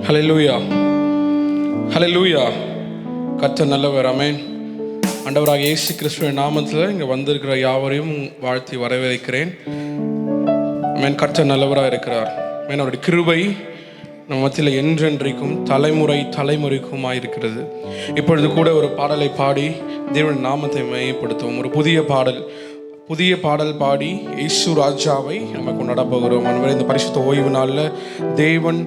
ஹல்லேலூயா, ஹல்லேலூயா. கர்த்தர் நல்லவர். ஆமென். ஆண்டவராக இயேசு கிறிஸ்துவின் நாமத்தில் இங்கே வந்திருக்கிற யாவரையும் வாழ்த்தி வரவேற்கிறேன். ஆமென். கர்த்தர் நல்லவராக இருக்கிறார். ஆமென். அவருடைய கிருபை நம்ம மத்தியில் என்றென்றைக்கும் தலைமுறைக்குமாய் இருக்கிறது. இப்பொழுது கூட ஒரு பாடலை பாடி தேவனுடைய நாமத்தை மையப்படுத்துவோம். ஒரு புதிய பாடல் பாடி இயேசு ராஜாவை நம்ம கொண்டாட போகிறோம். அன்பான இந்த பரிசுத்த ஓய்வு நாளில் தேவன்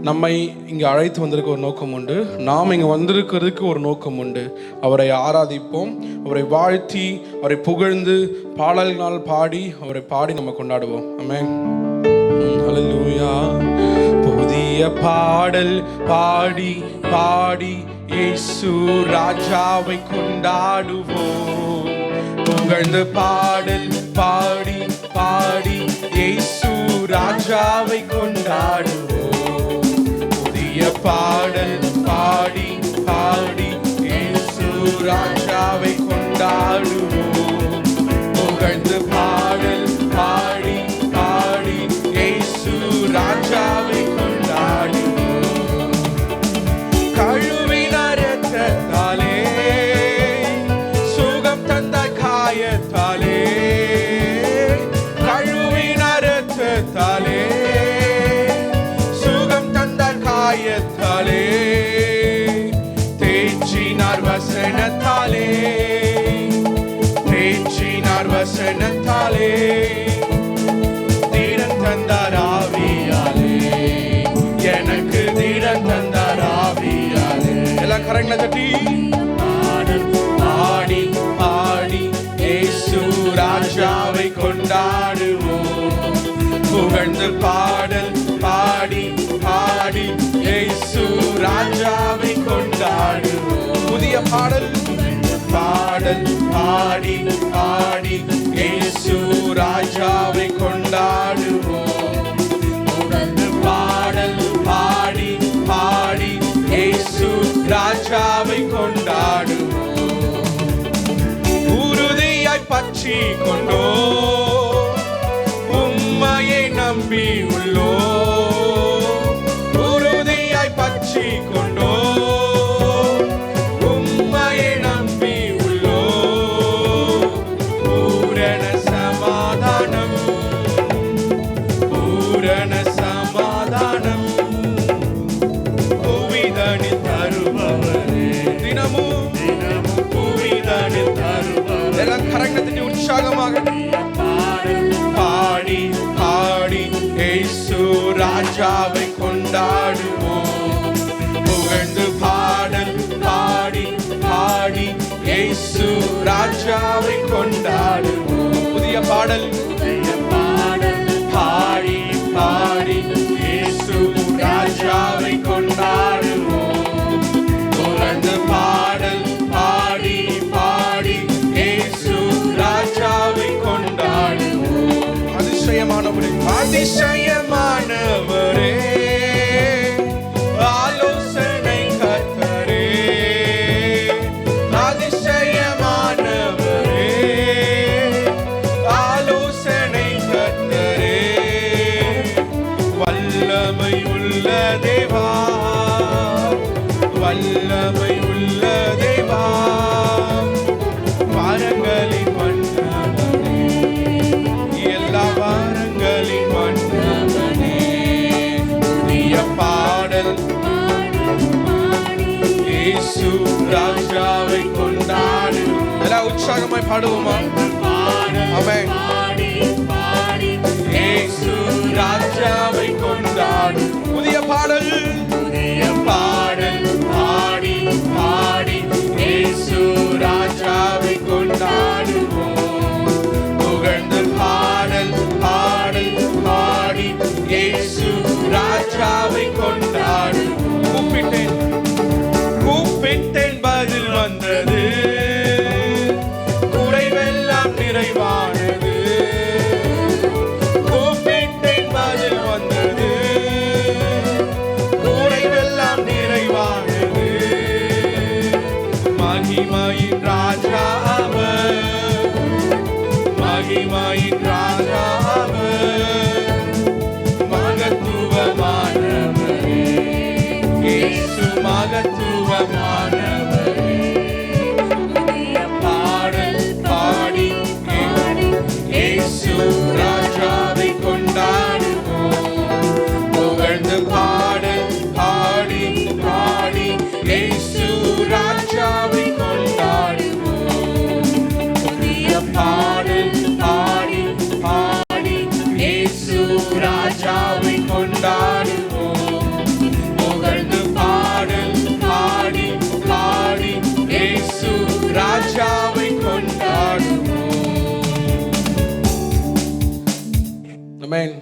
நம்மை இங்கே அழைத்து வந்திருக்க ஒரு நோக்கம் உண்டு. நாம் இங்கே வந்திருக்கிறதுக்கு ஒரு நோக்கம் உண்டு. அவரை ஆராதிப்போம், அவரை வாழ்த்தி, அவரை புகழ்ந்து பாடல்கள் பாடி அவரை பாடி நம்ம கொண்டாடுவோம். ஆமென். ஹல்லேலூயா. புதிய பாடல் பாடி பாடி இயேசு ராஜாவை கொண்டாடுவோம். புகழ்ந்து பாடல் பாடி பாடி இயேசு ராஜாவை கொண்டாடுவோம். புதிய பாடல் பாடி பாடி இயேசு ராஜாவை கொண்டாடுவோம். புகழ்ந்து பாடல் பாடி பாடி இயேசு ராஜாவை கொண்டாடுவோம். கழுவின இரத்தத்தாலே சுகம் தந்த காயத்தாலே, கழுவின இரத்தத்தாலே சுகம் தந்த காயத்தாலே, தேற்றினார் வசனத்தாலே, தேற்றினார் வசனத்தாலே, தீரன் தந்தார் ஆவியாலே, எனக்கு தீரன் தந்தார் ஆவியாலே. எல்லாம் கரங்களை தட்டி பாடி பாடி இயேசு ராஜாவை கொண்டாடுவோம். புகழ்ந்து பாடல் பாடி பாடி இயேசு ராஜாவை கொண்டாடுவோம். புதிய பாடல் பாடல் பாடி பாடி இயேசு ராஜாவை கொண்டாடுவோம். புகழ்ந்து பாடல் பாடி பாடி இயேசு ராஜாவை கொண்டாடுவோம். உறுதியாய் பற்றி கொண்டோ உம்மையை நம்பி உள்ளோ, உறுதியாய் பற்றி கொண்டோ உம்மையை நம்பி உள்ளோ. பூரண சமாதானம், பூரண சமாதானம் புவிதனில் தருபவரே, தினமும் தினமும் புவிதனில் தருபவரே. எல்லாம் கரங்களை உற்சாகமாக பாடி பாடி இயேசு ராஜாவை கொண்டாடுவோம். புகழ்ந்து பாடல் பாடி பாடி இயேசு ராஜாவை கொண்டாடுவோம். புதிய பாடல் பாடி பாடி இயேசு ராஜாவை கொண்டாடுவோம். புகழ்ந்து பாடல் பாடி பாடி இயேசு ராஜாவை கொண்டாடுவோம். அதிசயமானவரே, அதிசயமானவரே, ஆலோசனை கர்த்தரே, அதிசயமானவரே, ஆலோசனை கர்த்தரே, வல்லமை உள்ள தேவா, வல்லமை உள்ள தேவா, வாரங்களின் மன்னவனே, எல்லா வாரங்களின் மன்னவனே. புதிய பாடல் இயேசு ராஜாவை கொண்டாடு. எல்லாம் உற்சாகமாய் பாடுவோமா? ஆமென். இயேசு ராஜாவை கொண்டாடு. புதிய பாடல் பாடல் பாடி பாடி இயேசு ராஜாவை கொண்டாடுவோம். புகழ்ந்து பாடல் பாடல் பாடி இயேசு ராஜாவை கொண்டாடுவோம். கூப்பிட்டேன் கூப்பிட்டேன் பதில் வந்தது, குறைவெல்லாம் நிறைவானது. கூப்பிட்டேன் பதில் வந்தது, குறைவெல்லாம் நிறைவானது. மகிமையின் ராஜா அவர், மகிமையின் ராஜா அவர், மகத்துவமானவரே, மகத்துவமானவரே. பாடல் பாடி இயேசு ராஜாவை கொண்டாடுவோம். புகழ்ந்து பாடல் பாடி இயேசு ராஜாவை கொண்டாடுவோம். புதிய பாடல் பாடி இயேசு ராஜாவை கொண்டாடுவோம். புகழ்ந்து பாடல் பாடி இயேசு ராஜாவை கொண்டாடுவோம். ஆமென்.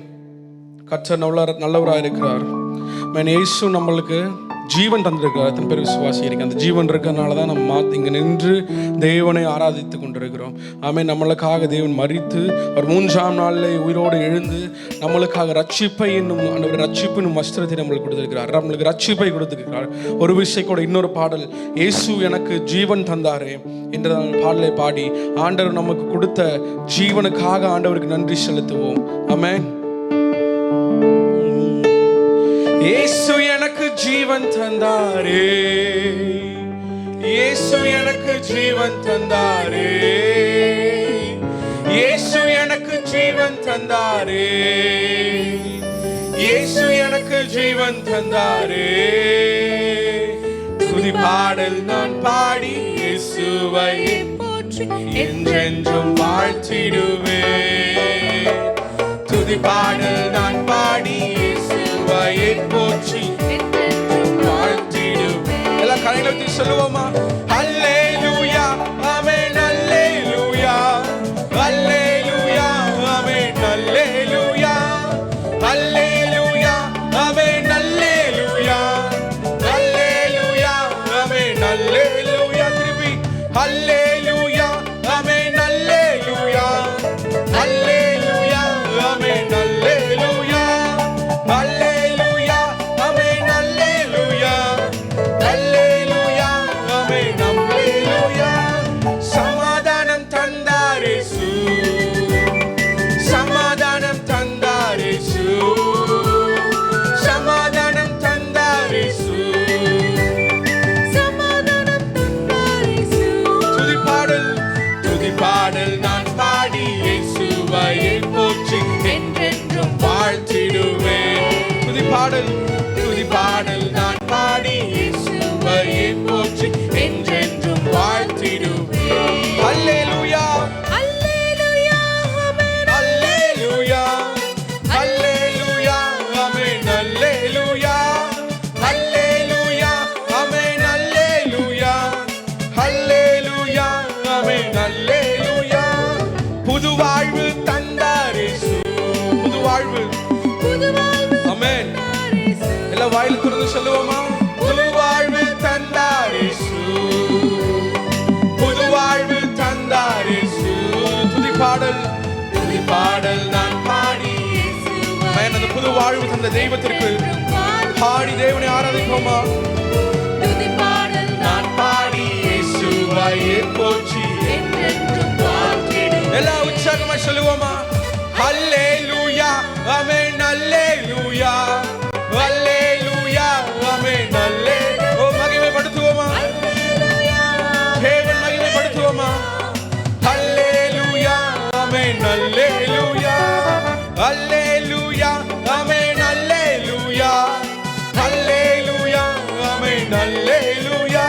கர்த்தர் நல்லவராக இருக்கிறார். ஆமென். இயேசு நம்மளுக்கு ஜீவன் தந்திருக்கிறார். எத்தனை பேர் விசுவாசி இருக்கு? அந்த ஜீவன் இருக்கிறனால தான் நம்ம இங்கே நின்று தேவனை ஆராதித்து கொண்டிருக்கிறோம். ஆமென். நம்மளுக்காக தேவன் மரித்து அவர் 3ஆம் நாளில் உயிரோடு எழுந்து நம்மளுக்காக ரட்சிப்பை என்னும் அந்த ரட்சிப்பின் வஸ்திரத்தை நம்மளுக்கு கொடுத்திருக்கிறார். நம்மளுக்கு ரட்சிப்பை கொடுத்திருக்கிறார். ஒரு விஷயம் கூட, இன்னொரு பாடல், இயேசு எனக்கு ஜீவன் தந்தாரே என்ற பாடலை பாடி ஆண்டவர் நமக்கு கொடுத்த ஜீவனுக்காக ஆண்டவருக்கு நன்றி செலுத்துவோம். ஆமென். இயேசு எனக்கு ஜீவன் தந்தாரே, இயேசு எனக்கு ஜீவன் தந்தாரே, இயேசு எனக்கு ஜீவன் தந்தாரே, இயேசு எனக்கு ஜீவன் தந்தாரே. துதி பாடல் நான் பாடி இயேசுவை போற்றி என்றென்றும் வாழ்த்திடுவேன். துதி பாடல் நான் பாடி இயேசுவை போற்றி என்றென்றும் வாழ்த்திடுவேன். எல்லாம் கரையில ஊத்தி சொல்லுவோமா? அல்லேலூயா ஆமென், அல்லேலூயா அல்லேலூயா ஆமென், அல்லேலூயா அல்லேலூயா ஆமென், அல்லேலூயா அல்லேலூயா ஆமென், அல்லேலூயா. திருப்பி அல்லேலூயா ஆமென், அல்லேலூயா அல்லேலூயா ஆமென், அல்லேலூயா அல்லேலூயா ஆமென், அல்லேலூயா அல்லேலூயா ஆமென், அல்லேலூயா. சமாதானம் தந்தார் இயேசு, சமாதானம் தந்தார் இயேசு, சமாதானம் தந்தார் இயேசு, சமாதானம் தந்தார் இயேசு. துதி பாடல் நான் பாடி இயேசுவை போற்றி என்றென்றும் வாழ்த்திடுவேன். துதி பாடல் நான் பாடி இயேசுவை போற்றி என்றென்றும் வாழ்த்திடுவேன். அல்லேலூயா அல்லேலூயா ஆமென், அல்லேலூயா அல்லேலூயா ஆமென், அல்லேலூயா அல்லேலூயா ஆமென், அல்லேலூயா அல்லேலூயா ஆமென், அல்லேலூயா. புது வாழ்வு தந்தார் இயேசு, புது வாழ்வு ஆமென். எல்லாம் வாயில் திறந்து சொல்லுவோமா? புது வாழ்வு தந்தார் இயேசு, புது வாழ்வு தந்தார் இயேசு. துதி பாடல் நான் பாடி ஆமென், அந்த புது வாழ்வு தந்த தெய்வத்திற்கு பாடி தேவனை ஆராதிப்போமா? துதி பாடல் நான் பாடி இயேசுவை போற்றி என்றென்றும் வாழ்த்திடுவேன். எல்லாம் உற்சாகமா சொல்லுவோமா? அல்லேலூயா ஆமென், அல்லேலூயா அல்லேலூயா ஆமென், அல்லேலூயா. ஓ மகிமைப்படுத்துவோமா? தேவன் மகிமைப்படுத்துவோமா? அல்லேலூயா ஆமென், அல்லேலூயா அல்லேலூயா ஆமென், அல்லேலூயா அல்லேலூயா ஆமென், அல்லேலூயா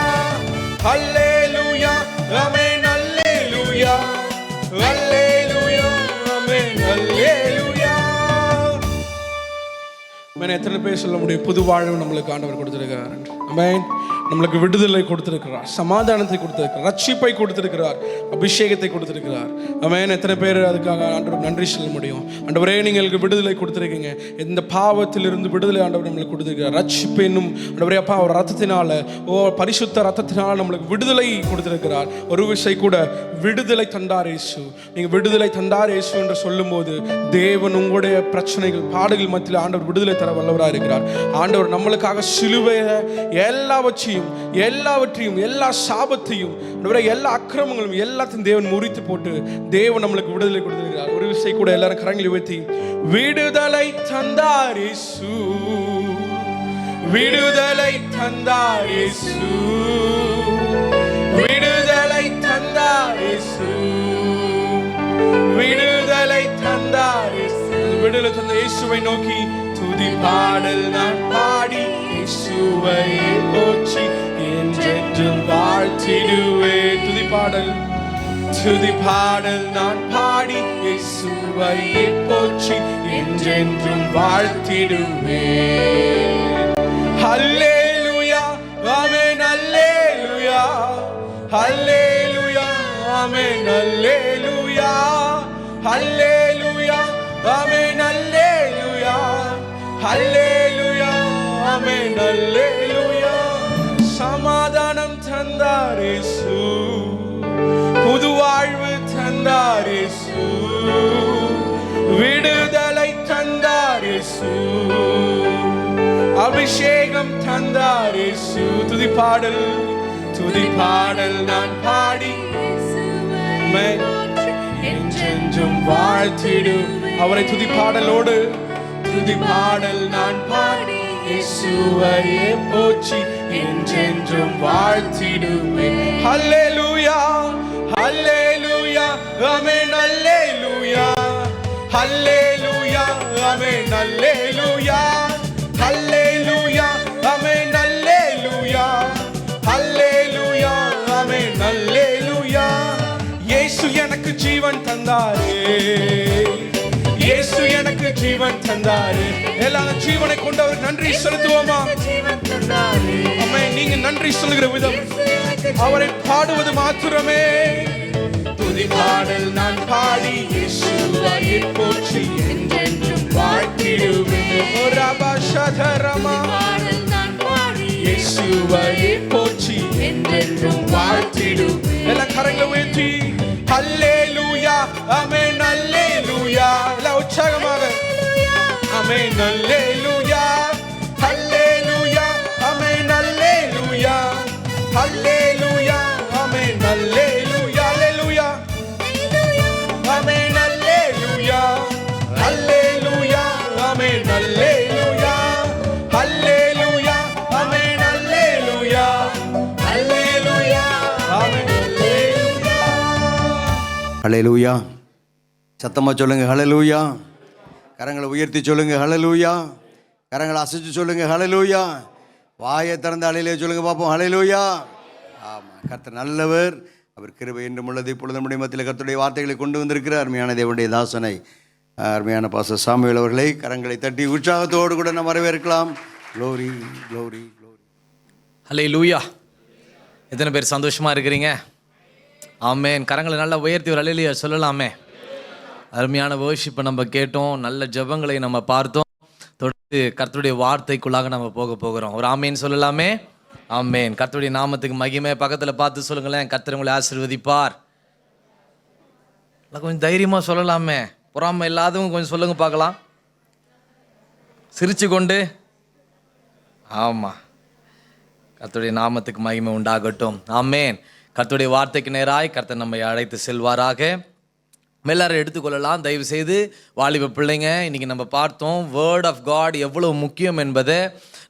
அல்லேலூயா ஆமென், அல்லேலூயா அல்லேலூயா ஆமென், அல்லேலூயா. எத்தனை பேர் சொல்ல முடியும் புது வாழ்வு நம்மளுக்கு ஆண்டவர் கொடுத்திருக்கிறார்? ஆமென். நம்மளுக்கு விடுதலை கொடுத்திருக்கிறார், சமாதானத்தை கொடுத்திருக்கிறார், ரட்சிப்பை கொடுத்திருக்கிறார், அபிஷேகத்தை கொடுத்திருக்கிறார். ஆமென். எத்தனை பேர் அதுக்காக ஆண்டவர் நன்றி சொல்ல முடியும்? ஆண்டவரே நீங்களுக்கு விடுதலை கொடுத்திருக்கீங்க, இந்த பாவத்திலிருந்து விடுதலை ஆண்டவர் நம்மளுக்கு கொடுத்திருக்கிறார். ரட்சிப்பு என்னும் ஆண்டவரே அப்பா ஒரு ரத்தத்தினால, பரிசுத்த ரத்தத்தினால நம்மளுக்கு விடுதலை கொடுத்திருக்கிறார். ஒரு விஷயம் கூட, விடுதலை தந்தார் இயேசு. நீங்க விடுதலை தந்தார் இயேசு என்று சொல்லும்போது தேவன் உங்களுடைய பிரச்சனைகள் பாடுகள் மத்தியில் ஆண்டவர் விடுதலை தர வல்லவராக இருக்கிறார். ஆண்டவர் நம்மளுக்காக சிலுவையை எல்லாவற்றையும் எல்லா சாபத்தையும் எல்லா அக்கிரமங்களும் எல்லாத்தையும் தேவன் முறித்து போட்டு தேவன் நம்மளுக்கு விடுதலை கொடுத்திருக்கிறார். ஒரு விஷயம் கூட எல்லாரும் கரங்களை உயர்த்தி விடுதலை தந்தார் இயேசு, விடுதலை தந்தார் இயேசு, விடுதலை தந்தார் இயேசு, விடுதலை தந்தார் இயேசு. விடுதலை தந்த இயேசுவை நோக்கி துதி பாடல் நான் பாடி இயேசுவை போற்றி என்றென்றும் வாழ்த்திடுவே. துதி பாடல், துதி பாடல் நான் பாடி இயேசுவை போற்றி என்றென்றும் வாழ்த்திடுவே. ஹல்லேலூயா ஆமென், ஹல்லேலூயா ஹல்லேலூயா ஆமென், ஹல்லேலூயா ஹல்லேலூயா ஆமென், ஹல்லேலூயா ஹல்லேலூயா ஆமென், ஹல்லேலூயா. சமாதானம் தந்தார் இயேசு, புது வாழ்வு தந்தார் இயேசு, விடுதலை தந்தார் இயேசு, அபிஷேகம் தந்தார் இயேசு. துதி பாடல், துதி பாடல் நான் பாடி என்றென்றும் வாழ்த்திடு. அவரை துதி பாடலோடு, துதி பாடல் நான் பாடி இயேசுவையே போற்றி என்றென்றும் வாழ்த்திடுவேன். ஹல்லேலூயா ஹல்லேலூயா ஆமென், ஹல்லேலூயா ஹல்லேலூயா ஆமென், ஹல்லேலூயா ஹல்லேலூயா ஆமென், ஹல்லேலூயா ஹல்லேலூயா ஆமென், ஹல்லேலூயா. இயேசு எனக்கு ஜீவன் தந்தாரே, இயேசு எனக்கு ஜீவன் தந்தாரே. எல்லாரும் ஜீவனை கொண்டவர் நன்றி செலுத்துவோமா? ஆமென். நீங்க நன்றி சொல்லுகிற விதம், அவரை பாடுவது மாத்திரமே. துதி பாடல் நான் பாடி இயேசுவை போற்றி என்றென்றும் வாழ்த்திடுவேன். இயேசுவை போற்றி என்றென்றும் வாழ்த்திடுவேன். எல்லா கரங்களை உயர்த்தி ஹல்லேலூயா ஆமென், ஹல்லேலூயா. எல்லா உற்சாகமாக ஆமென், ஹல்லேலூயா ஹல்லேலூயா ஆமென், ஹல்லேலூயா ஹல்லேலூயா ஆமென், ஹல்லேலூயா ஹல்லேலூயா ஆமென், ஹல்லேலூயா ஹல்லேலூயா ஆமென், ஹல்லேலூயா ஹல்லேலூயா ஆமென், ஹல்லேலூயா ஹல்லேலூயா ஆமென், ஹல்லேலூயா. ஹல்லேலூயா. சத்தமா சொல்லுங்க ஹல்லேலூயா. கரங்களை உயர்த்தி சொல்லுங்க ஹல்லேலூயா. கரங்களை அசைச்சு சொல்லுங்க ஹல்லேலூயா. வாயை திறந்த அலையிலே சொல்லுங்க பார்ப்போம் ஹல்லேலூயா. ஆமாம், கர்த்தர் நல்லவர், அவர் கிருபை என்றும் உள்ளது. இப்பொழுது நம்முடைய மத்தியில் கர்த்தருடைய வார்த்தைகளை கொண்டு வந்திருக்கிற அருமையான தேவனுடைய தாசனை, அருமையான பாஸ்டர் சாமுவேல் அவர்களை கரங்களை தட்டி உற்சாகத்தோடு கூட நம்ம வரவேற்கலாம். Glory glory glory. ஹல்லேலூயா. எத்தனை பேர் சந்தோஷமாக இருக்கிறீங்க? ஆமென். கரங்களை நல்லா உயர்த்தி ஒரு ஹல்லேலூயா சொல்லலாமே. அருமையான வர்ஷிப்பை நம்ம கேட்டோம், நல்ல ஜெபங்களை நம்ம பார்த்தோம். தொடர்ந்து கர்த்தருடைய வார்த்தைக்குள்ளாக நம்ம போகிறோம். ஒரு ஆமேன் சொல்லலாமே. ஆமேன். கர்த்தருடைய நாமத்துக்கு மகிமை. பக்கத்தில் பார்த்து சொல்லுங்களேன், கர்த்தர் உங்களை ஆசீர்வதிப்பார். கொஞ்சம் தைரியமாக சொல்லலாமே, பொறாமை இல்லாதவங்க கொஞ்சம் சொல்லுங்க பார்க்கலாம், சிரிச்சு கொண்டு. ஆமாம், கர்த்தருடைய நாமத்துக்கு மகிமை உண்டாகட்டும். ஆமேன். கர்த்தருடைய வார்த்தைக்கு நேராய் கர்த்தர் நம்மை அழைத்து செல்வாராக. எல்லாரும் எடுத்துக்கொள்ளலாம் தயவு செய்து. வாலிப பிள்ளைங்க, இன்றைக்கி நம்ம பார்த்தோம் வேர்ட் ஆஃப் காட் எவ்வளோ முக்கியம் என்பதை.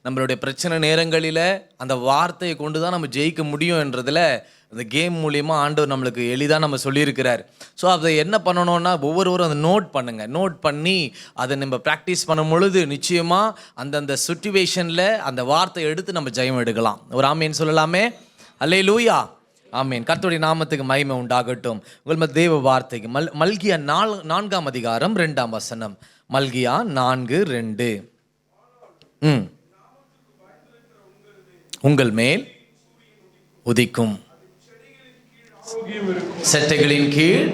நம்மளுடைய பிரச்சனை நேரங்களில் அந்த வார்த்தையை கொண்டு தான் நம்ம ஜெயிக்க முடியும் என்றதில் அந்த கேம் மூலியமாக ஆண்டவர் நம்மளுக்கு எளிதாக நம்ம சொல்லியிருக்கிறார். ஸோ அதை என்ன பண்ணணும்னா, ஒவ்வொருவரும் அதை நோட் பண்ணுங்கள். நோட் பண்ணி அதை நம்ம ப்ராக்டிஸ் பண்ணும் பொழுது நிச்சயமாக அந்தந்த சிச்சுவேஷனில் அந்த வார்த்தையை எடுத்து நம்ம ஜெயம் எடுக்கலாம். ஒரு ஆமேன் சொல்லலாமே. அல்லேலூயா. ஆமீன். கர்த்தருடைய நாமத்துக்கு மகிமை உண்டாகட்டும். உங்கள் தேவ வார்த்தைக்கு மல்கியா 4ஆம் அதிகாரம் 2ஆம் வசனம். மல்கியா 4:2. உங்கள் மேல் உதிக்கும் செட்டைகளின் கீழ்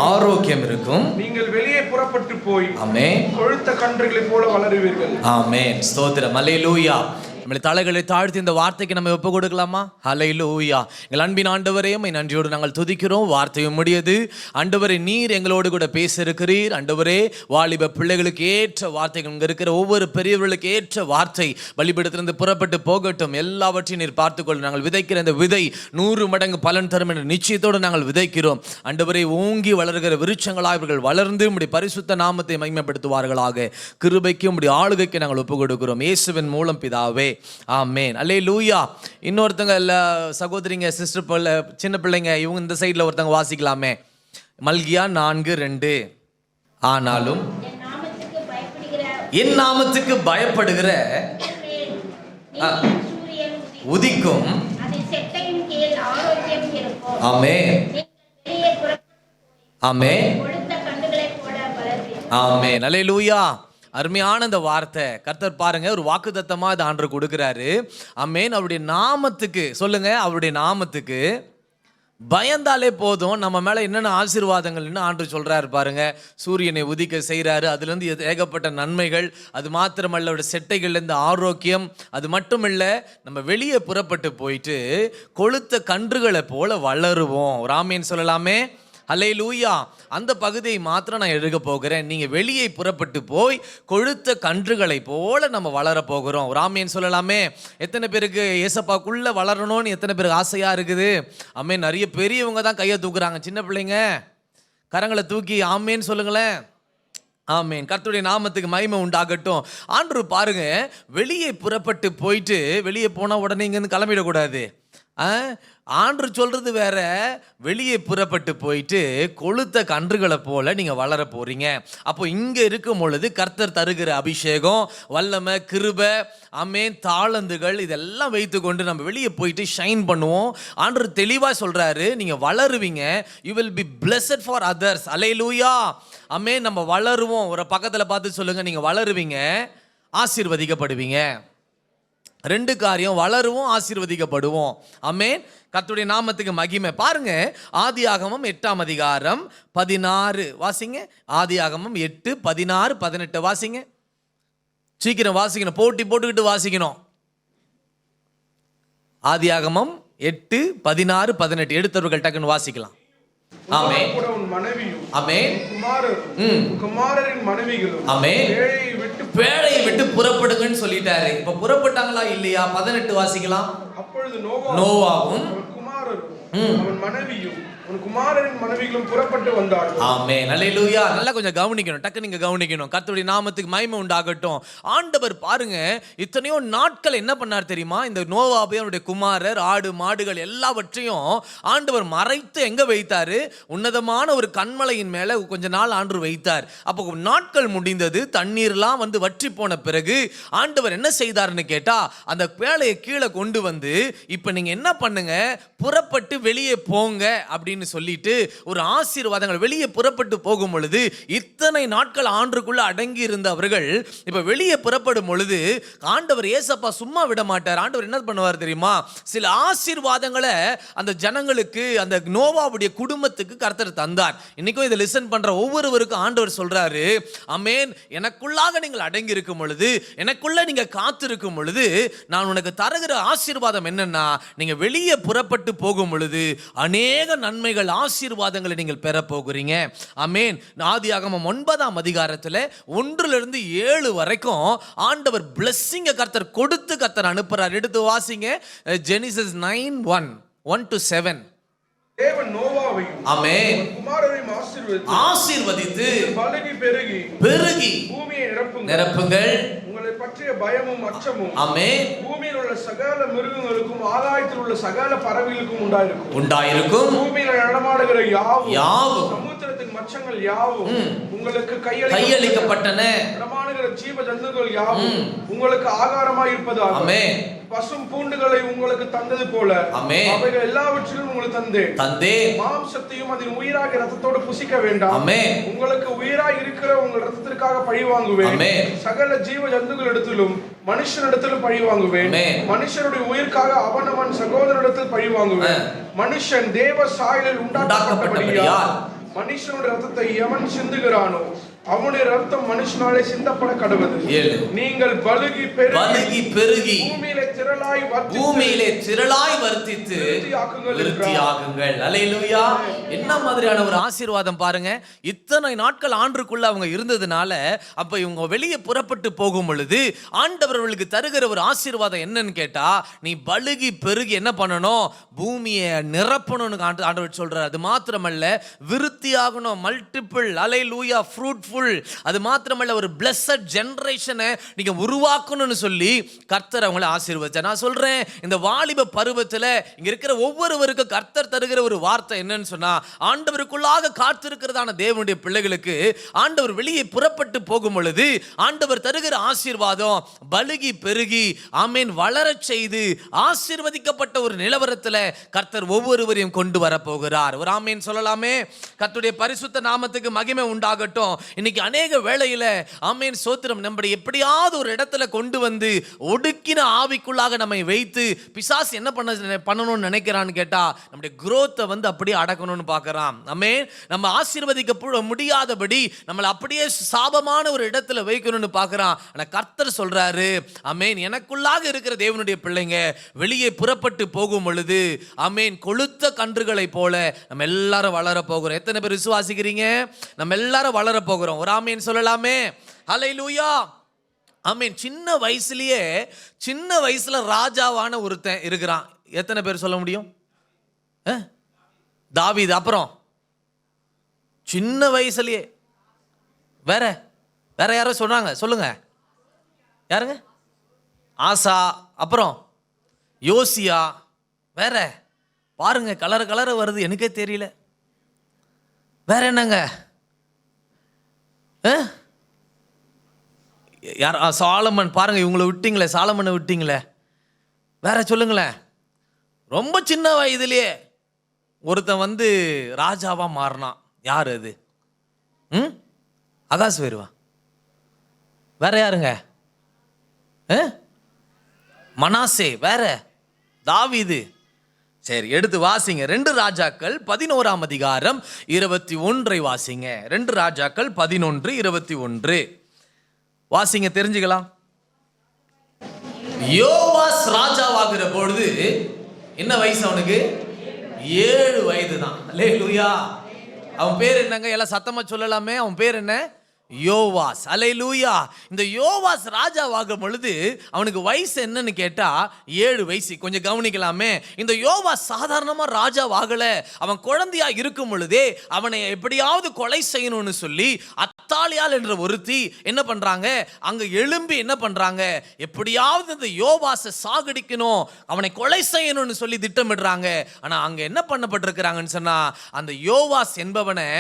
ஆரோக்கியம் இருக்கும். நீங்கள் வெளியே புறப்பட்டு போய் ஆமென் கொழுத்த கன்றுகளைப் போல வளருவீர்கள். ஆமென். ஸ்தோத்திரம். அல்லேலூயா. நம்மளை தலைகளை தாழ்த்தி இந்த வார்த்தைக்கு நம்ம ஒப்பு கொடுக்கலாமா? ஹல்லேலூயா. எங்கள் அன்பின் ஆண்டவரே, உம்மை நன்றியோடு நாங்கள் துதிக்கிறோம். வார்த்தையும் முடியது ஆண்டவரே, நீர் எங்களோடு கூட பேசியிருக்கிறீர். ஆண்டவரே, வாலிப பிள்ளைகளுக்கு ஏற்ற வார்த்தைகள், இங்கே இருக்கிற ஒவ்வொரு பெரியவர்களுக்கு ஏற்ற வார்த்தை பலிபீடத்திலிருந்து புறப்பட்டு போகட்டும். எல்லாவற்றையும் நீர் பார்த்துக்கொள்ள. நாங்கள் விதைக்கிற இந்த விதை 100 மடங்கு பலன் தரும் என்ற நிச்சயத்தோடு நாங்கள் விதைக்கிறோம். ஆண்டவரே, ஓங்கி வளர்கிற விருட்சங்களாக இவர்கள் வளர்ந்து உம்முடைய பரிசுத்த நாமத்தை மகிமைப்படுத்துவார்களாக. கிருபைக்கு உம்முடைய ஆளுகைக்கு நாங்கள் ஒப்பு கொடுக்கிறோம். இயேசுவின் மூலம் பிதாவே, ஆமென். அல்லேலூயா. இன்னொருத்தங்க சகோதரிங்க, சிஸ்டர், சின்ன பிள்ளைங்க, இவங்க இந்த சைடில் ஒருத்தங்க வாசிக்கலாமே. மல்கியா 4:2. ஆனாலும் என் நாமத்துக்கு பயப்படுகிற உதிக்கும். ஆமென், ஆமென், ஆமென். அல்லேலூயா. அருமையான இந்த வார்த்தை. கர்த்தர் பாருங்க, ஒரு வாக்குத்தத்தமா இது ஆண்டவர் கொடுக்கிறாரு. ஆமென். அவருடைய நாமத்துக்கு சொல்லுங்க, அவருடைய நாமத்துக்கு பயந்தாலே போதும், நம்ம மேல என்னென்ன ஆசீர்வாதங்கள் ஆண்டவர் சொல்றாரு பாருங்க. சூரியனை உதிக்க செய்யறாரு, அதுல இருந்து ஏகப்பட்ட நன்மைகள். அது மாத்திரமல்ல, அவருடைய செட்டைகள்ல இருந்து ஆரோக்கியம். அது மட்டும் இல்ல, நம்ம வெளியே புறப்பட்டு போயிட்டு கொழுத்த கன்றுகளை போல வளருவோம். ராமேன் சொல்லலாமே. அல்லேலூயா. அந்த பகுதியை மாத்திரம் நான் எழுத போகிறேன். நீங்க வெளியே புறப்பட்டு போய் கொழுத்த கன்றுகளை போல நம்ம வளர போகிறோம். ராமேன் சொல்லலாமே. எத்தனை பேருக்கு ஏசப்பாக்குள்ள வளரணும்னு எத்தனை பேருக்கு ஆசையா இருக்குது? ஆமென். நிறைய பெரியவங்க தான் கையை தூக்குறாங்க. சின்ன பிள்ளைங்க கரங்களை தூக்கி ஆமேன்னு சொல்லுங்களேன். ஆமென். கர்த்தருடைய நாமத்துக்கு மகிமை உண்டாகட்டும். ஆண்டவர் பாருங்க, வெளியே புறப்பட்டு போயிட்டு, வெளியே போனா உடனே இங்கேருந்து கிளம்பிடக்கூடாது. ஆண்டவர் சொல்றது வேற. வெளியே புறப்பட்டு போயிட்டு கொழுத்த கன்றுகளை போல நீங்க வளர போறீங்க. அப்போ இங்க இருக்கும் பொழுது கர்த்தர் தருகிற அபிஷேகம், வல்லமை, கிருபை, ஆமென், தாளந்துகள் இதெல்லாம் வைத்து கொண்டு நம்ம வெளியே போயிட்டு ஷைன் பண்ணுவோம். ஆண்டவர் தெளிவா சொல்றாரு, நீங்க வளருவீங்க. You will be blessed for others. அல்லேலூயா. ஆமென். நம்ம வளருவோம். ஒரு பக்கத்துல பார்த்து சொல்லுங்க, நீங்க வளருவீங்க, ஆசீர்வதிக்கப்படுவீங்க. 2 காரியம், வளருவோம், ஆசீர்வதிக்கப்படுவோம். ஆமென். கர்த்தருடைய நாமத்துக்கு மகிமை. பாருங்க, ஆதியாகமம் 8ஆம் அதிகாரம் 16 வாசிங்க. ஆதியாகமம் 8, 16, 18 வாசிங்க. சீக்கிரம் வாசிக்கணும், போட்டி போட்டுக்கிட்டு வாசிக்கணும். ஆதியாகமம் 8, 16, 18 எடுத்தவர்கள் டக்குன்னு வாசிக்கலாம். ஆமென். ஆமென். குமாரரின் மனைவிகளும் ஆமென் பேழையை விட்டு புறப்படுங்கன்னு சொல்லிட்டாரு. இப்ப புறப்பட்டாங்களா இல்லையா? 18 வாசிக்கலாம். அப்பொழுது நோவாவும் குமாரரும் அவன் மனைவியும் குமாரரின் மனைவிகளும் புறப்பட்டு வந்தார்கள். ஆமென். அல்லேலூயா. நல்லா கொஞ்சம் கவனிக்கணும், டக்கு நீங்க கவனிக்கணும். கர்த்தருடைய நாமத்துக்கு மகிமை உண்டாகட்டும். ஆண்டவர் பாருங்க, இத்தனையோ நாட்கள் என்ன பண்ணார் தெரியுமா? இந்த நோவாவையும் அவருடைய குமாரர், ஆடு மாடுகள் எல்லாவற்றையும் ஆண்டவர் மறைத்து எங்க வைத்தாரு? உன்னதமான ஒரு கன்மலையின் மேல கொஞ்ச நாள் ஆண்டவர் வைத்தார். அப்போ நாட்கள் முடிந்தது, தண்ணீர்லாம் வந்து வற்றி போன பிறகு ஆண்டவர் என்ன செய்தார்னு கேட்டா, அந்த பேழையை கீழே கொண்டு வந்து, இப்ப நீங்க என்ன பண்ணுங்க, புறப்பட்டு வெளியே போங்க அப்படின்னு சொல்லிட்டு ஒரு ஆசீர்வாதங்கள். வெளியே புறப்பட்டு போகும் பொழுது, இத்தனை நாட்கள் ஆண்டுக்குள்ள அடங்கி இருந்த அவர்கள் இப்ப வெளியே புறப்படும் பொழுது ஆண்டவர் ஏசப்பா சும்மா விட மாட்டார். ஆண்டவர் என்ன பண்ணுவார் தெரியுமா? சில ஆசீர்வாதங்களை அந்த ஜனங்களுக்கு, அந்த நோவாவுடைய குடும்பத்துக்கு கர்த்தர் தந்தார். இன்னைக்கும் இதை லிசன் பண்ற ஒவ்வொருவருக்கும் ஆண்டவர் சொல்றாரு, ஆமென், எனக்குள்ளாக நீங்கள் அடங்கி இருக்கும் பொழுது, எனக்குள்ள நீங்க காத்திருக்கும் பொழுது, நான் உனக்கு தருகிற ஆசீர்வாதம் என்னன்னா, நீங்க வெளியே புறப்பட்டு போகும் பொழுது அநேக நன்மைகள், ஆசீர்வாதங்களை நீங்கள் பெற போகிறீங்க. ஆமென். ஆதியாகமம் 9ஆம் அதிகாரத்தில் 1 to 7 வரைக்கும் ஆண்டவர் blessing கர்த்தர் கொடுத்து கர்த்தர் அனுப்புறார். எடுத்து வாசிங்க. Genesis 9:1 to 7. தேவன் நோவாவையும் ஆமென் குமாரரையும் ஆசீர்வதித்து பலுகி பெருகி பூமியை நிரப்புங்கள். உங்களை பற்றிய பயமும் அச்சமும் ஆமென் பூமியில் உள்ள சகல மிருகங்களுக்கும் ஆகாயத்தில் உள்ள சகல பறவைகளுக்கும் உண்டாயிருக்கும். பூமியில் நடமாடுகிற யாவும் சமுத்திரத்தின் மச்சங்கள் யாவும் உங்களுக்கு கையளிக்கப்பட்டன. நடமாடுகிற ஜீவ ஜந்துக்கள் யாவும் உங்களுக்கு ஆகாரமாய் இருப்பதாக ஆமென் பசும் பூண்டுகளை உங்களுக்கு தந்தது போல அவைகள் எல்லாவற்றிலும் உங்களுக்கு தந்தேன். மாம்சத்தையும் அதன் உயிராக ரத்தத்தோடு புசிக்க வேண்டாம். உங்களுக்கு உயிராய் இருக்கிற உங்கள் ரத்தத்திற்காக பழி வாங்குவேன். சகல ஜீவ ஜந்துக்களிடத்திலும் மனுஷனிடத்திலும் பழி வாங்குவேன். மனுஷனுடைய உயிர்க்காக அவன் சகோதரனிடத்தில் பழி வாங்குவேன். மனுஷன் தேவ சாயலில் உண்டாக்கப்பட்டபடியால் மனுஷனுடைய ரத்தத்தை எவன் சிந்துகிறானோ அவனுடைய ரத்தம் மனுஷனாலே சிந்தப்பட கடவுது. நீங்கள் பலுகி பெருகி பூமியிலே திரளாய் வர்த்தித்து விருத்தியாகுங்கள். அல்லேலூயா. என்ன மாதிரியான ஒரு ஆசீர்வாதம் பாருங்க. இத்தனை நாட்கள் ஆண்டுக்குள்ள அவங்க இருந்ததுனால அப்ப இவங்க வெளியே புறப்பட்டு போகும் பொழுது ஆண்டவர்களுக்கு தருகிற ஒரு ஆசீர்வாதம் என்னன்னு கேட்டா, நீ பலுகி பெருகி என்ன பண்ணணும், பூமியை நிரப்பணும்னு ஆண்டவர் சொல்றார். அது மாத்திரமல்ல, விருத்தியாகணும், மல்டிபிள், அல்லேலூயா, ஃப்ரூட்ஃபுல். அது மாத்திரமல்ல, ஒரு பிளஸட் ஜெனரேஷனை நீங்க உருவாக்கணும்னு சொல்லி கர்த்தர் அவங்களை ஆசீர்வதிச்சார். நான் சொல்றேன், இந்த வாலிப பருவத்தில் இங்க இருக்கிற ஒவ்வொருவருக்கும் கர்த்தர் தருகிற ஒரு வார்த்தை என்னன்னு சொன்னா, ஆண்டவருக்குள்ளாக காத்திருக்கிறதான தேவனுடைய பிள்ளைகளுக்கு ஆண்டவர் வெளியே புறப்பட்டு போகும் பொழுது ஆண்டவர் தருகிற ஆசீர்வாதம் பலுகி பெருகி ஆமேன் வளரச் செய்து ஆசீர்வதிக்கப்பட்ட ஒரு நிலவரத்தில் கர்த்தர் ஒவ்வொருவரையும் கொண்டு வர போகிறார். ஒரு ஆமேன் சொல்லலாமே. கர்த்தருடைய பரிசுத்த நாமத்துக்கு மகிமை உண்டாகட்டும். இன்னைக்கு அநேக வேளையில ஆமேன் சோத்திரம், நம்மளை எப்படியாவது ஒரு இடத்துல கொண்டு வந்து ஒடுக்கின ஆவிக்குள்ளாக நம்மை வைத்து பிசாசு என்ன பண்ணணும்னு நினைக்கிறான்னு கேட்டா, நம்முடைய growth வந்து அப்படியே அடக்கணும்னு பார்க்கறான். ஆமென். நம்ம ஆசீர்வதிக்க முடியாதபடி நம்மளை அப்படியே சாபமான ஒரு இடத்துல வைக்கணும்னு பார்க்கறான். ஆனா கர்த்தர் சொல்றாரு, ஆமென், எனக்குள்ளாக இருக்கிற தேவனுடைய பிள்ளைங்க வெளியே புறப்பட்டு போகும் பொழுது ஆமென் கொழுத்த கன்றுகளை போல நம்ம எல்லாரும் வளர போகிறோம். எத்தனை பேர் விசுவாசிக்கிறீங்க? நம்ம எல்லாரும் வளர போகிறோம். ஒரு ஆமென் சொல்லலாமே. ஹல்லேலூயா. ஆமென். சின்ன வயசுல ராஜாவான ஒருத்தன் இருக்கிறான். எத்தனை பேர் சொல்ல முடியும்? தாவீது. அப்புறம் சின்ன வயசுலயே வேற யாரோ சொன்னாங்க, சொல்லுங்க. யாருங்க? ஆசா, அப்புறம் யோசியா, வேற பாருங்க, கலர வருது, எனக்கே தெரியல. வேற என்னங்க? யார்? சாலமன். பாருங்க, இவங்களை விட்டீங்களே, சாலமனை விட்டீங்களே. வேற சொல்லுங்களேன். ரொம்ப சின்ன வயதிலேயே ஒருத்தன் வந்து ராஜாவா மாறினான். யார் அது? அகாஸ் வருவா. வேற யாருங்க? மனாசே. வேற தாவீது. சரி, எடுத்து வாசிங்க. 2 ராஜாக்கள் 11ஆம் அதிகாரம் 21 வாசிங்க. 2 ராஜாக்கள் 11:21 வாசிங்க, தெரிஞ்சுக்கலாம். யோவாஸ் ராஜாவாகிற பொழுது என்ன வயசு அவனுக்கு? 7 வயது தான். அல்லேலூயா. அவன் பேர் என்னங்க? எல்லாம் சத்தமா சொல்லலாமே. அவன் பேர் என்ன? யோவாஸ். அல்லேலூயா. இந்த யோவாஸ் ராஜாவாகும் பொழுது அவனுக்கு வயசு என்னன்னு கேட்டா 7 வயசு. கொஞ்சம் கவனிக்கலாமே. இந்த யோவாஸ் சாதாரணமா ராஜாவாகல. அவன் குழந்தையா இருக்கும் பொழுதே அவனை எப்படியாவது கொலை செய்யணும்னு சொல்லி அத்தாலியால் என்ற ஒருத்தி என்ன பண்றாங்க, அங்க எழும்பி என்ன பண்றாங்க, எப்படியாவது இந்த யோவாசை சாகடிக்கணும், அவனை கொலை செய்யணும்னு சொல்லி திட்டமிடுறாங்க. ஆனா அங்க என்ன பண்ணப்பட்டிருக்கிறாங்கன்னு சொன்னா, அந்த யோவாஸ் என்பவனை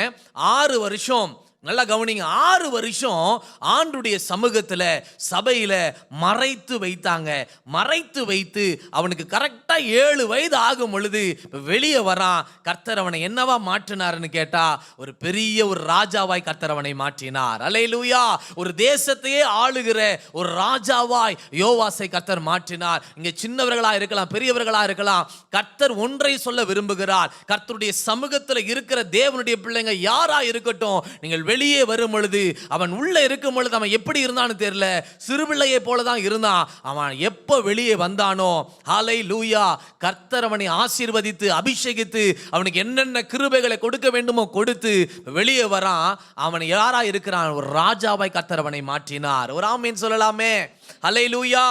6 வருஷம், நல்லா கவனிங்க, 6 வருஷம் ஆண்டுடைய சமூகத்துல சபையில மறைத்து வைத்தாங்க. மறைத்து வைத்து அவனுக்கு கரெக்டா 7 வயது ஆகும் பொழுது வெளியே வரான். கர்த்தர் அவனை என்னவா மாற்றினார்னு கேட்டா, ஒரு பெரிய ஒரு ராஜாவாய் கர்த்தர் அவனை மாற்றினார். அல்லேலூயா. ஒரு தேசத்தையே ஆளுகிற ஒரு ராஜாவாய் யோவாசை கர்த்தர் மாற்றினார். இங்க சின்னவர்களா இருக்கலாம், பெரியவர்களா இருக்கலாம், கர்த்தர் ஒன்றை சொல்ல விரும்புகிறார். கர்த்தருடைய சமூகத்துல இருக்கிற தேவனுடைய பிள்ளைங்க யாரா இருக்கட்டும், நீங்கள் வெளியே வரும் பொழுது, அவன் உள்ள இருக்கும் பொழுது அவன் எப்படி இருந்தான்னு தெரியல, சிறுபிள்ளையை போலதான் இருந்தான். அவன் எப்ப வெளியே வந்தானோ, ஹல்லேலூயா, கர்த்தர் அவனை ஆசீர்வதித்து அபிஷேகித்து அவனுக்கு என்னென்ன கிருபைகளை கொடுக்க வேண்டுமோ கொடுத்து வெளியே வரான். அவன் யாரா இருக்கிறான்? ஒரு ராஜாவாய் கர்த்தர் அவனை மாற்றினார். ஒரு ஆமென் சொல்லலாமே. ஹல்லேலூயா.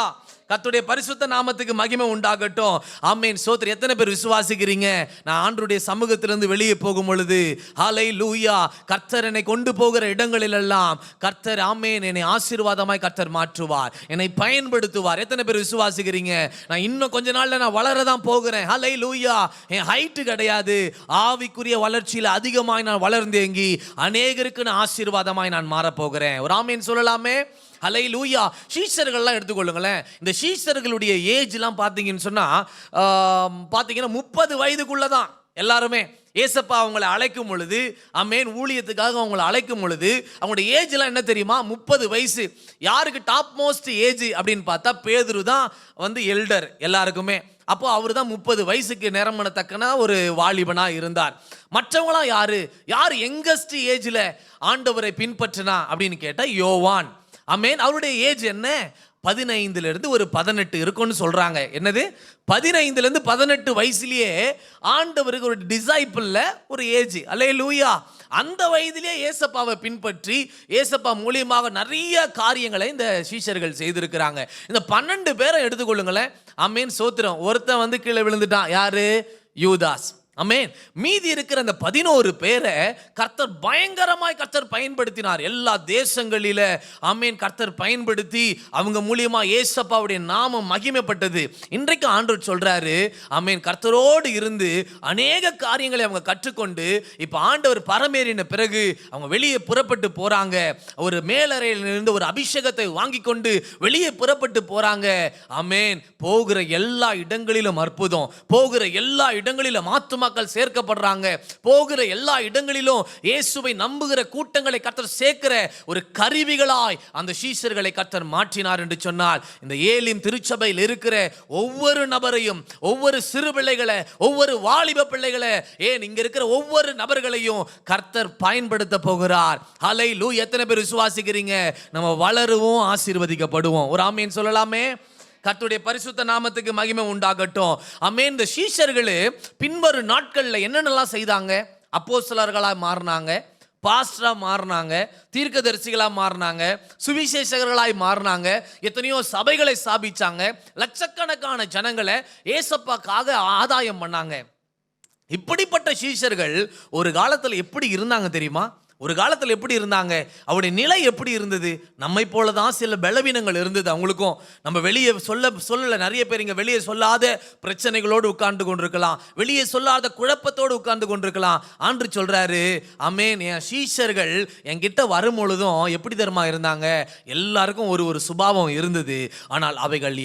கர்த்தருடைய பரிசுத்த நாமத்துக்கு மகிமை உண்டாகட்டும். ஆமென். சோத்திரம். எத்தனை பேர் விசுவாசிக்கிறீங்க? நான் ஆண்டவருடைய சமூகத்திலிருந்து வெளியே போகும் பொழுது ஹல்லேலூயா, கர்த்தர் என்னை கொண்டு போகிற இடங்களில் எல்லாம் கர்த்தர் ஆமென் என்னை ஆசீர்வாதமாய் கர்த்தர் மாற்றுவார், என்னை பயன்படுத்துவார். எத்தனை பேர் விசுவாசிக்கிறீங்க? நான் இன்னும் கொஞ்ச நாள்ல நான் வளரதான் போகிறேன். ஹல்லேலூயா. என் ஹைட் கிடையாது, ஆவிக்குரிய வளர்ச்சியில் அதிகமாய் நான் வளர்ந்தேங்கி அநேகருக்கு நான் ஆசீர்வாதமாய் நான் மாறப்போகிறேன். ஒரு ஆமென் சொல்லலாமே. ஹல்லேலூயா. சீஷர்கள்லாம் எடுத்துக்கொள்ளுங்களேன். இந்த சீஷர்களுடைய ஏஜ்லாம் பார்த்தீங்கன்னு சொன்னா பார்த்தீங்கன்னா 30 வயதுக்குள்ள தான். எல்லாருமே ஏசப்பா அவங்களை அழைக்கும் பொழுது, ஆமென், ஊழியத்துக்காக அவங்களை அழைக்கும் பொழுது அவங்களுடைய ஏஜ்லாம் என்ன தெரியுமா? 30 வயசு. யாருக்கு டாப் மோஸ்ட் ஏஜ் அப்படின்னு பார்த்தா பேதுரு தான் எல்டர் எல்லாருக்குமே. அப்போ அவர் தான் 30 வயசுக்கு நிரம்பணத்தக்கன ஒரு வாலிபனா இருந்தார். மற்றவங்களாம் யார் யங்கஸ்ட் ஏஜ்ல ஆண்டவரை பின்பற்றினா அப்படின்னு கேட்டா யோவான். ஆமென். அவருடைய ஏஜ் என்ன? 15 ஒரு 18 இருக்கும்னு சொல்றாங்க. என்னது? 15 18 வயசுலயே ஆண்டவருக்கு ஒரு டிசைபிள்ல ஒரு ஏஜ். அல்லேலூயா. அந்த வயதிலேயே ஏசப்பாவை பின்பற்றி ஏசப்பா மூலியமாக நிறைய காரியங்களை இந்த சீஷர்கள் செய்திருக்கிறாங்க. இந்த 12 பேரை எடுத்துக்கொள்ளுங்களேன். ஆமென், சோத்திரம். ஒருத்தன் கீழே விழுந்துட்டான். யாரு? யூதாஸ். ஆமென். மீதி இருக்கிற அந்த 11 பேரை கர்த்தர் பயங்கரமாய் பயன்படுத்தினார். எல்லா தேசங்களில ஆமென் கர்த்தர் பயன்படுத்தி அவங்க மூலியமா ஏசப்பாவுடைய நாமம் மகிமைப்பட்டது. இன்றைக்கு ஆண்டவர் சொல்றாரு, ஆமென், கர்த்தரோடு இருந்து அநேக காரியங்களை அவங்க கற்றுக்கொண்டு இப்ப ஆண்டவர் பரமேறின பிறகு அவங்க வெளியே புறப்பட்டு போறாங்க. ஒரு மேலறையிலிருந்து ஒரு அபிஷேகத்தை வாங்கி கொண்டு வெளியே புறப்பட்டு போறாங்க. ஆமென். போகிற எல்லா இடங்களிலும் அற்புதம், போகிற எல்லா இடங்களிலும் ஆத்தும மக்கள் சேர்க்கப்படுறாங்க. போகிற எல்லா இடங்களிலும் இயேசுவை நம்புகிற கூட்டங்களை கர்த்தர் சேர்க்கிற ஒரு கருவிகளாய் அந்த சீஷர்களை கர்த்தர் மாற்றினார் என்று சொன்னால், இந்த ஏலிம் திருச்சபையில் இருக்கிற ஒவ்வொரு நபரையும், ஒவ்வொரு சிறு பிள்ளைகளை, ஒவ்வொரு வாலிப பிள்ளைகளை, ஏன் இங்க இருக்கிற ஒவ்வொரு நபர்களையும் கர்த்தர் பயன்படுத்த போகிறார். ஹல்லேலூயா. எத்தனை பேர் விசுவாசிக்கிறீங்க? நம்ம வளருவோம், ஆசீர்வதிக்கப்படுவோம். ஒரு ஆமீன் சொல்லலாமே. கர்த்தருடைய பரிசுத்த நாமத்துக்கு மகிமை உண்டாகட்டும். ஆமென். இந்த சீஷர்கள் பின்வரும் நாட்கள்ல என்னென்னலாம் செய்தாங்க? அப்போஸ்தலர்களா மாறினாங்க, பாஸ்டரா மாறினாங்க, தீர்க்கதரிசிகளா மாறினாங்க, சுவிசேஷகர்களாய் மாறினாங்க, எத்தனையோ சபைகளை ஸ்தாபிச்சாங்க, லட்சக்கணக்கான ஜனங்களை ஏசப்பாக்காக ஆதாயம் பண்ணாங்க. இப்படிப்பட்ட சீஷர்கள் ஒரு காலத்துல எப்படி இருந்தாங்க தெரியுமா? ஒரு காலத்தில் எப்படி இருந்தாங்க? அவருடைய நிலை எப்படி இருந்தது? நம்மை போல தான் சில பலவீனங்கள் இருந்தது அவங்களுக்கும். நம்ம வெளியே சொல்லல. நிறைய பேர் இங்கே வெளியே சொல்லாத பிரச்சனைகளோடு உட்கார்ந்து கொண்டிருக்கலாம், வெளியே சொல்லாத குழப்பத்தோடு உட்கார்ந்து கொண்டிருக்கலாம். ஆண்டு சொல்றாரு, ஆமென், என் சீஷர்கள் என்கிட்ட வரும் பொழுதும் எப்படி தரமா இருந்தாங்க? எல்லாருக்கும் ஒரு சுபாவம் இருந்தது. ஆனால் அவைகள்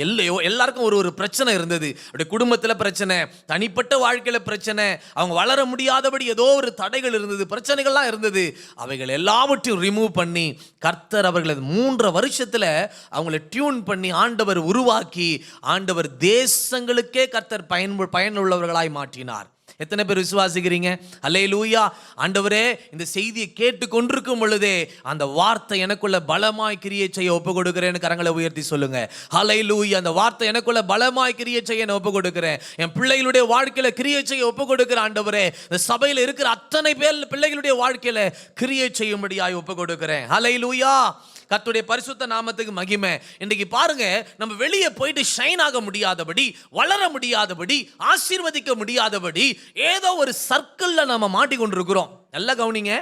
எல்லாருக்கும் ஒரு பிரச்சனை இருந்தது. அவருடைய குடும்பத்தில் பிரச்சனை, தனிப்பட்ட வாழ்க்கையில பிரச்சனை, அவங்க வளர முடியாதபடி ஏதோ ஒரு தடைகள் இருந்தது, பிரச்சனைகள்லாம் இருந்தது. அவைகள் எல்லாவற்றையும் ரிமூவ் பண்ணி கர்த்தர் அவர்களை 3 வருஷத்துல அவங்களை டியூன் பண்ணி ஆண்டவர் உருவாக்கி ஆண்டவர் தேசங்களுக்கே கர்த்தர் பயனுள்ளவர்களாய் மாற்றினார். எத்தனை பேர் விசுவாசிக்கிறீங்க? அல்லேலூயா. ஆண்டவரே, இந்த செய்தியை கேட்டு கொண்டிருக்கும் பொழுதே அந்த வார்த்தை எனக்குள்ள பலமாய் கிரியை செய்ய ஒப்பு கொடுக்கிறேன்னு கரங்களை உயர்த்தி சொல்லுங்க. அல்லேலூயா. அந்த வார்த்தை எனக்குள்ள பலமாய் கிரியை செய்ய நான் ஒப்பு கொடுக்கிறேன். என் பிள்ளைகளுடைய வாழ்க்கையில கிரியை செய்ய ஒப்பு கொடுக்கிறேன். ஆண்டவரே, இந்த சபையில் இருக்கிற அத்தனை பேர் பிள்ளைகளுடைய வாழ்க்கையில கிரியை செய்யும்படியாய் ஒப்பு கொடுக்கிறேன். அல்லேலூயா. கர்த்தருடைய பரிசுத்த நாமத்துக்கு மகிமை. இன்றைக்கு பாருங்க, நம்ம வெளியே போயிட்டு ஷைன் ஆக முடியாதபடி, வளர முடியாதபடி, ஆசீர்வதிக்க முடியாதபடி ஏதோ ஒரு சர்க்கிள்ல நம்ம மாட்டிக்கொண்டிருக்கிறோம். நல்லா கவனிங்க.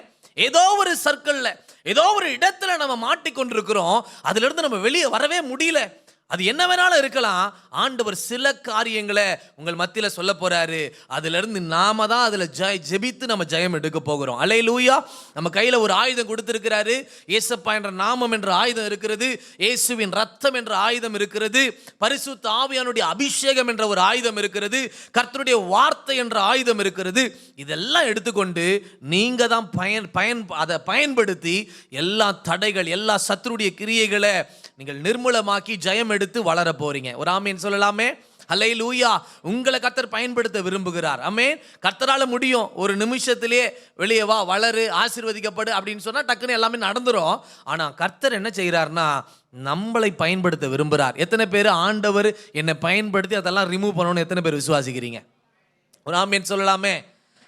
ஏதோ ஒரு சர்க்கிள்ல, ஏதோ ஒரு இடத்துல நம்ம மாட்டிக்கொண்டிருக்கிறோம். அதுல இருந்து நம்ம வெளியே வரவே முடியல. அது என்ன வேணாலும் இருக்கலாம். ஆண்டவர் சில காரியங்களை உங்கள் மத்தியில் சொல்ல போறாரு. அதுல இருந்து நாம தான் அதுல ஜெபித்து நம்ம ஜெயம் எடுக்க போகிறோம். அல்லேலூயா. நம்ம கையில ஒரு ஆயுதம் கொடுத்திருக்கிறாரு. ஏசப்பா என்ற நாமம் என்ற ஆயுதம் இருக்கிறது, இயேசுவின் ரத்தம் என்ற ஆயுதம் இருக்கிறது, பரிசுத்த ஆவியானுடைய அபிஷேகம் என்ற ஒரு ஆயுதம் இருக்கிறது, கர்த்தருடைய வார்த்தை என்ற ஆயுதம் இருக்கிறது. இதெல்லாம் எடுத்துக்கொண்டு நீங்க தான் அதை பயன்படுத்தி எல்லா தடைகள், எல்லா சத்துருடைய கிரியைகளை நீங்கள் நிர்மூலமாக்கி ஜெயம் எடுத்து வளர போறீங்க. ஒரு ஆமீன் சொல்லலாமே. அல்லேலூயா. உங்களை கர்த்தர் பயன்படுத்த விரும்புகிறார். ஆமென். கர்த்தரால முடியும். ஒரு நிமிஷத்திலே வெளியே வா, வளரு, ஆசீர்வதிக்கப்படு அப்படின்னு சொன்னா டக்குன்னு எல்லாமே நடந்துரும். ஆனா கர்த்தர் என்ன செய்யறாருன்னா நம்மளை பயன்படுத்த விரும்புகிறார். எத்தனை பேர் ஆண்டவர் என்னை பயன்படுத்தி அதெல்லாம் ரிமூவ் பண்ணணும்னு எத்தனை பேர் விசுவாசிக்கிறீங்க? ஒரு ஆமீன் சொல்லலாமே.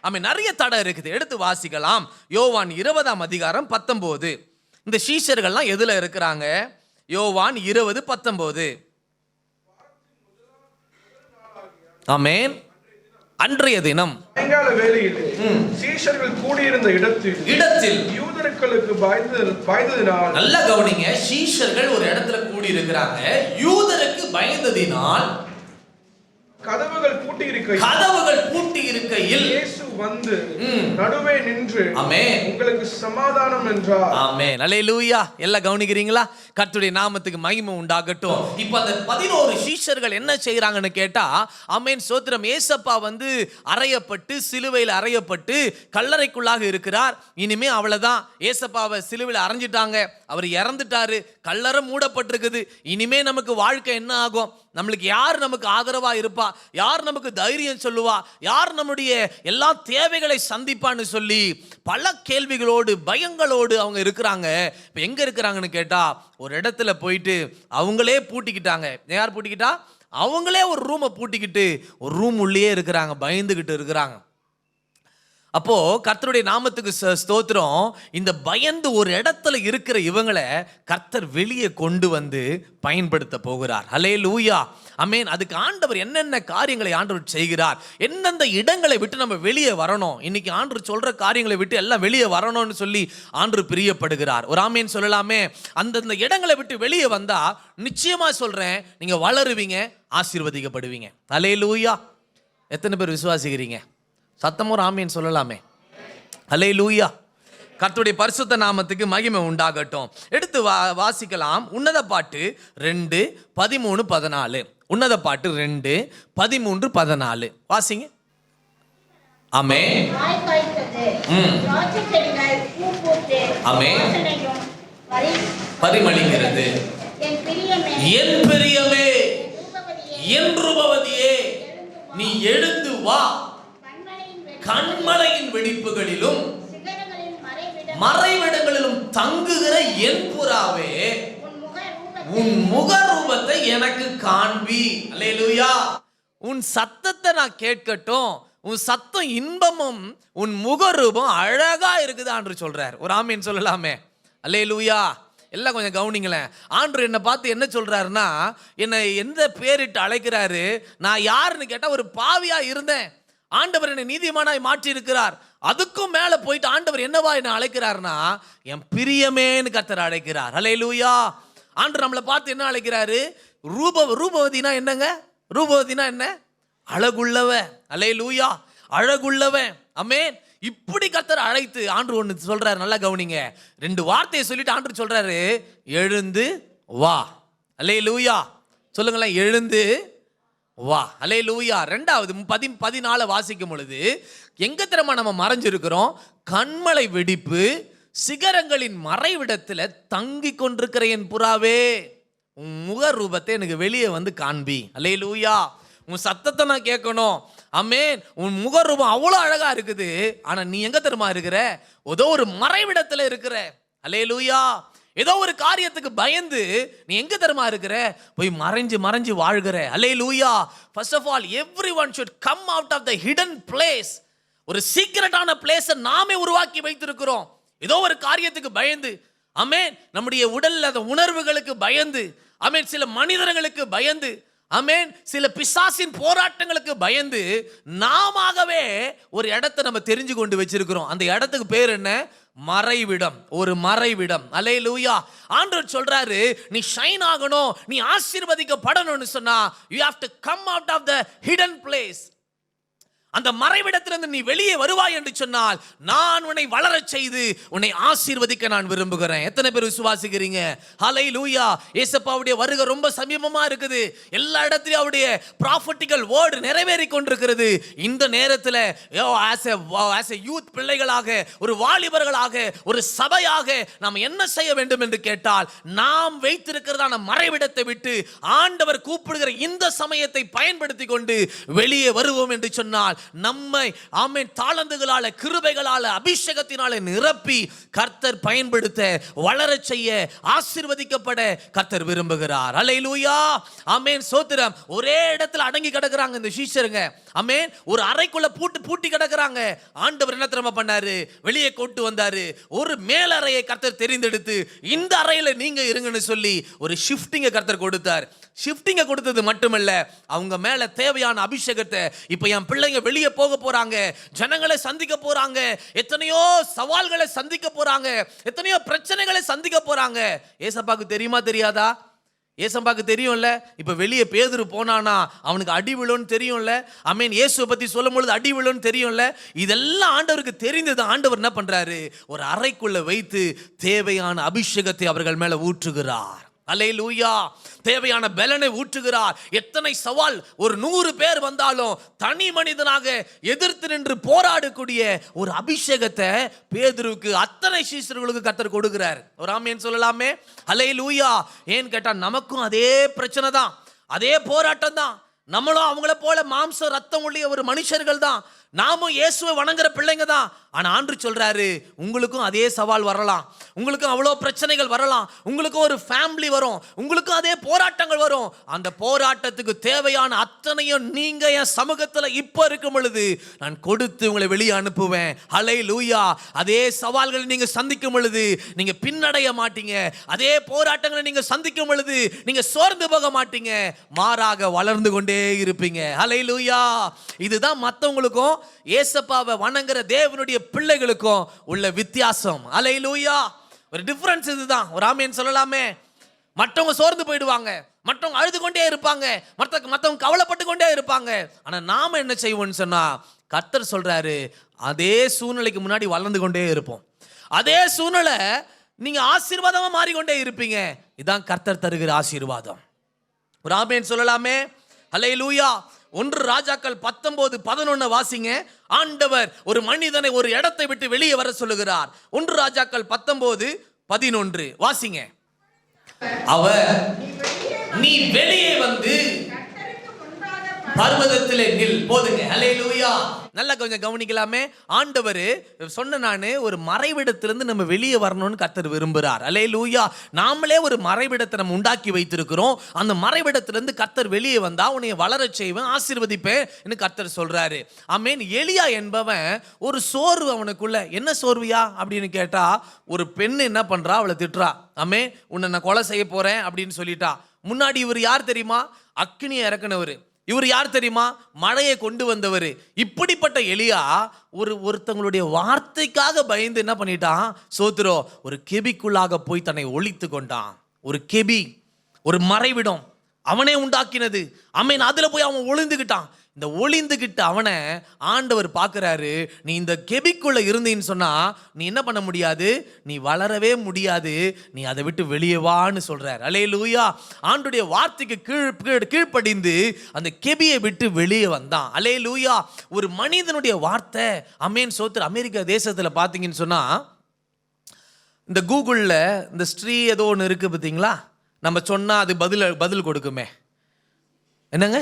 ஆமென். நிறைய தடை இருக்குது. எடுத்து வாசிக்கலாம். யோவான் 20ஆம் அதிகாரம் 19. இந்த சீஷர்கள்லாம் எதுல இருக்கிறாங்க? யோவான் 20:19. ஆமென். அன்றைய தினம் சாயங்கால வேளையில் சீஷர்கள் கூடியிருந்த இடத்தில் யூதர்களுக்கு பயந்ததினால், நல்ல கவனிங்க, சீஷர்கள் ஒரு இடத்துல கூடி இருக்கிறாங்க. யூதருக்கு பயந்ததினால் கதவுகள் பூட்டி இருக்கையில் கதவுகள் பூட்டி இருக்கையில் இயேசு வந்து நடுவே நின்று ஆமென் உங்களுக்கு சமாதானம் என்றார். ஆமென். அல்லேலூயா. எல்லாம் கவனிக்கிறீங்களா? கர்த்தருடைய நாமத்துக்கு மகிமை உண்டாகட்டும். இப்போ அந்த 11 சீஷர்கள் என்ன செய்றாங்கன்னு கேட்டா, ஆமென் ஸ்தோத்திரம், ஏசப்பா வந்து அறையப்பட்டு சிலுவையில் அறையப்பட்டு கல்லறைக்குள்ளாக இருக்கிறார். இனிமே அவ்வளவுதான், ஏசப்பாவை சிலுவையில் அறைஞ்சிட்டாங்க, அவர் இறந்துட்டாரு, கல்லறை மூடப்பட்டிருக்குது. இனிமே நமக்கு வாழ்க்கை என்ன ஆகும்? நம்மளுக்கு யார் நமக்கு ஆதரவா இருப்பா? யார் நமக்கு தைரியம் சொல்லுவா? யார் நம்முடைய எல்லா தேவைகளை சந்திப்பான்னு சொல்லி பல கேள்விகளோடு பயங்களோடு அவங்க இருக்கிறாங்க. இப்போ எங்க இருக்கிறாங்கன்னு கேட்டா, ஒரு இடத்துல போயிட்டு அவங்களே பூட்டிக்கிட்டாங்க. யார் பூட்டிக்கிட்டா? அவங்களே ஒரு ரூமை பூட்டிக்கிட்டு ஒரு ரூம் உள்ளே இருக்கிறாங்க, பயந்துகிட்டு இருக்கிறாங்க. அப்போ கர்த்தருடைய நாமத்துக்கு ஸ்தோத்திரம். இந்த பயந்து ஒரு இடத்துல இருக்கிற இவங்களை கர்த்தர் வெளியே கொண்டு வந்து பயன்படுத்த போகிறார். அல்லேலூயா. ஆமென். அதுக்கு ஆண்டவர் என்னென்ன காரியங்களை ஆண்டவர் செய்கிறார், எந்தெந்த இடங்களை விட்டு நம்ம வெளியே வரணும், இன்னைக்கு ஆண்டவர் சொல்ற காரியங்களை விட்டு எல்லாம் வெளியே வரணும்னு சொல்லி ஆண்டவர் பிரியப்படுகிறார். ஒரு ஆமென் சொல்லலாமே. அந்தந்த இடங்களை விட்டு வெளியே வந்தா நிச்சயமா சொல்றேன், நீங்க வளருவீங்க, ஆசீர்வதிக்கப்படுவீங்க. அல்லேலூயா. எத்தனை பேர் விசுவாசிக்கிறீங்க? சத்தமோ ஆமீன் சொல்லலாமே. அல்லேலூயா. கர்த்தருடைய பரிசுத்த நாமத்துக்கு மகிமை உண்டாகட்டும். எடுத்து வாசிக்கலாம். உன்னத பாட்டு 2:13-14. உன்னத பாட்டு 2:13-14 வாசிங்க. ஆமென். ஆமென். பரிமளிக்கிறது என் பிரியமே, என் ரூபவதியே, நீ எழுந்து வா, கண்மலையின் வெடிப்புகளிலும் மறைவிடங்களிலும் தங்குகிற என் புறாவே, உன் முக ரூபத்தை எனக்கு காண்பி. அல்லேலூயா. உன் சத்தத்தை நான் கேட்கட்டும், உன் சத்தம் இன்பமும் உன் முக ரூபம் அழகா இருக்குது ஆண்டவர் சொல்றார். ஒரு ஆமீன் சொல்லலாமே. அல்லேலூயா. எல்லாம் கொஞ்சம் கவனிங்களேன். ஆண்டவர் என்னை பார்த்து என்ன சொல்றாருன்னா, என்னை எந்த பேரிட்டு அழைக்கிறாரு? நான் யாருன்னு கேட்டா ஒரு பாவியா இருந்தேன், ஆண்டவர் என்னை நீதிமானாய் மாற்றி இருக்கிறார். அதுக்கும் மேல போயிட்டு ஆண்டவர் என்னவா என்ன அழைக்கிறார்னா, என் பிரியமேன்னு கர்த்தர் அழைக்கிறார். அல்லேலூயா. ஆண்டவர் நம்மளை பார்த்து என்ன அழைக்கிறாரு? ரூபவதினா என்னங்க? ரூபவதினா என்ன? அழகுள்ளவன். அல்லேலூயா. அழகுள்ளவன். ஆமென். இப்படி கர்த்தர் அழைத்து ஆண்டவர் ஒன்று சொல்றாரு, நல்லா கவனிங்க. 2 வார்த்தையை சொல்லிட்டு ஆண்டவர் சொல்றாரு, எழுந்து வா. அல்லேலூயா. சொல்லுங்களேன், எழுந்து வா. அல்லேலூயா. 2:14 வாசிக்கும் பொழுது எங்க தெரியுமா நம்ம மறைஞ்சிருக்கிறோம்? கண்மலை வெடிப்பு சிகரங்களின் மறைவிடத்துல தங்கி கொண்டிருக்கிற என் புறாவே, உன் முக ரூபத்தை எனக்கு வெளியே வந்து காண்பி. அல்லேலூயா. உன் சத்தத்தை நான் கேட்கணும். ஆமென். உன் முக ரூபம் அவ்வளோ அழகா இருக்குது, ஆனா நீ எங்க தெரியுமா இருக்கிற? ஏதோ ஒரு மறைவிடத்துல இருக்கிற. அல்லேலூயா. ஏதோ ஒரு காரியத்துக்கு பயந்து நீ எங்க தெரியுமா இருக்கிற? போய் மறைஞ்சு வாழ்கிற. அல்லேலூயா. First of all everyone should come out of the hidden place. ஒரு சீக்ரெட்டான பிளேஸை நாமே உருவாக்கி வைத்திருக்கிறோம். ஏதோ ஒரு காரியத்துக்கு பயந்து, ஆமென், நம்முடைய உடல்ல அந்த உணர்வுகளுக்கு பயந்து, ஆமென், சில மனிதர்களுக்கு பயந்து, ஆமென், சில பிசாசின் போராட்டங்களுக்கு பயந்து நாமவே ஒரு இடத்தை நம்ம தெரிஞ்சு கொண்டு வச்சிருக்கிறோம். அந்த இடத்துக்கு பேர் என்ன? மறைவிடம். ஒரு மறைவிடம். அல்லேலூயா. ஆண்டவர் சொல்றாரு, நீ ஷைன் ஆகணும், நீ ஆசீர்வதிக்கப்படணும்னு சொன்னா you have to come out of the hidden place. அந்த மறைவிடத்திலிருந்து நீ வெளியே வருவாய் என்று சொன்னால் நான் உன்னை வளரச் செய்து உன்னை ஆசீர்வதிக்க நான் விரும்புகிறேன். எத்தனை பேர் விசுவாசிக்கிறீங்க? ஹல்லேலூயா. இயேசுவுடைய வருகை ரொம்ப சமீபமா இருக்குது. எல்லா இடத்துலயும் அவருடைய ப்ராஃபட்டிக்கல் வேர்ட் நிறைவேறி கொண்டிருக்கிறது. இந்த நேரத்தில் as a யூத் பிள்ளைகளாக, ஒரு வாலிபர்களாக, ஒரு சபையாக நாம் என்ன செய்ய வேண்டும் என்று கேட்டால், நாம் வைத்திருக்கிறதான மறைவிடத்தை விட்டு ஆண்டவர் கூப்பிடுகிற இந்த சமயத்தை பயன்படுத்தி கொண்டு வெளியே வருவோம் என்று சொன்னால் நம்மை, ஆமென், தாளந்துகளால, கிருபைகளால, அபிஷேகத்தினால நிரப்பி கர்த்தர் பயன்படுத்த, வளரச் செய்ய, ஆசீர்வதிக்கப்பட கர்த்தர் விரும்புகிறார். அல்லேலூயா. ஆமென். ஸ்தோத்திரம். ஒரே இடத்துல அடங்கி கிடக்குறாங்க இந்த சீஷருங்க. ஆமென். ஒரு அறைக்குள்ள பூட்டி கிடக்குறாங்க. ஆண்டவர் என்ன தெரியுமா பண்ணாரு? வெளியே கொண்டு வந்தாரு. ஒரு மேல் அறையை கர்த்தர் தெரிந்தெடுத்து, இந்த அறையில நீங்க இருங்கன்னு சொல்லி ஒரு ஷிஃப்டிங்க கர்த்தர் கொடுத்தார். ஷிஃப்டிங்க கொடுத்தது மட்டுமல்ல, அவங்க மேல தேவையான அபிஷேகத்தை, இப்ப என் பிள்ளைங்க வெளியே போக போறாங்க, ஜனங்களை சந்திக்க போறாங்க, எத்தனையோ சவால்களை சந்திக்க போறாங்க, எத்தனையோ பிரச்சனைகளை சந்திக்க போறாங்க. ஏசப்பாக்கு தெரியுமா தெரியாதா? ஏசப்பாக்கு தெரியும்ல, இப்போ வெளியே பேதுரு போனானா அவனுக்கு அடி விழுன்னு தெரியும்ல. ஆமென். இயேசுவை பற்றி சொல்லும் பொழுது அடி விழுன்னு தெரியும்ல. இதெல்லாம் ஆண்டவருக்கு தெரிந்தது. ஆண்டவர் என்ன பண்றாரு, ஒரு அறைக்குள்ள வைத்து தேவையான அபிஷேகத்தை அவர்கள் மேல ஊற்றுகிறார். அல்லேலூயா. தேவையான பலனை ஊற்றுகிறார். எத்தனை சவால், ஒரு 100 பேர் வந்தாலும் தனி மனிதனாக எதிர்த்து நின்று போராடக்கூடிய ஒரு அபிஷேகத்தை பேதுருவுக்கு, அத்தனை சீஷர்களுக்கு கர்த்தர் கொடுக்கிறார். ஒரு ஆமென் சொல்லலாமே. அல்லேலூயா. ஏன்னு கேட்டா நமக்கும் அதே பிரச்சனை தான், அதே போராட்டம் தான். நம்மளும் அவங்கள போல மாம்சம் ரத்தம் உள்ள ஒரு மனுஷர்கள் தான். நாமும் இயேசுவை வணங்குற பிள்ளைங்க தான். ஆனா ஆண்டு சொல்றாரு, உங்களுக்கும் அதே சவால் வரலாம், உங்களுக்கும் அவ்வளோ பிரச்சனைகள் வரலாம், உங்களுக்கும் ஒரு ஃபேமிலி வரும், உங்களுக்கும் அதே போராட்டங்கள் வரும். அந்த போராட்டத்துக்கு தேவையான அத்தனையும் நீங்க என் சமூகத்தில் இப்ப இருக்கும் பொழுது நான் கொடுத்து உங்களை வெளியே அனுப்புவேன். ஹல்லேலூயா. அதே சவால்களை நீங்க சந்திக்கும் பொழுது நீங்க பின்னடைய மாட்டீங்க. அதே போராட்டங்களை நீங்க சந்திக்கும் பொழுது நீங்க சோர்ந்து போக மாட்டீங்க, மாறாக வளர்ந்து கொண்டே இருப்பீங்க. ஹல்லேலூயா. இதுதான் மற்றவங்களுக்கும் ஏசப்பாவை வணங்குற தேவனுடைய பிள்ளைகளுக்கும் உள்ள வித்தியாசம். அல்லேலூயா. ஒரு டிஃபரன்ஸ் இதுதான். ஒரு ஆமென் சொல்லலாமே. மற்றவங்க சோர்ந்து போயிடுவாங்க, மற்றவங்க அழுது கொண்டே இருப்பாங்க, மற்றவங்க கவலைப்பட்டு கொண்டே இருப்பாங்க. ஆனா நாம என்ன செய்வோம்னு சொன்னா, கர்த்தர் சொல்றாரு, அதே சூழ்நிலைக்கு முன்னாடி வளர்ந்து கொண்டே இருப்போம். அதே சூழ்நிலை நீங்க ஆசீர்வாதமா மாறிக்கொண்டே இருப்பீங்க. இதான் கர்த்தர் தருகிற ஆசீர்வாதம். ஒரு ஆமென் சொல்லலாமே. அல்லேலூயா. 1 ராஜாக்கள் 19:11 வாசிங்க. ஆண்டவர் ஒரு மனிதனை ஒரு இடத்தை விட்டு வெளியே வர சொல்லுகிறார். 1 ராஜாக்கள் 19:11 வாசிங்க. அவர், நீ வெளியே வந்து பர்வதத்திலே நில். போதுங்க. அல்லேலூயா. நல்லா கொஞ்சம் கவனிக்கலாமே. ஆண்டவர் சொன்ன, நானு ஒரு மறைவிடத்திலிருந்து நம்ம வெளியே வரணும்னு கர்த்தர் விரும்புகிறார். அல்லேலூயா. நாமளே ஒரு மறைவிடத்தை நம்ம உண்டாக்கி வைத்திருக்கிறோம். அந்த மறைவிடத்திலிருந்து கர்த்தர் வெளியே வந்தா உன்னை வளரச் செய்வேன், ஆசீர்வதிப்பேன் கர்த்தர் சொல்றாரு. ஆமென். எலியா என்பவன் ஒரு சோர்வு அவனுக்குள்ள. என்ன சோர்வியா அப்படின்னு கேட்டா, ஒரு பெண்ணு என்ன பண்றா, அவளை திட்டுறா. ஆமென். உன்னை நான் கொலை செய்ய போறேன் அப்படின்னு சொல்லிட்டா. முன்னாடி இவர் யார் தெரியுமா? அக்கினியை இறக்குனவர். இவர் யார் தெரியுமா? மழையை கொண்டு வந்தவர். இப்படிப்பட்ட எலியா ஒருத்தங்களுடைய வார்த்தைக்காக பயந்து என்ன பண்ணிட்டான்? சோத்ரோ, ஒரு கெபிக்குள்ளாக போய் தன்னை ஒளித்து கொண்டான். ஒரு கெபி, ஒரு மறைவிடம் அவனே உண்டாக்கினது. ஆமென். அதுல போய் அவன் ஒளிந்துகிட்டான். இந்த ஒளிந்துகிட்டு அவனை ஆண்டவர் பார்க்கிறாரு. நீ இந்த கெபிக்குள்ள இருந்தீன்னு சொன்னா நீ என்ன பண்ண முடியாது, நீ வளரவே முடியாது, நீ அதை விட்டு வெளியே வான்னு சொல்றார். அல்லேலூயா. ஆண்டுடைய வார்த்தைக்கு கீழ்ப்படிந்து அந்த கெபியை விட்டு வெளியே வந்தான். அல்லேலூயா. ஒரு மனிதனுடைய வார்த்தை. ஆமென். சோத்ர. அமெரிக்கா தேசத்துல பாத்தீங்கன்னு சொன்னா, இந்த கூகுள்ல இந்த ஸ்ரீ ஏதோ ஒன்று இருக்கு பார்த்தீங்களா, நம்ம சொன்னா அது பதில் கொடுக்குமே. என்னங்க?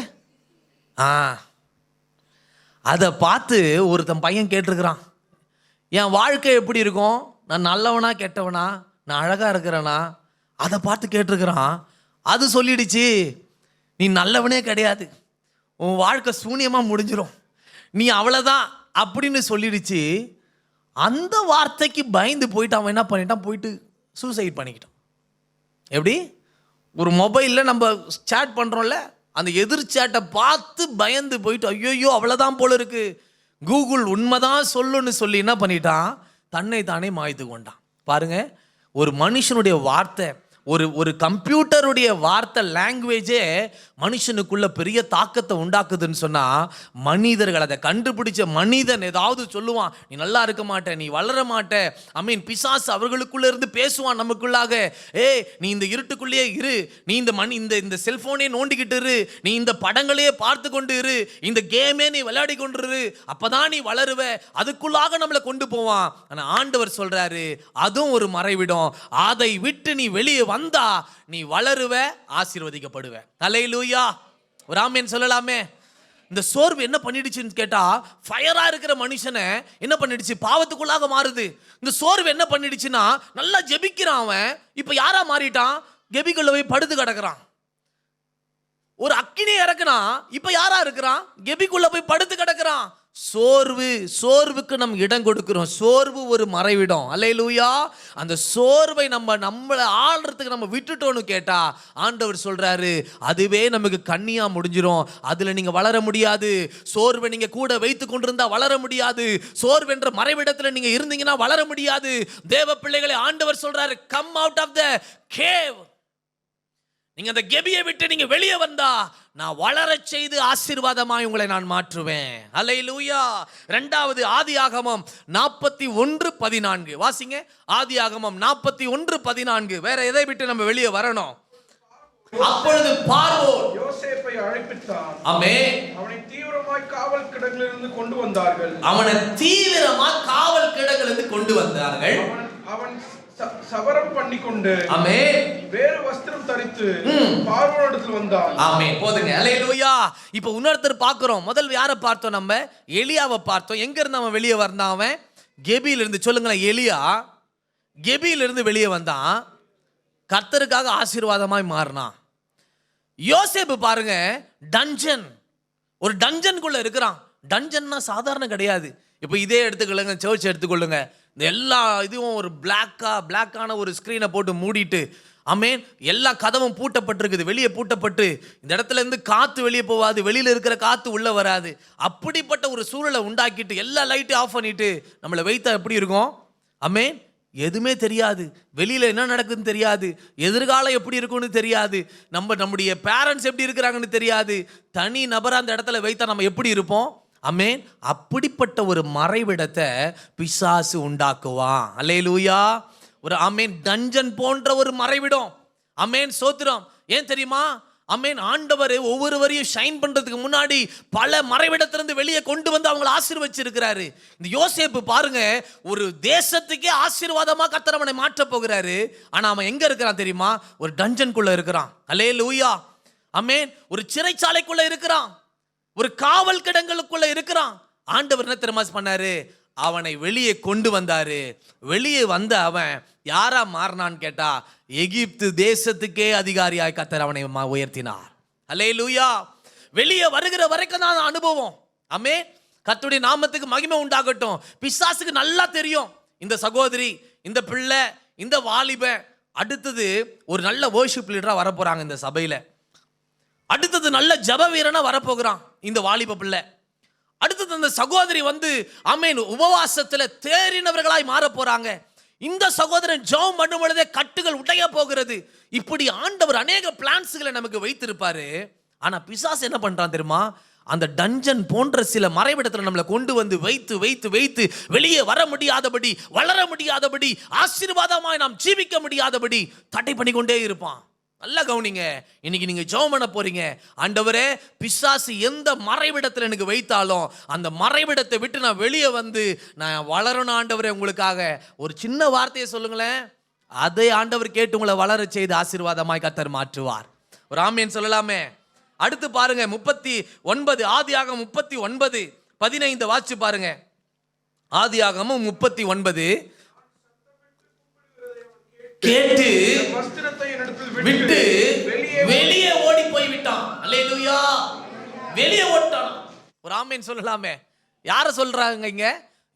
அதை பார்த்து ஒருத்தன் பையன் கேட்டிருக்கிறான், என் வாழ்க்கை எப்படி இருக்கும், நான் நல்லவனா கெட்டவனா, நான் அழகா இருக்கிறேனா, அதை பார்த்து கேட்டிருக்கிறான். அது சொல்லிடுச்சு, நீ நல்லவனே கிடையாது, உன் வாழ்க்கை சூன்யமா முடிஞ்சிடும், நீ அவ்வளோதான் அப்படின்னு சொல்லிடுச்சு. அந்த வார்த்தைக்கு பயந்து போயிட்டு அவன் என்ன பண்ணிட்டான், போயிட்டு சூசைட் பண்ணிக்கிட்டான். எப்படி? ஒரு மொபைலில் நம்ம சேட் பண்ணுறோம்ல, அந்த எதிர் சேட்டை பார்த்து பயந்து போயிட்டு, ஐயோ அவ்வளோதான் போல இருக்கு, கூகுள் உண்மைதான் சொல்லுன்னு சொல்லி என்ன பண்ணிட்டான், தன்னை தானே மாய்த்து கொண்டான். பாருங்க, ஒரு மனுஷனுடைய வார்த்தை, ஒரு கம்ப்யூட்டருடைய வார்த்தை, லாங்குவேஜே மனுஷனுக்குள்ள பெரிய தாக்கத்தை உண்டாக்குதுன்னு சொன்னா, மனிதர்கள் அதை கண்டுபிடிச்ச மனிதன் ஏதாவது சொல்லுவான், நீ நல்லா இருக்க மாட்ட, நீ வளர மாட்ட. ஐ பிசாசு அவர்களுக்குள்ள இருந்து பேசுவான் நமக்குள்ளாக, நீ இந்த இருட்டுக்குள்ளேயே இரு, நீ இந்த செல்போனே நோண்டிக்கிட்டு இரு, நீ இந்த படங்களையே பார்த்து கொண்டு இரு, இந்த கேமே நீ விளையாடி கொண்டு இரு, அப்பதான் நீ வளருவ. அதுக்குள்ளாக நம்மளை கொண்டு போவான். ஆனா ஆண்டவர் சொல்றாரு, அதுவும் ஒரு மறைவிடம், அதை விட்டு நீ வெளியே வந்தா நீ வளருவ, ஆசீர்வதிக்கப்படுவ. அல்லேலூயா. ஒரு ஆமென் சொல்லலாமே. இந்த சோர்வு என்ன பண்ணிடுச்சுன்னு கேட்டா, ஃபயரா இருக்கிற மனுஷனை என்ன பண்ணிடுச்சு, பாவத்துக்குள்ளாக மாறுது. இந்த சோர்வு என்ன பண்ணிடுச்சுன்னா, நல்லா ஜெபிக்கிறான் அவன், இப்ப யாரா மாறிட்டான், கெபிக்குள்ள போய் படுத்து கிடக்குறான். ஒரு அக்கினியை இறக்குனா, இப்ப யாரா இருக்கிறான், கெபிக்குள்ள போய் படுத்து கிடக்குறான். சோர்வுக்கு நம்ம இடம் கொடுக்கிறோம். சோர்வு ஒரு மறைவிடம். அல்லேலூயா. அந்த சோர்வை நம்மளை ஆள்றதுக்கு நம்ம விட்டுட்டோன்னு கேட்டா, ஆண்டவர் சொல்றாரு, அதுவே நமக்கு கண்ணியா முடிஞ்சிரும், அதுல நீங்க வளர முடியாது. சோர்வை நீங்க கூட வைத்து கொண்டிருந்தா வளர முடியாது. சோர்வென்ற மறைவிடத்துல நீங்க இருந்தீங்கன்னா வளர முடியாது. தேவ பிள்ளைகளை ஆண்டவர் சொல்றாரு, come out of the cave. நீங்க அந்த கெபியை விட்டு நீங்க வெளியே வந்தா நான் வளரச் செய்து ஆசீர்வாதமாய் உங்களை நான் மாற்றுவேன். அல்லேலூயா. இரண்டாவது ஆதியாகமம் 41:14 வாசிங்க. ஆதியாகமம் 41:14. வேற எதை விட்டு நம்ம வெளியே வரணும்? அப்பொழுது பார்வோன் யோசேப்பை அழைப்பித்தான். ஆமென். அவனை தீவிரமாய் காவல் கிடங்கிலிருந்து கொண்டு வந்தார்கள். அவனை தீவிரமாய் காவல் கிடங்கிலிருந்து கொண்டு வந்தார்கள். அவன் சவரம் பண்ணிக்கொண்டு ஆமென் வேறு வஸ்திரம் தரித்து பார்வோனிடத்தில் வந்தான். ஆமென். போதுங்க. அல்லேலூயா. இப்போ இன்னொருத்தர் பார்க்கிறோம். முதல்ல யாரை பார்த்தோம்? நம்ம எலியாவை பார்த்தோம். எங்க இருந்து அவன் வெளியே வந்தான்? அவன் கெபியில இருந்து. சொல்லுங்களேன். எலியா கெபியில இருந்து வெளியே வந்தான். கர்த்தருக்காக ஆசீர்வாதமாய் மாறினான். யோசேப்பு பாருங்க, டஞ்சன், ஒரு டஞ்சனுக்குள்ள இருக்கிறான். டஞ்சன்னா சாதாரண கிடையாது. இப்போ இதே எடுத்துக்கொள்ளுங்க, சர்ச் எடுத்துக்கொள்ளுங்க. இந்த எல்லா இதுவும் ஒரு பிளாக்கான ஒரு ஸ்க்ரீனை போட்டு மூடிட்டு, ஆமென், எல்லா கதவும் பூட்டப்பட்டிருக்குது, வெளியே பூட்டப்பட்டு, இந்த இடத்துல இருந்து காற்று வெளியே போகாது, வெளியில் இருக்கிற காற்று உள்ளே வராது. அப்படிப்பட்ட ஒரு சூழலை உண்டாக்கிட்டு எல்லா லைட்டும் ஆஃப் பண்ணிட்டு நம்மளை வைத்தா எப்படி இருக்கும்? ஆமென். எதுவுமே தெரியாது, வெளியில் என்ன நடக்குதுன்னு தெரியாது, எதிர்காலம் எப்படி இருக்குன்னு தெரியாது, நம்முடைய பேரண்ட்ஸ் எப்படி இருக்கிறாங்கன்னு தெரியாது. தனி நபராக அந்த இடத்துல வைத்தா நம்ம எப்படி இருப்போம்? ஆமென். அப்படிப்பட்ட ஒரு மறைவிடத்தை பிசாசு உண்டாக்குவான். அல்லேலூயா. ஒரு ஆமென் டஞ்சன் போன்ற ஒரு மறைவிடம். ஆமென். சோத்திரம். ஏன் தெரியுமா? ஆமென். ஆண்டவர் ஒவ்வொருவரையும் ஷைன் பண்றதுக்கு முன்னாடி பல மறைவிடத்திலிருந்து வெளியே கொண்டு வந்து அவங்களை ஆசீர்வச்சிருக்கிறாரு. இந்த யோசேப்பு பாருங்க, ஒரு தேசத்துக்கே ஆசீர்வாதமா கர்த்தர் அவனை மாற்ற போகிறாரு. ஆனா அவன் எங்க இருக்கிறான் தெரியுமா? ஒரு டஞ்சனுக்குள்ள இருக்கிறான். அல்லேலூயா. ஆமென். ஒரு சிறைச்சாலைக்குள்ள இருக்கிறான், ஒரு காவல் கிடங்களுக்குள்ள இருக்கிறான். ஆண்டவர் என்ன தெரியுமா பண்ணாரு? அவனை வெளியே கொண்டு வந்தாரு. வெளியே வந்த அவன் யாரா மாறினான்னு கேட்டா, எகிப்து தேசத்துக்கே அதிகாரியாய் கர்த்தர் அவனை உயர்த்தினார். அல்லேலூயா. வெளியே வருகிற வரைக்கும் தான் அனுபவம். ஆமென். கர்த்தருடைய நாமத்துக்கு மகிமை உண்டாகட்டும். பிசாசுக்கு நல்லா தெரியும், இந்த சகோதரி, இந்த பிள்ளை, இந்த வாலிபன் அடுத்தது ஒரு நல்ல வர்ஷிப் லீடரா வரப்போறாங்க இந்த சபையில. அடுத்தது நல்ல ஜப வீரனா வரப்போகிறான் இந்த வாலிப பிள்ளை. அடுத்தது அந்த சகோதரி வந்து ஆமென் உபவாசத்துல தேறினவர்களாய் மாற போறாங்க. இந்த சகோதரன் ஜெபம் பண்ணும் பொழுதே கட்டுகள் உடைய போகிறது. இப்படி ஆண்டவர் அநேக பிளான்ஸ்களை நமக்கு வைத்திருப்பாரு. ஆனா பிசாசு என்ன பண்றான் தெரியுமா? அந்த டஞ்சன் போன்ற சில மறைவிடத்துல நம்மளை கொண்டு வந்து வைத்து வைத்து வைத்து வெளியே வர முடியாதபடி, வளர முடியாதபடி, ஆசீர்வாதமாய் நாம் ஜீவிக்க முடியாதபடி தடை பண்ணி கொண்டே இருப்பான். நல்லா கவனிங்க. இன்னைக்கு நீங்க ஜெபம் பண்ண போறீங்க. ஆண்டவரே, பிசாசு எந்த மறைவிடத்தில் எனக்கு வைத்தாலும் அந்த மறைவிடத்தை விட்டு நான் வெளியே வந்து நான் வளரணும் ஆண்டவரே. உங்களுக்காக ஒரு சின்ன வார்த்தையை சொல்லுங்களேன், அதை ஆண்டவர் கேட்டு உங்களை வளர செய்து ஆசீர்வாதமாய் கர்த்தர் மாற்றுவார். ஒரு ஆமேன் சொல்லலாமே. அடுத்து பாருங்க 39, ஆதியாகமம் 39:15 வாசிச்சு பாருங்க. ஆதியாகமம் 39 கேட்டு விட்டு வெளியே ஓடி போய் விட்டான். அல்லேலூயா. வெளியே ஓட்டான். ஒரு ஆமேன் சொல்லலாமே. யார சொல்றாங்க இங்க?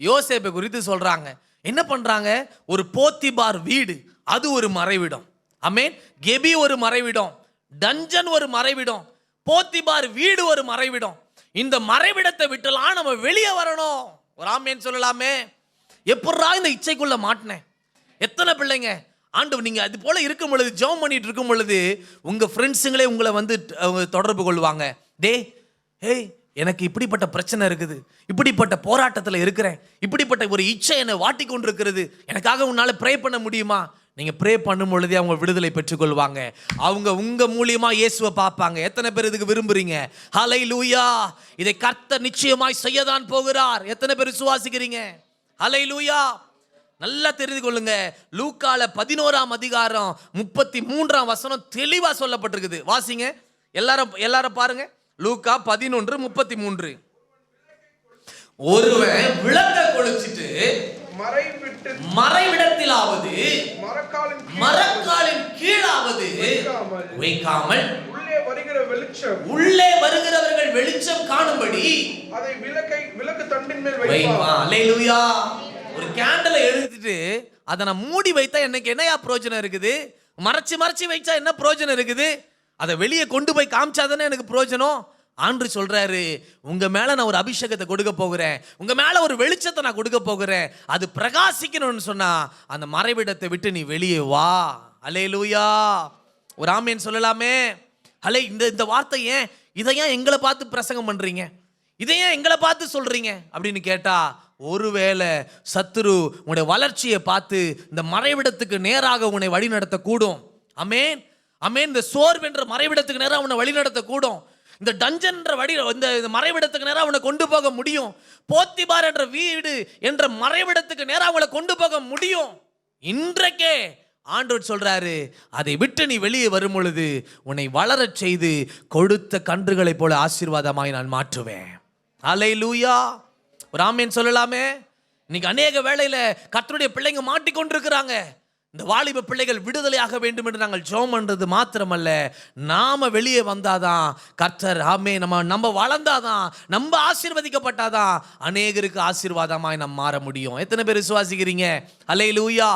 யோசேப்பை குறித்து சொல்றாங்க. என்ன பண்றாங்க? ஒரு போத்திபார் வீடு, அது ஒரு மறைவிடம். ஆமென். கெபி ஒரு மறைவிடம், டஞ்சன் ஒரு மறைவிடம், போத்திபார் வீடு ஒரு மறைவிடம். இந்த மறைவிடத்தை விட்டுலாம் நம்ம வெளியே வரணும். ஒரு ஆமேன் சொல்லலாமே. எப்படா இந்த இச்சைக்குள்ள மாட்டினேன்? எத்தனை பிள்ளைங்க ஆண்டவர் நீங்க அது போல இருக்கும் பொழுது, ஜெபம் பண்ணிட்டு இருக்கும் பொழுது உங்க ஃப்ரெண்ட்ஸுங்களே உங்களை வந்து தொடர்பு கொள்வாங்க. ஹேய், எனக்கு இப்படிப்பட்ட பிரச்சனை இருக்குது, இப்படிப்பட்ட போராட்டத்தில் இருக்கிறேன், இப்படிப்பட்ட ஒரு இச்சை என்னை வாட்டி கொண்டு இருக்கிறது, எனக்காக உன்னால ப்ரே பண்ண முடியுமா? நீங்க ப்ரே பண்ணும் பொழுதே அவங்க விடுதலை பெற்றுக்கொள்வாங்க. அவங்க உங்க மூலியமா இயேசுவை பார்ப்பாங்க. எத்தனை பேர் இதுக்கு விரும்புறீங்க? ஹல்லேலூயா. இதை கர்த்தர் நிச்சயமாய் செய்யதான் போகிறார். எத்தனை பேர் விசுவாசிக்கிறீங்க? ஹல்லேலூயா. நல்லா தெரிந்து கொள்ளுங்க. லூக்கால 11ஆம் அதிகாரம் 33ஆம் வசனம் தெளிவா சொல்லப்பட்டிருக்குது. வாசிங்க எல்லாரும் பாருங்க. லூக்கா 11:33. ஒருவன் விளக்க கொளுச்சிட்டு மறைவிடத்திலாவது மரக்காலின் கீழாவது வைக்காமல் உள்ளே வருகிறவர்கள் வெளிச்சம் காணும்படி அதை விளக்கு தண்டின் மேல் வைப்பான். அல்லேலூயா. ஒரு கேண்டலை எழுதிட்டு அதை நான் மூடி வைத்தா எனக்கு என்னையா பிரயோஜனம் இருக்குது? மறைச்சு மறைச்சு வைச்சா என்ன பிரயோஜனம் இருக்குது? அதை வெளியே கொண்டு போய் காமிச்சாதானே எனக்கு பிரயோஜனம். ஆண்டு சொல்றாரு, உங்க மேல நான் ஒரு அபிஷேகத்தை கொடுக்க போகிறேன், உங்க மேல ஒரு வெளிச்சத்தை நான் கொடுக்க போகிறேன், அது பிரகாசிக்கணும்னு சொன்னா அந்த மறைவிடத்தை விட்டு நீ வெளியே வா. அல்லேலூயா. ஒரு ஆமேன் சொல்லலாமே. ஹலே, இந்த வார்த்தை ஏன், இதை ஏன் எங்களை பார்த்து பிரசங்கம் பண்றீங்க, இதை ஏன் எங்களை பார்த்து சொல்றீங்க அப்படின்னு கேட்டா, ஒருவேளை சத்துரு உன்னுடைய வளர்ச்சியை பார்த்து இந்த மறைவிடத்துக்கு நேராக உன்னை வழி நடத்த கூடும். அமேன் அமேன். இந்த சோர்வு என்ற மறைவிடத்துக்கு நேராக உன்னை வழி நடத்த கூடும். இந்த டஞ்சன் என்ற இந்த மறைவிடத்துக்கு நேராக உன்னை கொண்டு போக முடியும். போத்திபார் என்ற வீடு என்ற மறைவிடத்துக்கு நேராக அவங்களை கொண்டு போக முடியும். இன்றைக்கே ஆண்டவர் சொல்றாரு, அதை விட்டு நீ வெளியே வரும் பொழுது உன்னை வளரச் செய்து கொடுத்த கன்றுகளைப் போல ஆசீர்வாதமாய் நான் மாற்றுவேன். அல்லேலூயா. ஒரு ஆமேன் சொல்லலாமே. இன்னைக்கு அநேக வேளையில கர்த்தருடைய பிள்ளைங்க மாட்டிக்கொண்டிருக்கிறாங்க. இந்த வாலிப பிள்ளைகள் விடுதலையாக வேண்டும் என்று நாங்கள் ஜெபம் பண்றது மாத்திரமல்ல, நாம வெளியே வந்தாதான் கர்த்தர், ஆமே, நம்ம வளர்ந்தாதான், நம்ம ஆசீர்வதிக்கப்பட்டாதான் அநேகருக்கு ஆசீர்வாதமாய் நம்ம மாற முடியும். எத்தனை பேர் விசுவாசிக்கிறீங்க? அல்லேலூயா.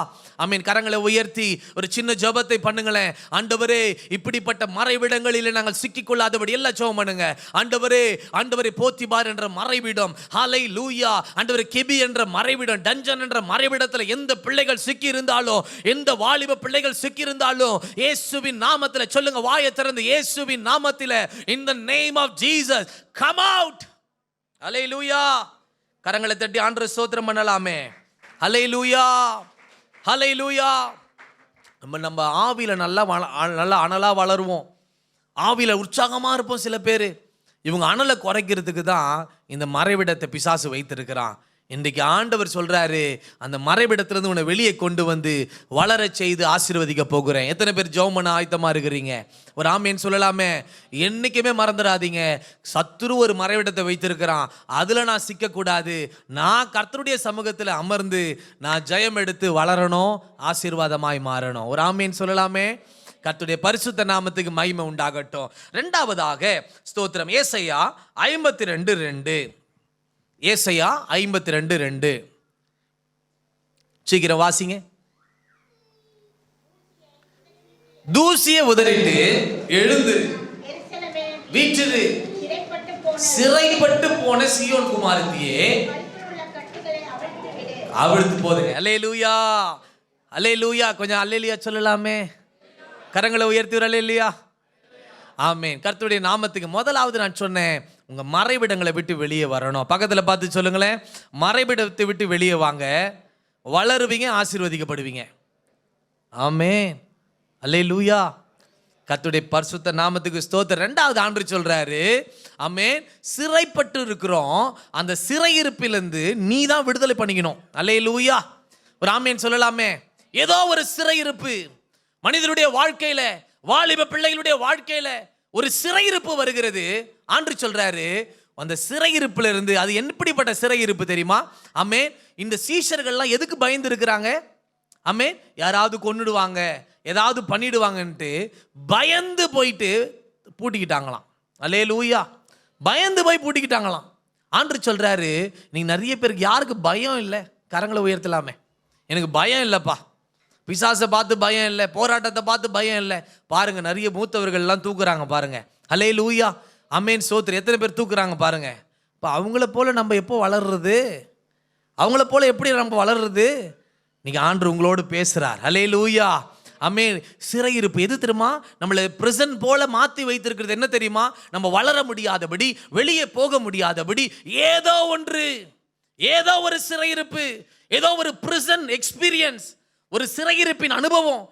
ஆமீன். கரங்களை உயர்த்தி ஒரு சின்ன ஜெபத்தை பண்ணுங்களேன். ஆண்டவரே, இப்படிப்பட்ட மறைவிடங்களில் நாங்கள் சிக்கிக்கொள்ளாதபடி எல்லாம் ஜெபம் பண்ணுங்க. ஆண்டவரே, ஆண்டவரே, போத்திபார் என்ற மறைவிடம், ஹல்லேலூயா, ஆண்டவரே, கெபி என்ற மறைவிடம், டஞ்சன் என்ற மறைவிடத்தில் எந்த பிள்ளைகள் சிக்கி இருந்தாலும், எந்த வாலிப பிள்ளைகள் சிக்கி இருந்தாலும், இயேசுவின் நாமத்தில் சொல்லுங்க, வாயை திறந்து இயேசுவின் நாமத்தில், in the name of Jesus, come out. ஹல்லேலூயா. கரங்களை தட்டி ஆண்டவரை ஸ்தோத்திரம் பண்ணலாமே. ஹல்லேலூயா, ஹல்லேலூயா. நம்ம ஆவியில நல்லா அனலா வளருவோம், ஆவியில உற்சாகமா இருப்போம். சில பேர் இவங்க அனலை குறைக்கிறதுக்கு தான் இந்த மறைவிடத்தை பிசாசு வைத்திருக்கிறான். இன்றைக்கு ஆண்டவர் சொல்றாரு, அந்த மறைவிடத்திலிருந்து உன்னை வெளியே கொண்டு வந்து வளர செய்து ஆசீர்வதிக்க போகிறேன். எத்தனை பேர் ஜெபம் பண்ண ஆயத்தமா இருக்கிறீங்க? ஒரு ஆமேன் சொல்லலாமே. என்னைக்குமே மறந்துடாதீங்க, சத்துரு ஒரு மறைவிடத்தை வைத்திருக்கிறான், அதுல நான் சிக்கக்கூடாது. நான் கர்த்தருடைய சமூகத்தில் அமர்ந்து நான் ஜெயம் எடுத்து வளரணும், ஆசீர்வாதமாய் மாறணும். ஒரு ஆமேன் சொல்லலாமே. கர்த்தருடைய பரிசுத்த நாமத்துக்கு மகிமை உண்டாகட்டும். இரண்டாவதாக ஸ்தோத்திரம், ஏசாயா 52:2. ஏசாயா 52:2. சீக்கிரம் வாசிங்க. தூசியை உதறிட்டு எழுந்து வீற்றிரு, சிறைப்பட்டு போன சீயோன் குமாரத்தியே அவிழ்த்து போதுங்க. அல்லேலூயா, அல்லேலூயா. கொஞ்சம் அல்லேலூயா சொல்லலாமே. கரங்களை உயர்த்தி ஒரு அல்லேலூயா. ஆமென். கர்த்தருடைய நாமத்துக்கு. முதலாவது நான் சொன்னேன், உங்க மறைவிடங்களை விட்டு வெளியே வரணும். பக்கத்துல பார்த்து சொல்லுங்களேன், மறைவிடத்தை விட்டு வெளியே வாங்க, வளருவீங்க, ஆசீர்வதிக்கப்படுவீங்க. ஆமென், அல்லேலூயா. கர்த்தருடைய பரிசுத்த நாமத்துக்கு ஸ்தோத்திரம். இரண்டாவது ஆண்டவர் சொல்றாரு, ஆமென், சிறைப்பட்டு இருக்கிறோம், அந்த சிறையிருப்பிலிருந்து நீ தான் விடுதலை பண்ணிக்கணும். அல்லேலூயா. ஒரு ஆமென் சொல்லலாமே. ஏதோ ஒரு சிறையிருப்பு மனிதனுடைய வாழ்க்கையில, வாலிப பிள்ளைகளுடைய வாழ்க்கையில ஒரு சிறையிருப்பு வருகிறது. ஆண்டவர் சொல்றாரு, அந்த சிறையிருப்புல இருந்து, அது எப்படிப்பட்ட சிறையிருப்பு தெரியுமா? ஆமென். இந்த சீஷர்கள்லாம் எதுக்கு பயந்து இருக்கிறாங்க? ஆமென். யாராவது கொன்னுடுவாங்க, ஏதாவது பண்ணிடுவாங்கன்ட்டு பயந்து போயிட்டு பூட்டிக்கிட்டாங்களாம். அல்லேலூயா. பயந்து போய் பூட்டிக்கிட்டாங்களாம். ஆண்டவர் சொல்றாரு, நீங்க நிறைய பேருக்கு யாருக்கு பயம் இல்லை? கரங்களை உயர்த்தலாமே. எனக்கு பயம் இல்லைப்பா, பிசாசை பார்த்து பயம் இல்லை, போராட்டத்தை பார்த்து பயம் இல்லை. பாருங்க, நிறைய மூத்தவர்கள் எல்லாம் தூக்குறாங்க பாருங்க. அல்லேலூயா, ஆமென், ஸ்தோத்திரம். எத்தனை பேர் தூக்குறாங்க பாருங்க. இப்போ அவங்கள போல நம்ம எப்போ வளர்றது? அவங்கள போல எப்படி நம்ம வளர்றது? நீங்க ஆண்டவர் உங்களோடு பேசுறார். அல்லேலூயா, ஆமென். சிறையிருப்பு எது தெரியுமா? நம்மளை பிரிசன் போல மாற்றி வைத்திருக்கிறது என்ன தெரியுமா? நம்ம வளர முடியாதபடி, வெளியே போக முடியாதபடி ஏதோ ஒன்று, ஏதோ ஒரு சிறையிருப்பு, ஏதோ ஒரு பிரிசன் எக்ஸ்பீரியன்ஸ், ஒரு சிறையிருப்பின் அனுபவம்.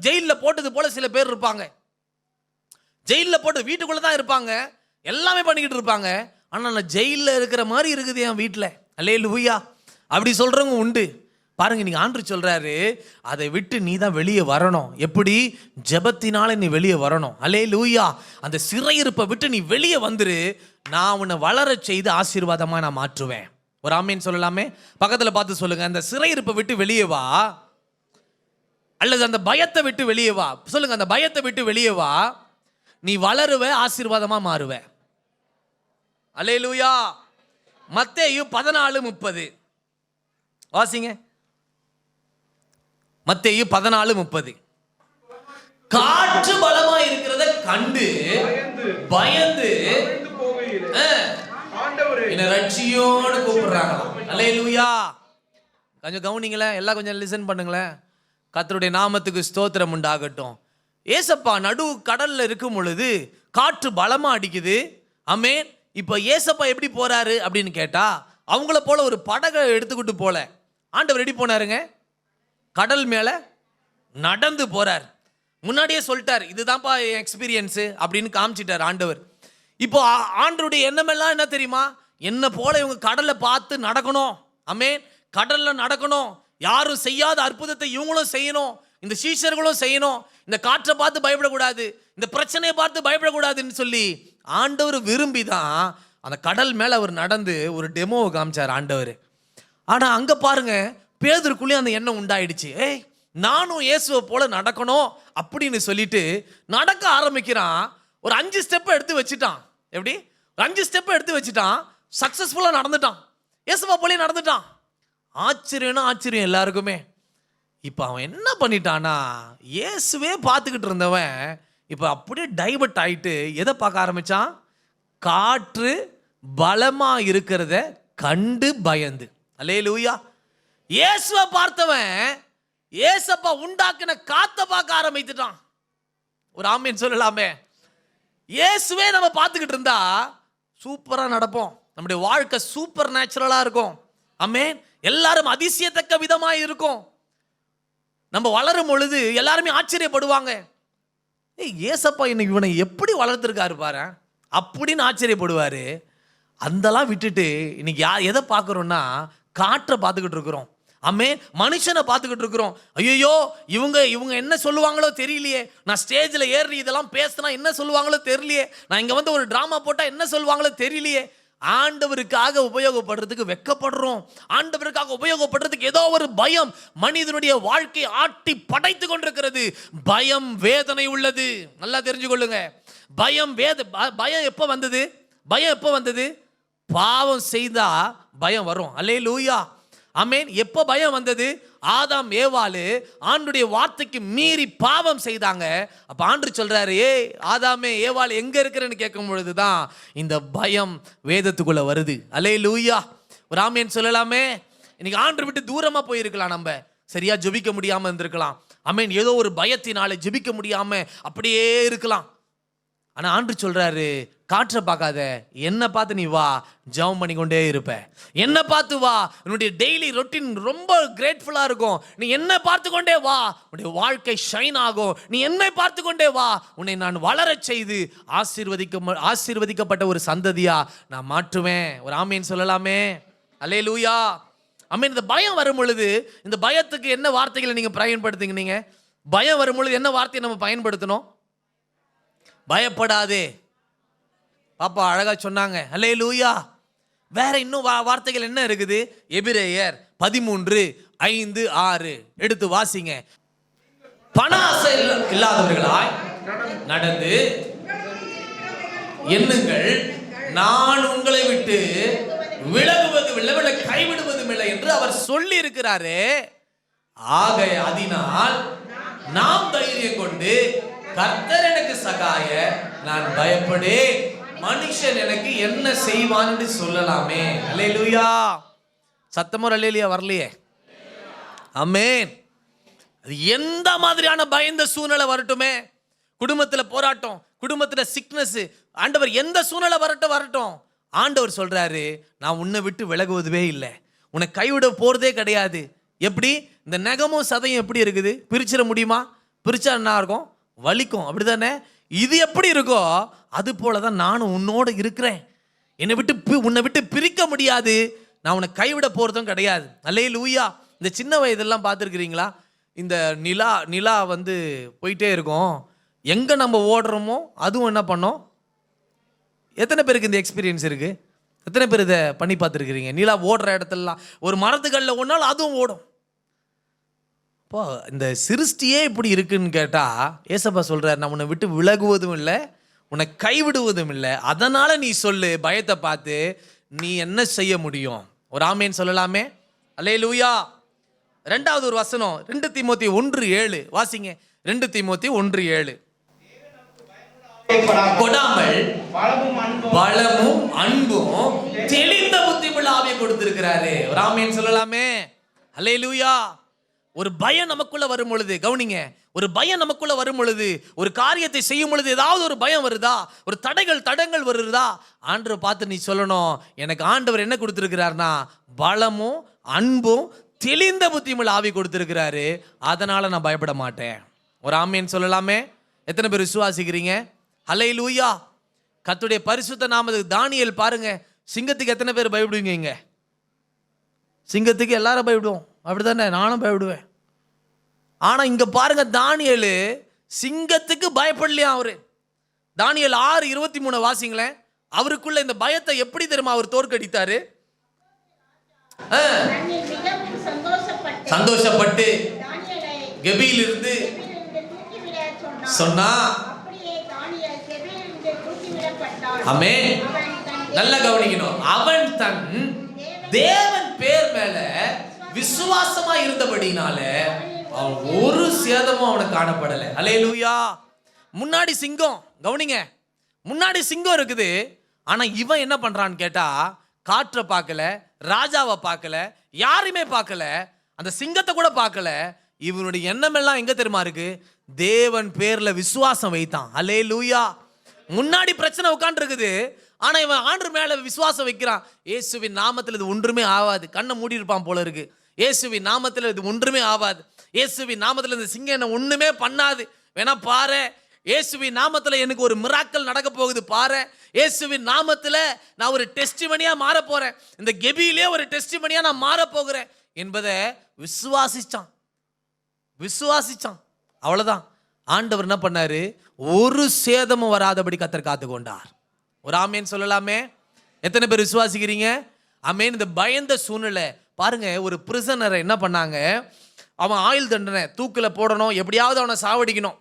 ஜெயிலில் போட்டது போல சில பேர் இருப்பாங்க. ஜெயிலில் போட்டு வீட்டுக்குள்ள தான் இருப்பாங்க, எல்லாமே பண்ணிக்கிட்டு இருப்பாங்க. ஆனால் நான் ஜெயிலில் இருக்கிற மாதிரி இருக்குது என் வீட்டில். அல்லேலூயா. அப்படி சொல்றவங்க உண்டு. பாருங்க, நீங்க ஆண்டவர் சொல்றாரு, அதை விட்டு நீ தான் வெளியே வரணும். எப்படி? ஜெபத்தினால நீ வெளியே வரணும். அல்லேலூயா. அந்த சிறையிருப்பை விட்டு நீ வெளியே வந்துரு, நான் உன்னை வளர செய்து ஆசீர்வாதமா நான் மாற்றுவேன். ஒரு ஆமீன் சொல்லலாமே. பக்கத்துல பார்த்து சொல்லுங்க, அந்த சிறையிருப்பை விட்டு வெளியே வா, அல்லது அந்த பயத்தை விட்டு வெளியே வா. சொல்லுங்க, அந்த பயத்தை விட்டு வெளியே வா, நீ வளருவ, ஆசீர்வாதமா மாறுவ. அல்லேலூயா. மத்தேயு 14:30 வாசிங்க. மத்தேயு 14:30. காற்று பலமா இருக்கிறத கண்டு பயந்து என்ன ரட்சியோன்னு கூப்பிடுறாங்களாம். அல்லேலூயா. கொஞ்சம் கவனிங்களேன், எல்லாம் கொஞ்சம் லிசன் பண்ணுங்களேன். கர்த்தருடைய நாமத்துக்கு ஸ்தோத்திரம் உண்டாகட்டும். ஏசப்பா நடு கடல்ல இருக்கும் பொழுது காற்று பலமா அடிக்குது. ஆமென். இப்போ ஏசப்பா எப்படி போறாரு அப்படின்னு கேட்டா, அவங்கள போல ஒரு படகை எடுத்துக்கிட்டு போல. ஆண்டவர் எப்படி போனாருங்க? கடல் மேல நடந்து போறார். முன்னாடியே சொல்லிட்டார், இதுதான்ப்பா என் எக்ஸ்பீரியன்ஸு அப்படின்னு காமிச்சிட்டார் ஆண்டவர். இப்போ ஆண்டவருடைய எண்ணமெல்லாம் என்ன தெரியுமா? என்ன போல இவங்க கடலை பார்த்து நடக்கணும். ஆமென். கடல்ல நடக்கணும். யாரும் செய்யாத அற்புதத்தை இவங்களும் செய்யணும், இந்த சீஷர்களும் செய்யணும். இந்த காற்றை பார்த்து பயப்படக்கூடாது, இந்த பிரச்சனையை பார்த்து பயப்படக்கூடாதுன்னு சொல்லி ஆண்டவர் விரும்பி தான் அந்த கடல் மேலே அவர் நடந்து ஒரு டெமோவை காமிச்சார் ஆண்டவர். ஆனால் அங்கே பாருங்க, பேதுருக்குள்ளேயும் அந்த எண்ணம் உண்டாயிடுச்சு. ஏய், நானும் இயேசுவை போல நடக்கணும் அப்படின்னு சொல்லிட்டு நடக்க ஆரம்பிக்கிறான். ஒரு 5 ஸ்டெப்பை எடுத்து வச்சுட்டான். எப்படி? ஒரு 5 ஸ்டெப்பை எடுத்து வச்சுட்டான். சக்ஸஸ்ஃபுல்லாக நடந்துட்டான். இயேசுவா போலே நடந்துட்டான். ஆச்சரியம்னா ஆச்சரியம் எல்லாருக்குமே. இப்போ அவன் என்ன பண்ணிட்டான்னா, இயேசுவே பார்த்துக்கிட்டு இருந்தவன் இப்போ அப்படியே டைவர்ட் ஆகிட்டு எதை பார்க்க ஆரம்பித்தான்? காற்று பலமாக இருக்கிறத கண்டு பயந்து. அல்லேலூயா. இயேசுவை பார்த்தவன் ஏசப்பா உண்டாக்கின காற்றை பார்க்க ஆரம்பித்துட்டான். ஒரு ஆமீன் சொல்லலாமே. இயேசுவே நம்ம பார்த்துக்கிட்டு இருந்தா சூப்பராக நடப்போம். நம்முடைய வாழ்க்கை சூப்பர் நேச்சுரலாக இருக்கும். ஆமென். எல்லாரும் அதிசயத்தக்க விதமாக இருக்கும். நம்ம வளரும் பொழுது எல்லாருமே ஆச்சரியப்படுவாங்க. ஏசப்பா இன்னைக்கு இவனை எப்படி வளர்த்துருக்காரு பாரு அப்படின்னு ஆச்சரியப்படுவார். அதெல்லாம் விட்டுட்டு இன்னைக்கு எதை பார்க்குறோன்னா, காற்றை பார்த்துக்கிட்டு இருக்கிறோம். ஆமென். மனுஷனை பார்த்துக்கிட்டு இருக்கிறோம். ஐயோ, இவங்க என்ன சொல்லுவாங்களோ தெரியலையே, நான் ஸ்டேஜில் ஏறி இதெல்லாம் பேசினா என்ன சொல்லுவாங்களோ தெரியலையே, நான் இங்கே வந்து ஒரு ட்ராமா போட்டால் என்ன சொல்லுவாங்களோ தெரியலையே. ஆண்டவருக்காக உபயோகப்படுறதுக்கு வெட்கப்படுறோம். ஆண்டவருக்காக உபயோகப்படுறதுக்கு ஏதோ ஒரு பயம் மனிதனுடைய வாழ்க்கை ஆட்டி படைத்து கொண்டிருக்கிறது. பயம் வேதனை உள்ளது. நல்லா தெரிஞ்சு கொள்ளுங்க. பயம் எப்போ வந்தது? பயம் எப்போ வந்தது? பாவம் செய்தா பயம் வரும். அல்லேலூயா. ஆமென். எப்போ பயம் வந்தது? ஆதாம் ஏவாளு ஆண்டுடைய வார்த்தைக்கு மீறி பாவம் செய்தாங்க. அப்ப ஆண்டு சொல்றாரு, ஏய் ஆதாமே ஏவாள் எங்க இருக்கிறன்னு கேட்கும் பொழுதுதான் இந்த பயம் வேதத்துக்குள்ள வருது. அல்லேலூயா. ஒரு ஆமேன் சொல்லலாமே. இன்னைக்கு ஆண்டு விட்டு தூரமா போயிருக்கலாம், நம்ம சரியா ஜெபிக்க முடியாம இருந்திருக்கலாம். ஆமேன். ஏதோ ஒரு பயத்தினால ஜெபிக்க முடியாம அப்படியே இருக்கலாம். ஆனா ஆண்டு சொல்றாரு, காற்றை பார்க்காத, என்ன பார்த்து நீ வா, ஜெபம் பண்ணி கொண்டே இருப்ப. என்ன பார்த்து வா, உன்னுடைய டெய்லி ரொட்டீன் ரொம்ப கிரேட்ஃபுல்லா இருக்கும். நீ என்ன பார்த்து கொண்டே வா, உன்னுடைய வாழ்க்கை ஷைன் ஆகும். நீ என்னை பார்த்து கொண்டே வா, உன்னை நான் வளரச் செய்து ஆசீர்வதிக்கப்பட்ட ஒரு சந்ததியா நான் மாற்றுவேன். ஒரு ஆமீன் சொல்லலாமே. அல்லேலூயா. ஆமீன். இந்த பயம் வரும் பொழுது, இந்த பயத்துக்கு என்ன வார்த்தைகளை நீங்க பயன்படுத்துங்க? நீங்க பயம் வரும் பொழுது என்ன வார்த்தையை நம்ம பயன்படுத்தணும்? பயப்படாதே. பாப்பா அழகா சொன்னாங்க. அல்லேலூயா. வேற இன்னும் வார்த்தைகள் என்ன இருக்குது? எபிரேயர் 13:5-6 எடுத்து வாசிங்க. பண ஆசை இல்லாதவர்களாய் நடந்து எண்ணுங்கள், நான் உங்களை விட்டு விலகுவதும் இல்லை, கைவிடுவதும் இல்லை என்று அவர் சொல்லி இருக்கிறாரு. ஆக அதனால் நாம் தைரியம் கொண்டு, கர்த்தர் எனக்கு சகாய, நான் பயப்படேன், மனுஷன் எனக்கு என்ன செய்வான்னு சொல்லலாமே. அல்லேலூயா. சத்தமோ அல்லேலூயா வரலையே. ஆமென். அது எந்த மாதிரியான பயந்த சூழ்நிலை வரட்டுமே, குடும்பத்தில் போராட்டம், குடும்பத்தில் சிக்னஸ், ஆண்டவர் எந்த சூழ்நிலை வரட்டும், ஆண்டவர் சொல்றாரு, நான் உன்னை விட்டு விலகுவதுவே இல்லை, உன்னை கைவிட போறதே கிடையாது. எப்படி? இந்த நகமும் சதையும் எப்படி இருக்குது? பிரிச்சிட முடியுமா? பிரிச்சா என்ன இருக்கும்? வலிக்கும். அப்படிதானே? இது எப்படி இருக்கோ அது போலதான் நானும் உன்னோட இருக்கிறேன். உன்னை விட்டு பிரிக்க முடியாது. நான் உன்னை கைவிட போறதும் கிடையாது. அல்லேலூயா. இந்த சின்ன வயதெல்லாம் பார்த்துருக்கிறீங்களா? இந்த நிலா வந்து போயிட்டே இருக்கும். எங்க நம்ம ஓடுறோமோ அதுவும் என்ன பண்ணோம்? எத்தனை பேருக்கு இந்த எக்ஸ்பீரியன்ஸ் இருக்கு? எத்தனை பேர் இதை பண்ணி பார்த்துருக்கிறீங்க? நிலா ஓடுற இடத்துலலாம் ஒரு மரத்துக்கல்ல ஒன்றால் அதுவும் ஓடும். இப்போ இந்த சிருஷ்டியே இப்படி இருக்குன்னு கேட்டால் ஏசப்பா சொல்கிறார், நான் உன்னை விட்டு விலகுவதும் இல்லை, உன்னை கைவிடுவதும் இல்லை. அதனால் நீ சொல்லு, பயத்தை பார்த்து நீ என்ன செய்ய முடியும்? ஒரு ஆமேன் சொல்லலாமே. அல்லேலூயா. 2வது ஒரு வசனம் 2 தீமோத்தி 1:7 வாசிங்க. 2 தீமோத்தி 1:7. கொடாமல் பலமும் அன்பும் தெளிந்த புத்தியுள்ள ஆவியை கொடுத்திருக்கிறாரு. ஒரு ஆமேன் சொல்லலாமே. அல்லேலூயா. ஒரு பயம் நமக்குள்ள வரும் பொழுது கவனிங்க, ஒரு பயம் நமக்குள்ள வரும் பொழுது, ஒரு காரியத்தை செய்யும் பொழுது ஏதாவது ஒரு பயம் வருதா, ஒரு தடங்கள் வருதா, ஆண்டவரை பார்த்து நீ சொல்லணும், எனக்கு ஆண்டவர் என்ன கொடுத்துருக்கிறார்னா பலமும் அன்பும் தெளிந்த புத்தியுமுள்ள ஆவி கொடுத்துருக்கிறாரு, அதனால நான் பயப்பட மாட்டேன். ஒரு ஆமேன் சொல்லலாமே? எத்தனை பேர் விசுவாசிக்கிறீங்க? ஹல்லேலூயா. கர்த்தருடைய பரிசுத்த நாமத்துக்கு. தானியேல் பாருங்க, சிங்கத்துக்கு எத்தனை பேர் பயப்படுவீங்க? இங்க சிங்கத்துக்கு எல்லாரும் பயப்படுவோம், அப்படித்தானே? நானும் பயப்படுவேன். ஆனா இங்க பாருங்க, தானியேல் சிங்கத்துக்கு பயப்படலையா அவரு. தானியேல் 6:23 வாசிங்களேன். அவருக்குள்ள இந்த பயத்தை எப்படி தெரியுமா அவர் தோற்கடித்தாரு? சந்தோஷப்பட்டு கெபியில் இருந்து சொன்னா. ஆமென். நல்லா கவனிக்கணும். அவன் தன் தேவன் பேர் மேல விசுவாசமா இருந்தபடினால அவன் ஒரு சேதமும் அவனுக்கு காணப்படல. அல்லேலூயா. முன்னாடி சிங்கம், கவனிங்க, முன்னாடி சிங்கம் இருக்குது. ஆனா இவன் என்ன பண்றான்னு கேட்டா, காற்றை பார்க்கல, ராஜாவை பார்க்கல, யாரையுமே பார்க்கல, அந்த சிங்கத்தை கூட பார்க்கல. இவனுடைய எண்ணம் எல்லாம் எங்க தெரியுமா இருக்கு? தேவன் பேர்ல விசுவாசம் வைத்தான். அல்லேலூயா. முன்னாடி பிரச்சனை உட்கார்ந்து இருக்குது, ஆனா இவன் ஆண்டவர் மேல விசுவாசம் வைக்கிறான். இயேசுவின் நாமத்தில் இது ஒன்றுமே ஆகாது. கண்ணை மூடி இருப்பான் போல இருக்கு. இயேசுவின் நாமத்தில் இது ஒன்றுமே ஆகாது. இயேசுவின் நாமத்தில் இந்த சிங்கம் என்ன ஒண்ணுமே பண்ணாது. வேணா பாரு, இயேசுவின் நாமத்தில் எனக்கு ஒரு மிராக்கல் நடக்க போகுது பாரு. இயேசுவின் நாமத்தில் நான் ஒரு டெஸ்டிமனியா மாற போறேன். இந்த கெபியிலே ஒரு டெஸ்டிமனியா நான் மாற போகிறேன் என்பதை விசுவாசிச்சான். அவ்வளவுதான். ஆண்டவர் என்ன பண்ணாரு? ஒரு சேதமும் வராதபடி கர்த்தர் காத்து கொண்டார். ஒரு ஆமேன் சொல்லலாமே? எத்தனை பேர் விசுவாசிக்கிறீங்க? ஆமேன். இந்த பயந்த சூழ்நிலை பாருங்க. ஒரு பிரிசனரை என்ன பண்ணாங்க? அவன் ஆயுள் தண்டனை, தூக்கில் போடணும், எப்படியாவது அவனை சாவடிக்கணும்.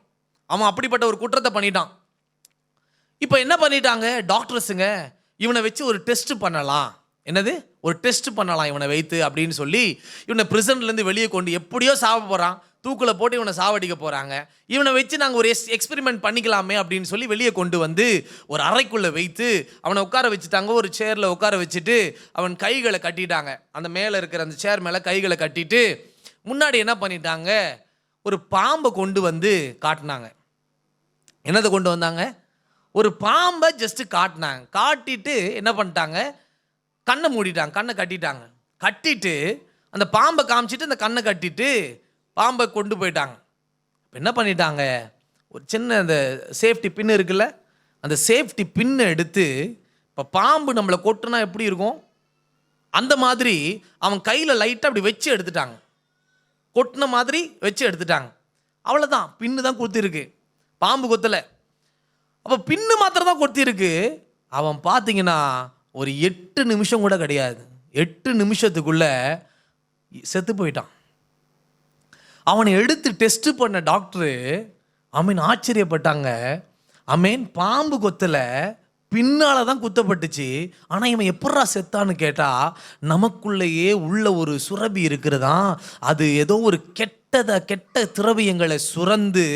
அவன் அப்படிப்பட்ட ஒரு குற்றத்தை பண்ணிட்டான். இப்போ என்ன பண்ணிட்டாங்க டாக்டர்ஸுங்க? இவனை வச்சு ஒரு டெஸ்ட் பண்ணலாம். என்னது? ஒரு டெஸ்ட் பண்ணலாம் இவனை வைத்து அப்படின்னு சொல்லி இவனை பிரிசன்லேருந்து வெளியே கொண்டு, எப்படியோ சாவ போகிறான், தூக்கில் போட்டு இவனை சாவடிக்க போகிறாங்க, இவனை வச்சு நாங்கள் ஒரு எக்ஸ்பெரிமெண்ட் பண்ணிக்கலாமே அப்படின்னு சொல்லி வெளியே கொண்டு வந்து ஒரு அறைக்குள்ளே வைத்து அவனை உட்கார வச்சுட்டாங்க. ஒரு சேரில் உட்கார வச்சுட்டு அவன் கைகளை கட்டிட்டாங்க. அந்த மேலே இருக்கிற அந்த சேர் மேலே கைகளை கட்டிட்டு முன்னாடி என்ன பண்ணிட்டாங்க? ஒரு பாம்பை கொண்டு வந்து காட்டினாங்க. என்னதை கொண்டு வந்தாங்க? ஒரு பாம்பை ஜஸ்ட் காட்டினாங்க. காட்டிட்டு என்ன பண்ணிட்டாங்க? கண்ணை மூடிட்டாங்க, கண்ணை கட்டிட்டாங்க. கட்டிட்டு அந்த பாம்பை காமிச்சிட்டு அந்த கண்ணை கட்டிட்டு பாம்பை கொண்டு போயிட்டாங்க. என்ன பண்ணிட்டாங்க? ஒரு சின்ன அந்த சேஃப்டி பின் இருக்குல்ல, அந்த சேஃப்டி பின்னை எடுத்து, இப்போ பாம்பு நம்மளை கொட்டுனா எப்படி இருக்கும் அந்த மாதிரி அவன் கையில் லைட்டாக அப்படி வச்சு எடுத்துட்டாங்க. கொட்டின மாதிரி வச்சு எடுத்துட்டாங்க. அவ்வளோதான். பின்னு தான் கொத்திருக்கு, பாம்பு கொத்தலை. அப்போ பின்னு மாத்திரம் தான் கொத்திருக்கு. அவன் பார்த்தீங்கன்னா ஒரு 8 நிமிஷம் கூட கிடையாது, 8 நிமிஷத்துக்குள்ள செத்து போயிட்டான். அவனை எடுத்து டெஸ்ட் பண்ண டாக்டரு ஆச்சரியப்பட்டாங்க. பாம்பு கொத்தலை, பின்னால தான் குத்தப்பட்டுச்சு. ஆனால் இவன் எப்படா செத்தான்னு கேட்டால், நமக்குள்ளேயே உள்ள ஒரு சுரபி இருக்கிறதா, அது ஏதோ ஒரு கெட்ட திரவியங்களை சுரந்து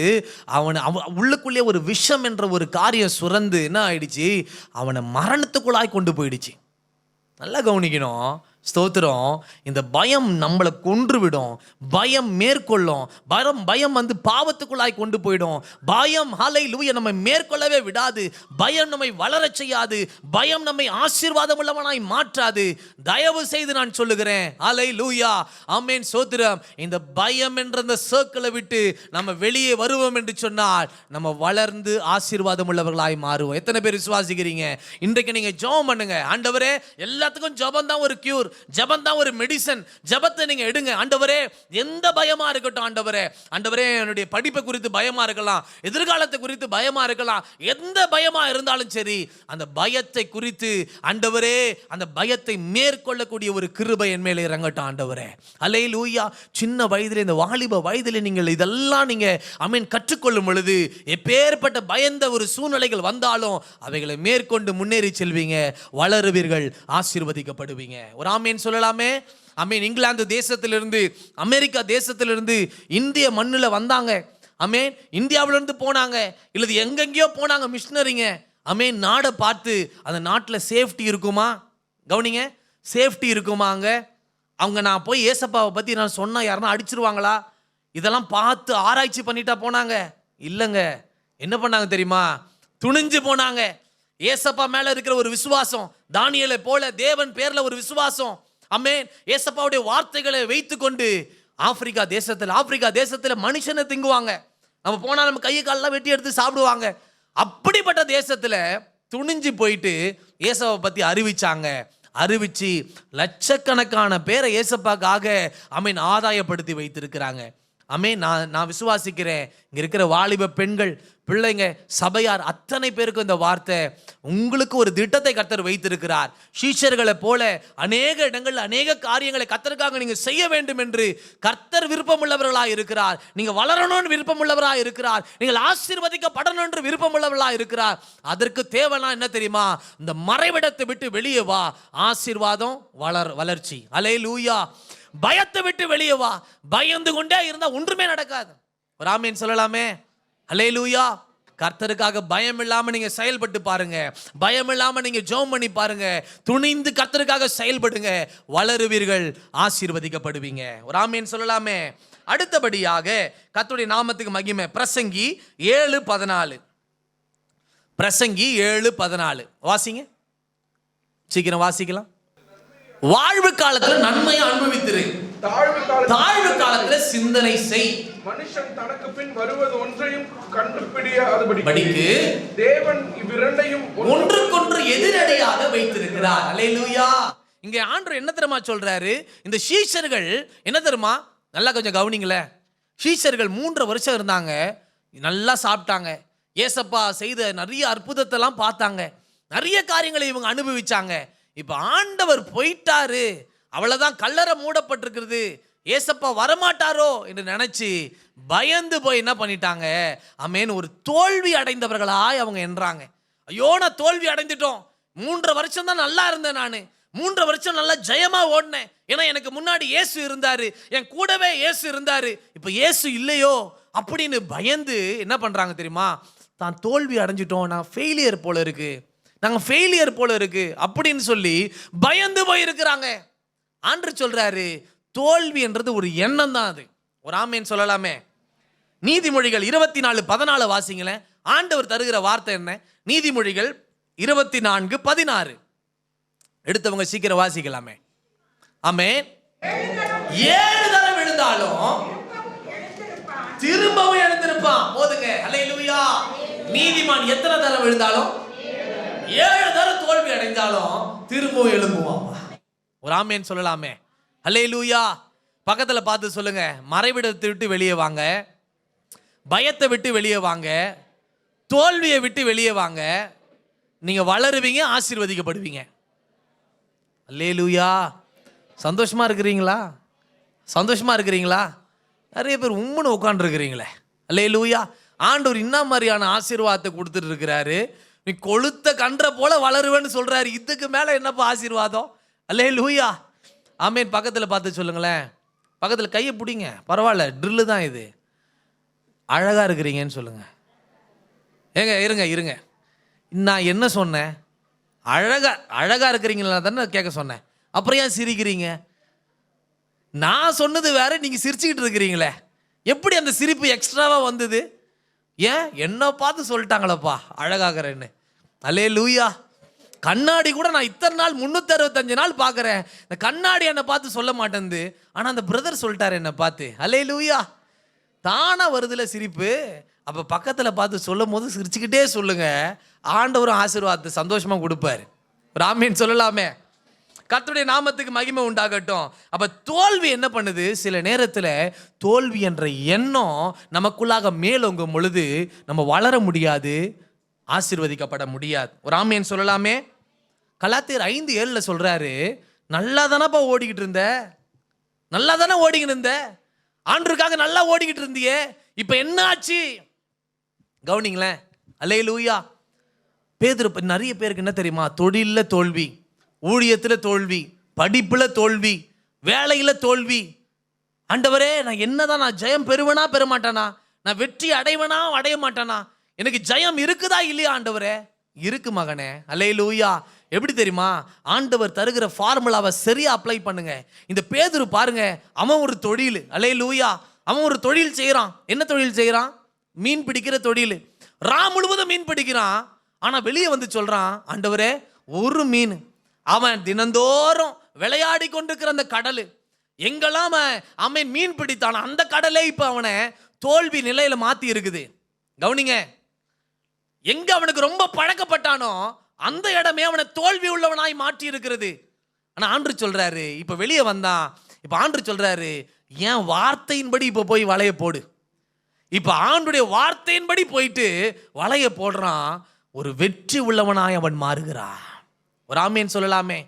அவனை உள்ளுக்குள்ளே ஒரு விஷம் என்ற ஒரு காரியம் சுரந்து என்ன ஆயிடுச்சு? அவனை மரணத்துக்குள்ளாய் கொண்டு போயிடுச்சு. நல்லா கவனிக்கணும். ஸ்தோத்திரம். இந்த பயம் நம்மளை கொன்று விடும். பயம் மேற்கொள்ளும். பயம் வந்து பாவத்துக்குள்ளாய் கொண்டு போயிடும். பயம் ஹல்லேலூயா நம்மை மேற்கொள்ளவே விடாது. பயம் நம்மை வளரச் செய்யாது. பயம் நம்மை ஆசீர்வாதம் உள்ளவனாய் மாற்றாது. தயவு செய்து நான் சொல்லுகிறேன், ஹல்லேலூயா, ஆமென், ஸ்தோத்திரம். இந்த பயம் என்ற இந்த சர்க்கிளை விட்டு நம்ம வெளியே வருவோம் என்று சொன்னால் நம்ம வளர்ந்து ஆசீர்வாதம் உள்ளவர்களாய் மாறுவோம். எத்தனை பேர் விசுவாசிக்கிறீங்க? இன்றைக்கு நீங்க ஜெபம் பண்ணுங்க. ஆண்டவரே, எல்லாத்துக்கும் ஜெபம் தான் ஒரு கியூர், ஜெபம் தான் ஒரு மெடிசன். ஜெபத்தை நீங்க எடுங்க. ஆண்டவரே, எந்த பயமா இருக்கட்டும், ஆண்டவரே என்னுடைய படிப்பை குறித்து பயமா இருக்கலாம், எதிர்காலத்தை குறித்து பயமா இருக்கலாம், எந்த பயமா இருந்தாலும் சரி, அந்த பயத்தை குறித்து ஆண்டவரே, அந்த பயத்தை மேற்கொள்ளக்கூடிய ஒரு கிருபை என் மேலே இறங்கட்டும் ஆண்டவரே. அல்லேலூயா. சின்ன வயதிலே, இந்த வாலிப வயதிலே நீங்கள் இதெல்லாம் நீங்க கற்றுக்கொள்ளும் பொழுது எப்பேற்பட்ட பயந்த ஒரு சூழ்நிலைகள் வந்தாலும் அவைகளை மேற்கொண்டு முன்னேறி செல்வீங்க, வளருவீர்கள், ஆசீர்வதிக்கப்படுவீங்க. ஒரு ஆமென் சொல்லலாமே? இங்கிலாந்து தேசத்திலிருந்து, அமெரிக்கா தேசத்திலிருந்து இந்திய மண்ணில் வந்தாங்க. இந்தியாவிலிருந்து போனாங்க, இல்லது எங்கெங்கயோ போனாங்க மிஷினரிங்க. நாடை பார்த்து அந்த நாட்டில் சேஃப்டி இருக்குமா? கவனிங்க, சேஃப்டி இருக்குமாங்க? அவங்க நான் போய் ஏசப்பாவை பற்றி நான் சொன்னால் யாருன்னா அடிச்சிருவாங்களா? இதெல்லாம் பார்த்து ஆராய்ச்சி பண்ணிட்டா போனாங்க? இல்லைங்க. என்ன பண்ணாங்க தெரியுமா? துணிஞ்சு போனாங்க. ஏசப்பா மேல இருக்கிற ஒரு விசுவாசம், தானியேலை போல தேவன் பேர்ல ஒரு விசுவாசம். ஆமென். ஏசப்பாவுடைய வார்த்தைகளை வைத்துக்கொண்டு ஆப்பிரிக்கா தேசத்துல மனுஷனை திங்குவாங்க. நம்ம போனா நம்ம கையை காலெல்லாம் வெட்டி எடுத்து சாப்பிடுவாங்க. அப்படிப்பட்ட தேசத்துல துணிஞ்சு போயிட்டு ஏசப்பாவை பத்தி அறிவிச்சு லட்சக்கணக்கான பேரை ஏசப்பாக்காக ஆமென் ஆதாயப்படுத்தி வைத்திருக்கிறாங்க. ஆமென். நான் விசுவாசிக்கிறேன், இங்க இருக்கிற வாலிப பெண்கள், பிள்ளைங்க, சபையார் அத்தனை பேருக்கு இந்த வார்த்தை, உங்களுக்கு ஒரு திட்டத்தை கர்த்தர் வைத்திருக்கிறார். சீஷர்களை போல அநேக இடங்கள் அநேக காரியங்களை கர்த்தருக்காக நீங்க செய்ய வேண்டும் என்று கர்த்தர் விருப்பமுள்ளவர்களாக இருக்கிறார். நீங்க வளரணும்னு விருப்பமுள்ளவராக இருக்கிறார். நீங்கள் ஆசீர்வதிக்கப்படணும் என்று விருப்பமுள்ளவர்களாக இருக்கிறார். அதற்கு தேவைனா என்ன தெரியுமா? இந்த மறைவிடத்தை விட்டு வெளியே வா, ஆசீர்வாதம் வளர்ச்சி. அல்லேலூயா. பயத்தை விட்டு வெளியே வா. பயந்து கொண்டே இருந்தா ஒன்றுமே நடக்காது. ஒரு ஆமீன் சொல்லலாமே? அல்லேலூயா. கர்த்தருக்காக பயம் இல்லாம நீங்க செயல்பட்டு பாருங்க. பயம் இல்லாம நீங்க ஜெபம் பண்ணி பாருங்க. துணிந்து கர்த்தருக்காக செயல்படுங்க. வளருவீர்கள், ஆசீர்வதிக்கப்படுவீங்க. ஒரு ஆமீன் சொல்லலாமே? அடுத்தபடியாக கர்த்தருடைய நாமத்துக்கு மகிமை. பிரசங்கி 7:14. பிரசங்கி 7:14 வாசிங்க. சீக்கிரம் வாசிக்கலாம். வாழ்வு காலத்துல நன்மையை அனுபவித்திரு, தாழ்வு காலத்துல சிந்தனை செய். மனுஷன் தனக்கு பின் வருவது ஒன்றையும் கண்டுபிடியாதபடிக்கு தேவன் இவ்விரண்டையும் ஒன்றுக்கொன்று எதிரடையாக வைத்திருக்கிறார். அல்லேலூயா. இங்க ஆண்டவர் என்ன தெரியுமா சொல்றாரு? இந்த சீஷர்கள் என்ன தெரியுமா? நல்லா கொஞ்சம் கவனிங்களேன். சீஷர்கள் 3 வருஷம் இருந்தாங்க, நல்லா சாப்பிட்டாங்க, ஏசப்பா செய்த நிறைய அற்புதத்தை எல்லாம் பார்த்தாங்க, நிறைய காரியங்களை இவங்க அனுபவிச்சாங்க. இப்ப ஆண்டவர் போயிட்டாரு, அவ்வளவுதான், கல்லறை மூடப்பட்டிருக்கிறது, ஏசப்பா வரமாட்டாரோ என்று நினைச்சு பயந்து போய் என்ன பண்ணிட்டாங்க? ஆமென். ஒரு தோல்வி அடைந்தவர்களாய் அவங்க என்றாங்க. ஐயோ, நான் தோல்வி அடைந்துட்டோம். 3 வருஷம் தான் நல்லா இருந்தேன், நான் 3 வருஷம் நல்லா ஜெயமா ஓடினேன். ஏன்னா எனக்கு முன்னாடி இயேசு இருந்தாரு, என் கூடவே இயேசு இருந்தாரு. இப்ப இயேசு இல்லையோ அப்படின்னு பயந்து என்ன பண்றாங்க தெரியுமா? தான் தோல்வி அடைஞ்சிட்டோம், நான் ஃபெயிலியர் போல இருக்கு, நாங்க ஃபெயிலியர் போல இருக்கு அப்படின்னு சொல்லி பயந்து போய் இருக்கிறாங்க. ஆண்டவர் சொல்றாரு, தோல்வி என்றது ஒரு எண்ணம் தான். அது ஒரு ஆமேன் சொல்லலாமே? நீதிமொழிகள் 24:14 வாசிங்களேன். ஆண்டவர் தருகிற வார்த்தை என்ன? நீதிமொழிகள் 24:16 எடுத்தவங்க சீக்கிரம் வாசிக்கலாமே. ஆமென். 7 தரம் விழுந்தாலும் திரும்பவும் எழுந்திருப்பான். போதுங்க. அல்லேலூயா. நீதிமான் எத்தனை தரம் விழுந்தாலும், 7 தரம் தோல்வி அடைந்தாலும் திரும்பவும் எழும்புவான். ஒரு ஆமேன் சொல்லலாமே? அல்லேலூயா. பக்கத்துல பார்த்து சொல்லுங்க, மறைவிடத்தை விட்டு வெளியே வாங்க, பயத்தை விட்டு வெளியே வாங்க, தோல்வியை விட்டு வெளியே வாங்க. நீங்க வளருவீங்க, ஆசீர்வதிக்கப்படுவீங்க. அல்லேலூயா. சந்தோஷமா இருக்கிறீங்களா? சந்தோஷமா இருக்கிறீங்களா? நிறைய பேர் உம்முன்னு உட்காந்துருக்கிறீங்களே. அல்லேலூயா. ஆண்டவர் என்ன மாதிரியான ஆசீர்வாதத்தை கொடுத்துட்டு இருக்கிறாரு? நீ கொளுத்த கன்ற போல வளருவேன்னு சொல்றாரு. இதுக்கு மேல என்னப்பா ஆசீர்வாதம்? அல்லேலூயா. ஆமேன். பக்கத்தில் பார்த்து சொல்லுங்களேன், பக்கத்தில் கையை பிடிங்க, பரவாயில்ல, ட்ரில்லு தான் இது. அழகா இருக்கிறீங்கன்னு சொல்லுங்க. ஏங்க இருங்க, நான் என்ன சொன்னேன்? அழகா இருக்கிறீங்களா தானே கேட்க சொன்னேன். அப்புறம் ஏன் சிரிக்கிறீங்க? நான் சொன்னது வேற, நீங்க சிரிச்சுக்கிட்டு இருக்கிறீங்களே. எப்படி அந்த சிரிப்பு எக்ஸ்ட்ராவா வந்தது? ஏன்? என்ன பார்த்து சொல்லிட்டாங்களப்பா அழகாகிறேன்னு. அல்லேலூயா. கண்ணாடி கூட நான் இத்தனை நாள் 365 நாள் பார்க்குறேன், இந்த கண்ணாடி என்னை பார்த்து சொல்ல மாட்டேங்குது, ஆனால் அந்த பிரதர் சொல்லிட்டாரு என்னை பார்த்து. அல்லேலூயா. தானா வருதுல சிரிப்பு. அப்போ பக்கத்தில் பார்த்து சொல்லும் போது சிரிச்சுக்கிட்டே சொல்லுங்க, ஆண்டவரும் ஆசீர்வாதத்தை சந்தோஷமாக கொடுப்பாரு. ஒரு ஆமீன் சொல்லலாமே? கர்த்தருடைய நாமத்துக்கு மகிமை உண்டாகட்டும். அப்ப தோல்வி என்ன பண்ணுது? சில நேரத்தில் தோல்வி என்ற எண்ணம் நமக்குள்ளாக மேலோங்கும் பொழுது நம்ம வளர முடியாது, ஆசீர்வதிக்கப்பட முடியாது. ஒரு ஆமீன் சொல்லலாமே? கலாத்தியர் 5:7 சொல்றாரு, நல்லா தானப்பா ஓடிக்கிட்டு இருந்த, நல்லா தானே ஓடிக்கிட்டு இருந்த, ஆண்டவருக்காக நல்லா ஓடிக்கிட்டு இருந்தியே, இப்ப என்ன ஆச்சு? கவனிங்களேன். அல்லேலூயா. பேதுரு நிறைய பேருக்கு என்ன தெரியுமா? தொழில்ல தோல்வி, ஊழியத்தில் தோல்வி, படிப்பில் தோல்வி, வேலையில் தோல்வி. ஆண்டவரே, நான் என்னதான், நான் ஜெயம் பெறுவேனா பெற மாட்டானா, நான் வெற்றி அடைவனா அடைய மாட்டானா, எனக்கு ஜெயம் இருக்குதா இல்லையா ஆண்டவரே? இருக்கு மகனே. அல்லேலூயா. எப்படி தெரியுமா? ஆண்டவர் தருகிற ஃபார்முலாவை சரியா அப்ளை பண்ணுங்க. இந்த பேதுரு பாருங்க, அவன் ஒரு தொழில், அல்லேலூயா, அவன் ஒரு தொழில் செய்கிறான். என்ன தொழில் செய்கிறான்? மீன் பிடிக்கிற தொழில். முழுவதும் மீன் பிடிக்கிறான். ஆனால் வெளியே வந்து சொல்கிறான், ஆண்டவரே ஒரு மீன். அவன் தினந்தோறும் விளையாடி கொண்டிருக்கிற அந்த கடல் எங்கெல்லாம் அவன் மீன் பிடித்தான் அந்த கடலே இப்போ அவனை தோல்வி நிலையில மாற்றி இருக்குது. கவனிங்க, எங்க அவனுக்கு ரொம்ப பழக்கப்பட்டானோ அந்த இடமே அவனை தோல்வி உள்ளவனாய் மாற்றி இருக்கிறது. ஆனா ஆண்டவர் சொல்றாரு, இப்ப வெளியே வந்தான். இப்ப ஆண்டவர் சொல்றாரு, என் வார்த்தையின்படி இப்ப போய் வலைய போடு. இப்ப ஆண்டுடைய வார்த்தையின்படி போயிட்டு வலைய போடுறான். ஒரு வெற்றி உள்ளவனாய் அவன் மாறுகிறான். ஒரு ஆமேன் சொல்லலாமே.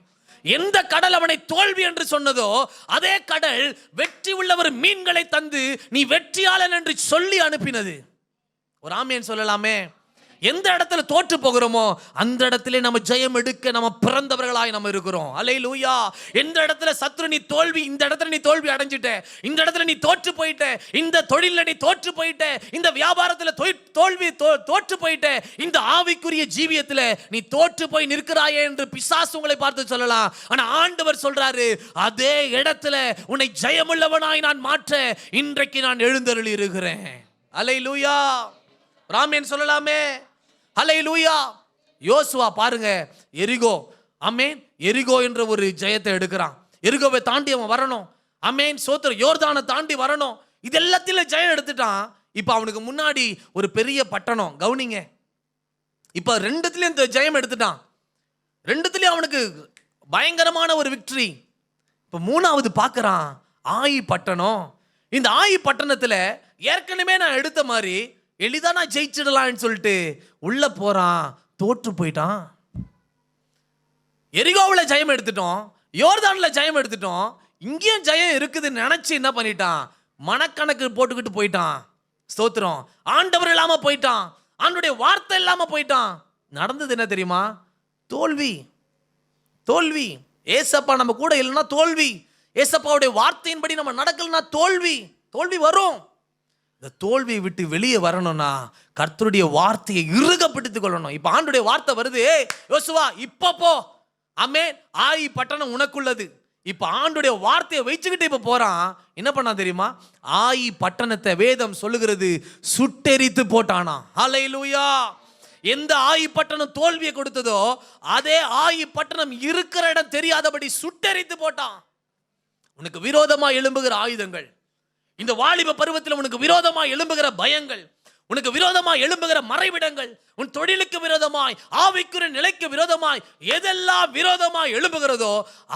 எந்த கடல் அவனை தோல்வி என்று சொன்னதோ அதே கடல் வெற்றி உள்ளவர் மீன்களை தந்து நீ வெற்றியாளன் என்று சொல்லி அனுப்பினது. ஒரு ஆமேன் சொல்லலாமே. எந்த இடத்துல தோற்று போகிறோமோ அந்த இடத்துல நம்ம ஜெயம் எடுக்க நம்ம பிறந்தவர்களாய் நம்ம இருக்கிறோம். அல்லேலூயா. எந்த இடத்துல சத்துரு நீ தோல்வி, இந்த இடத்துல நீ தோல்வி அடைஞ்சிட்ட, இந்த இடத்துல நீ தோற்று போயிட்ட, இந்த தொழில நீ தோற்று போயிட்ட, இந்த வியாபாரத்துல தோல்வி தோற்று போயிட்ட, இந்த ஆவிக்குரிய ஜீவியத்துல நீ தோற்று போய் நிற்கிறாயே என்று பிசாசு உங்களை பார்த்து சொல்லலாம். ஆனா ஆண்டவர் சொல்றாரு, அதே இடத்துல உன்னை ஜெயமுள்ளவனாய் நான் மாற்ற இன்றைக்கு நான் எழுந்தருளி இருக்கிறேன். அல்லேலூயா. ராமேன் சொல்லலாமே. ஹல்லேலூயா. யோசுவா பாருங்க, எரிகோ, ஆமென், எரிகோ என்ற ஒரு ஜெயத்தை எடுக்கிறான். எரிகோவை தாண்டி அவன் வரணும். ஆமென், சோத்திரம். யோர்தானை தாண்டி வரணும். இது எல்லாத்திலும் ஜெயம் எடுத்துட்டான். இப்போ அவனுக்கு முன்னாடி ஒரு பெரிய பட்டணம். கவனிங்க, இப்போ ரெண்டுத்திலையும் இந்த ஜெயம் எடுத்துட்டான். ரெண்டுத்திலையும் அவனுக்கு பயங்கரமான ஒரு விக்டரி. இப்போ மூணாவது பார்க்குறான், ஆயி பட்டணம். இந்த ஆயி பட்டணத்தில் ஏற்கனவே நான் எடுத்த மாதிரி எளிதா நான் ஜெயிச்சிடலான்னு சொல்லிட்டு உள்ள போறான். தோற்று போயிட்டான். எரிகோவில் ஜெயம் எடுத்துட்டோம், யோர்தான்ல ஜெயம் எடுத்துட்டோம், இங்கேயும் ஜெயம் இருக்குதுன்னு நினைச்சு என்ன பண்ணிட்டான்? மனக்கணக்கு போட்டுக்கிட்டு போயிட்டான். ஸ்தோத்திரம். ஆண்டவர் இல்லாம போயிட்டான். ஆண்டவருடைய வார்த்தை இல்லாம போயிட்டான். நடந்தது என்ன தெரியுமா? தோல்வி. தோல்வி. ஏசப்பா நம்ம கூட இல்லைன்னா தோல்வி. ஏசப்பாவுடைய வார்த்தையின்படி நம்ம நடக்கலன்னா தோல்வி. தோல்வி வரும். இந்த தோல்வியை விட்டு வெளியே வரணும்னா கர்த்தருடைய வார்த்தையை இறுக பிடித்துக் கொள்ளணும். இப்ப ஆண்டுடைய வார்த்தை வருது, யோசுவா இப்ப போ, ஆமென், ஆயி பட்டணம் உனக்குள்ளது. இப்ப ஆண்டுடைய வார்த்தையை வச்சுக்கிட்டு இப்ப போறான். என்ன பண்ணா தெரியுமா? ஆயி பட்டணத்தை வேதம் சொல்லுகிறது சுட்டெரித்து போட்டானா. ஹல்லேலூயா. எந்த ஆயி பட்டணம் தோல்வியை கொடுத்ததோ அதே ஆயி பட்டணம் இருக்கிற இடம் தெரியாதபடி சுட்டெரித்து போட்டான். உனக்கு விரோதமா எழும்புகிற ஆயுதங்கள், இந்த வாலிப பருவத்தில் உனக்கு விரோதமா எழும்புகிற பயங்கள், உனக்கு விரோதமா எழும்புகிற மறைவிடங்கள், உன் தொழிலுக்கு விரோதமாய், ஆவிக்குரிய நிலைக்கு விரோதமாய் எதெல்லாம் விரோதமாய் எழும்புகிறதோ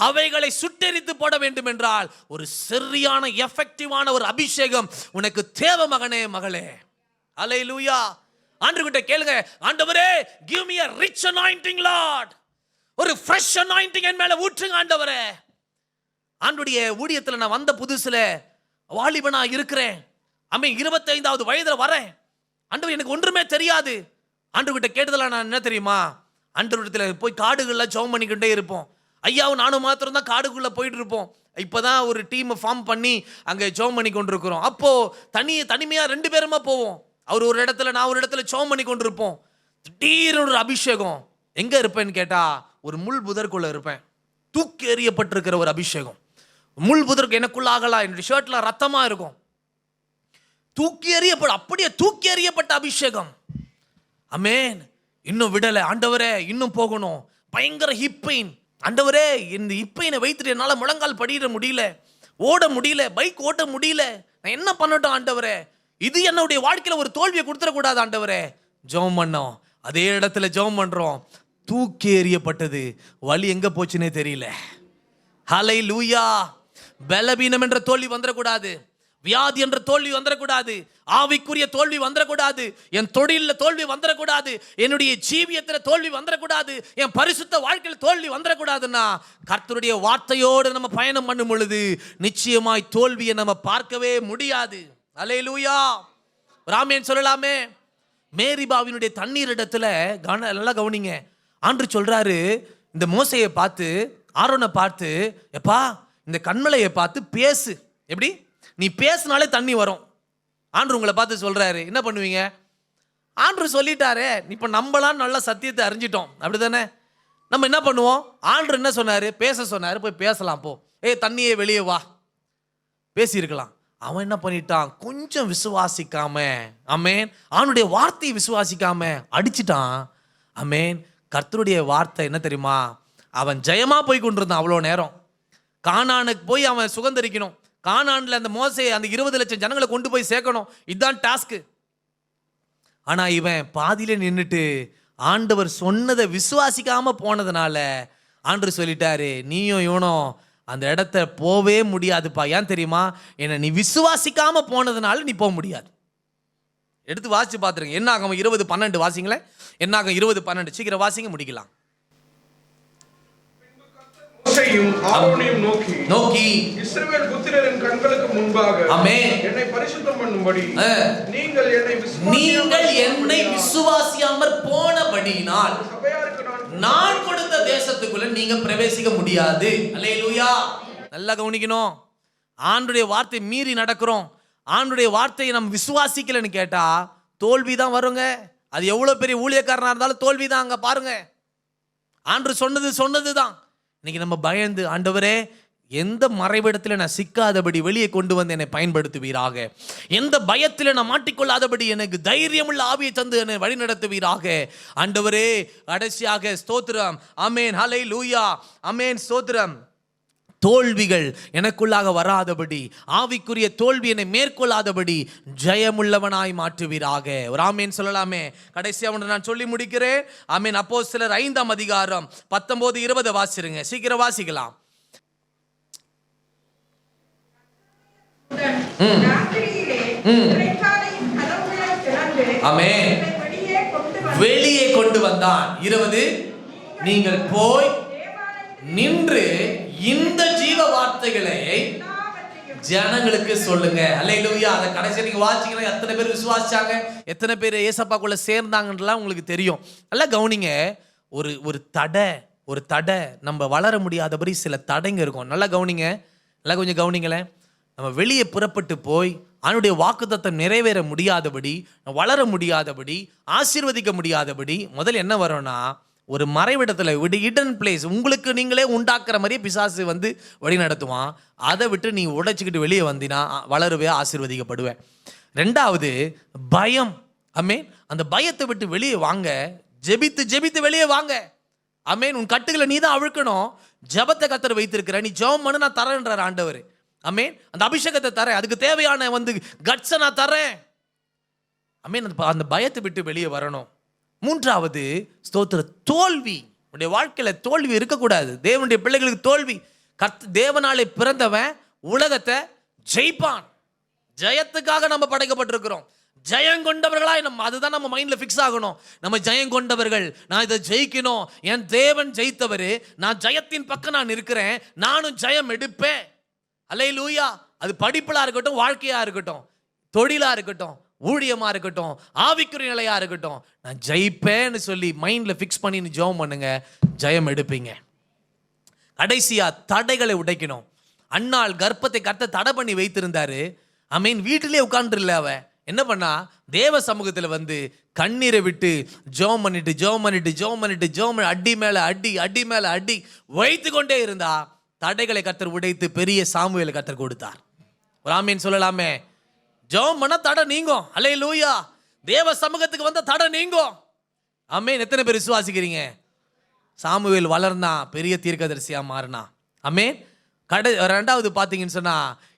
அவைகளை சுட்டெரித்து போட வேண்டும் என்றால் ஒரு சரியான எஃபெக்டிவான ஒரு அபிஷேகம் உனக்கு தேவை மகனே, மகளே. அல்லேலூயா. ஆண்டவர்கிட்ட கேளுங்க, ஆண்டவரே give me a rich anointing Lord. ஒரு fresh anointing என் மேல ஊற்றுங்க ஆண்டவரே. ஆண்டவருடைய ஊழியத்துல நான் வந்த புதுசுல வாலிபனா இருக்கிறேன். ஆமென், 25வது வயதுல வரேன். ஆண்டவர் எனக்கு ஒன்றுமே தெரியாது. ஆண்டவர்கிட்ட கேட்டதுல நான் என்ன தெரியுமா? ஆண்டவரிடத்துல போய் காடுகள்ல ஜெபம் பண்ணிக்கிட்டே இருப்போம். ஐயாவும் நானும் மாத்திரம் தான் காடுக்குள்ள போயிட்டு இருப்போம். இப்பதான் ஒரு டீம் ஃபார்ம் பண்ணி அங்க ஜெபம் பண்ணி கொண்டிருக்கிறோம். அப்போ தனிமையா 2 பேருமா போவோம். அவர் ஒரு இடத்துல, நான் ஒரு இடத்துல ஜெபம் பண்ணி கொண்டிருப்போம். திடீர்னு ஒரு அபிஷேகம். எங்க இருப்பேன்னு கேட்டா ஒரு முள் புதற்குள்ள இருப்பேன். தூக்கி எறியப்பட்டிருக்கிற ஒரு அபிஷேகம். முள் புதருக்கு எனக்குள்ள ஆகலாம். என்னுடைய ஷர்ட்ல ரத்தமா இருக்கும். தூக்கி எறியப்பட்ட, அப்படியே தூக்கி எறியப்பட்ட அபிஷேகம். ஆமென். இன்னும் விடல ஆண்டவரே, இன்னும் போகணும். பயங்கர ஹிப் பெயின். ஆண்டவரே, இந்த ஹிப் பெயினை வைத்துட்டு என்னால முழங்கால் படியிட முடியல, ஓட முடியல, பைக் ஓட்ட முடியல. நான் என்ன பண்ணட்டும் ஆண்டவரே? இது என்னுடைய வாழ்க்கையில ஒரு தோல்வியை கொடுத்துடக்கூடாது ஆண்டவரே. ஜெபம் பண்ணோம். அதே இடத்துல ஜெபம் பண்றோம். தூக்கி எறியப்பட்டது. வலி எங்க போச்சுன்னே தெரியல. ஹல்லேலூயா. பலவீனம் என்ற தோல்வி வந்துடக்கூடாது. வியாதி என்ற தோல்வி வந்துடக்கூடாது. ஆவிக்குரிய தோல்வி வந்துடக்கூடாது. என் தொழிலில் தோல்வி வந்துடக்கூடாது. என்னுடைய ஜீவியத்தில் தோல்வி வந்துடக்கூடாது. என் பரிசுத்த வாழ்க்கையில் தோல்வி வந்துடக்கூடாதுன்னா கர்த்தருடைய வார்த்தையோடு நம்ம பயணம் பண்ணும் பொழுது நிச்சயமாய் தோல்வியை நம்ம பார்க்கவே முடியாது. அல்லேலூயா. ராமேன் சொல்லலாமே. மேரிபாவினுடைய தண்ணீர் இடத்துல நல்லா கவனிங்க. ஆண்டவர் சொல்றாரு, இந்த மோசையை பார்த்து, ஆரோனை பார்த்து, எப்பா இந்த கண்மலையை பார்த்து பேசு. எப்படி? நீ பேசினாலே தண்ணி வரும். ஆண்டவர் உங்களை பார்த்து சொல்றாரு, என்ன பண்ணுவீங்க? ஆண்டவர் சொல்லிட்டாரே, இப்போ நம்மளாம் நல்ல சத்தியத்தை அறிஞ்சிட்டோம், அப்படிதானே? நம்ம என்ன பண்ணுவோம்? ஆண்டவர் என்ன சொன்னாரு? பேச சொன்னாரு, போய் பேசலாம். போ, தண்ணியே வெளியே வா, பேசியிருக்கலாம். அவன் என்ன பண்ணிட்டான், கொஞ்சம் விசுவாசிக்காம, ஆமென், அவனுடைய வார்த்தையை விசுவாசிக்காம அடிச்சிட்டான். ஆமென். கர்த்தருடைய வார்த்தை என்ன தெரியுமா, அவன் ஜெயமா போய் கொண்டிருந்தான். அவ்வளோ நேரம் கானானுக்கு போய் அவன் சுதந்தரிக்கணும். கானான்ல அந்த மோசே அந்த 20 லட்சம் ஜனங்களை கொண்டு போய் சேர்க்கணும். இதுதான் டாஸ்க்கு. ஆனா இவன் பாதியில நின்றுட்டு ஆண்டவர் சொன்னதை விசுவாசிக்காம போனதுனால ஆண்டவர் சொல்லிட்டாரு, நீயும் இவனும் அந்த இடத்த போவே முடியாதுப்பா. ஏன் தெரியுமா, என்ன நீ விசுவாசிக்காம போனதுனால நீ போக முடியாது. எடுத்து வாசிச்சு பார்த்துருங்க. என்னாகும் 20:12 வாசிங்களேன். என்னாகும் 20:12 சீக்கிரம் வாசிங்க, முடிக்கலாம். மோசேயும் ஆரோனையும் நோக்கி இஸ்ரவேல் புத்திரரின் கண்களுக்கு முன்பாக ஆமென், என்னை பரிசுத்தம் பண்ணும்படி நீங்கள் என்னை விசுவாசியாமற் போனபடியினால் சபையாருக்கு நான் கொடுத்த தேசத்துக்குள்ள நீங்க பிரவேசிக்க முடியாது. அல்லேலூயா. நல்லா கவனிக்கணும். ஆண்டுடைய வார்த்தை மீறி நடக்கிறோம், ஆண்டுடைய வார்த்தையை நம்ம விசுவாசிக்கலன்னு கேட்டா தோல்வி தான் வருங்க. அது எவ்வளவு பெரிய ஊழியக்காரனா இருந்தாலும் தோல்வி தான். அங்க பாருங்க, ஆண்டு சொன்னது தான். இன்னைக்கு நம்ம பயந்து, ஆண்டவரே எந்த மறைவிடத்தில் நான் சிக்காதபடி வெளியே கொண்டு வந்து என்னை பயன்படுத்துவீராக, எந்த பயத்தில் நான் மாட்டிக்கொள்ளாதபடி எனக்கு தைரியமுள்ள ஆவியை தந்து என்னை வழி நடத்துவீராக. ஆண்டவரே கடைசியாக ஸ்தோத்திரம். ஆமென், ஹல்லேலூயா, ஆமென், ஸ்தோத்திரம். தோல்விகள் எனக்குள்ளாக வராதபடி, ஆவிக்குரிய தோல்வி என்னை மேற்கொள்ளாதபடி ஜெயமுள்ளவனாய் மாற்றுவீராக. ஒரு ஆமேன் சொல்லலாமே. கடைசியாக நான் சொல்லி முடிக்கிறேன். ஆமேன். அப்போஸ்தலர் 5ஆம் அதிகாரம் 19-20 வாசிருங்க, சீக்கிரம் வாசிக்கலாம். ஆமென். வெளியே கொண்டு வந்தான். 20 நீங்கள் போய் நின்று இந்த ஜீவ வார்த்தைகளை ஜனங்களுக்கு சொல்லுங்க. அல்லேலூயா. அதை கடைசி நீங்க வாசிங்கன்னா எத்தனை பேர் விசுவாசிச்சாங்க, எத்தனை பேர் ஏசப்பாக்குள்ள சேர்ந்தாங்கன்றலாம் உங்களுக்கு தெரியும். நல்லா கவனிங்க. ஒரு தடை நம்ம வளர முடியாதபடி சில தடைங்க இருக்கும். நல்லா கவனிங்க, நல்லா கொஞ்சம் கவனிங்களேன். நம்ம வெளியே புறப்பட்டு போய் அவனுடைய வாக்குத்தத்தம் நிறைவேற முடியாதபடி, வளர முடியாதபடி, ஆசீர்வதிக்க முடியாதபடி முதல்ல என்ன வரும்னா, ஒரு மறைவிடத்தில் ஹிடன் பிளேஸ் உங்களுக்கு நீங்களே உண்டாக்குற மாதிரியே பிசாசு வந்து வழி நடத்துவான். அதை விட்டு நீ உடைச்சிக்கிட்டு வெளியே வந்தினா வளருவே, ஆசீர்வதிக்கப்படுவேன். ரெண்டாவது பயம். ஆமென். அந்த பயத்தை விட்டு வெளியே வாங்க. ஜெபித்து வெளியே வாங்க. ஆமென். உன் கட்டுகளை நீ தான் அவிழ்க்கணும். ஜெபத்தை கர்த்தர் வைத்திருக்கிற, நீ ஜெபம் பண்ண நான் தரேன்றார் ஆண்டவர். ஆமென். அந்த அபிஷேகத்தை தரேன், அதுக்கு தேவையான கட்ஸை நான் தரேன். ஆமென். அந்த பயத்தை விட்டு வெளியே வரணும். மூன்றாவது ஸ்தோத்திர தோல்வி. உடைய வாழ்க்கையில தோல்வி இருக்கக்கூடாது. தேவனுடைய பிள்ளைகளுக்கு தோல்வி. தேவனாலே பிறந்தவன் உலகத்தை ஜெயிப்பான். ஜெயத்துக்காக நம்ம படைக்கப்பட்டிருக்கிறோம். ஜெயம் கொண்டவர்களாய் அதுதான் நம்ம மைண்ட்ல ஃபிக்ஸ் ஆகணும். நம்ம ஜெயம் கொண்டவர்கள், நான் இதை ஜெயிக்கணும், என் தேவன் ஜெயித்தவர், நான் ஜெயத்தின் பக்கம் நான் இருக்கிறேன், நானும் ஜெயம் எடுப்பேன். அல்லேலூயா. அது படிப்புலா இருக்கட்டும், வாழ்க்கையா இருக்கட்டும், தொழிலா இருக்கட்டும், ஊழியமா இருக்கட்டும், ஆவிக்குரிய நிலையா இருக்கட்டும், நான் ஜெயிப்பேன்னு சொல்லி மைண்ட்ல ஃபிக்ஸ் பண்ணி ஜெபம் பண்ணுங்க, ஜெயம் எடுப்பீங்க. கடைசியா தடைகளை உடைக்கணும். அன்னாள் கர்ப்பத்தை கர்த்தர் தடை பண்ணி வைத்திருந்தாரு. ஆமென். வீட்டிலே உட்கார்ந்துருல அவ என்ன பண்ணா, தேவ சமூகத்துல வந்து கண்ணீரை விட்டு ஜெபம் பண்ணிட்டு அடி மேல அடி வைத்து கொண்டே இருந்தா தடைகளை கர்த்தர் உடைத்து பெரிய சாமுவேலை கர்த்தர் கொடுத்தார். ஒரு ஆமீன் சொல்லலாமே. ஜெபம் பண்ண தடை நீங்கும். அல்லேலூயா. தேவ சமூகத்துக்கு வந்த தடை நீங்கும். ஆமென். எத்தனை பேர் விசுவாசிக்கிறீங்க? சாமுவேல் வளர்னா பெரிய தீர்க்கதரிசியா மாறினா. ஆமென். ரெண்டாவது பார்த்தீங்கன்னு சொன்னா,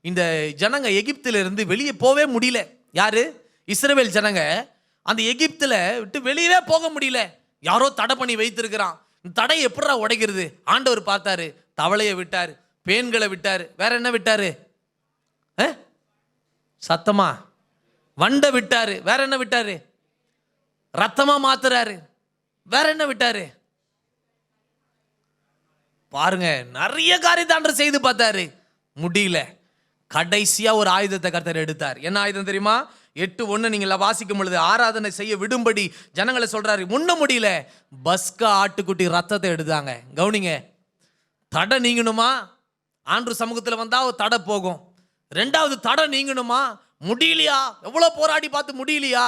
இந்த ஜனங்க எகிப்தில இருந்து வெளியே போவே முடியல. யாரு? இஸ்ரவேல் ஜனங்க அந்த எகிப்தில விட்டு வெளியவே போக முடியல. யாரோ தடை பண்ணி வைத்திருக்கிறான். இந்த தடையை எப்படா உடைக்கிறது? ஆண்டவர் பார்த்தாரு, தவளையை விட்டாரு, பேன்களை விட்டாரு, வேற என்ன விட்டாரு? சத்தமா வண்டை விட்டாரு, வேற என்ன விட்டாரு? ரத்தமா மாத்துறாரு, வேற என்ன விட்டாரு? பாருங்க, நிறைய காரியத்தை ஆண்டவர் செய்து பார்த்தாரு, முடியல. கடைசியா ஒரு ஆயுதத்தை கர்த்தர் எடுத்தார். என்ன ஆயுதம் தெரியுமா? 8:1 நீங்க வாசிக்கும் பொழுது, ஆராதனை செய்ய விடும்படி ஜனங்களை சொல்றாரு. முன்ன முடியல, பஸ்கா ஆட்டுக்குட்டி ரத்தத்தை எடுத்தாங்க. கவனிங்க. தடை நீங்கணுமா? ஆண்டவர் சமூகத்தில் வந்தா ஒரு தடை போகும். ரெண்டாவது தடை நீங்கணுமா? முடியலையா? எவ்வளவு போராடி பார்த்து முடியலையா?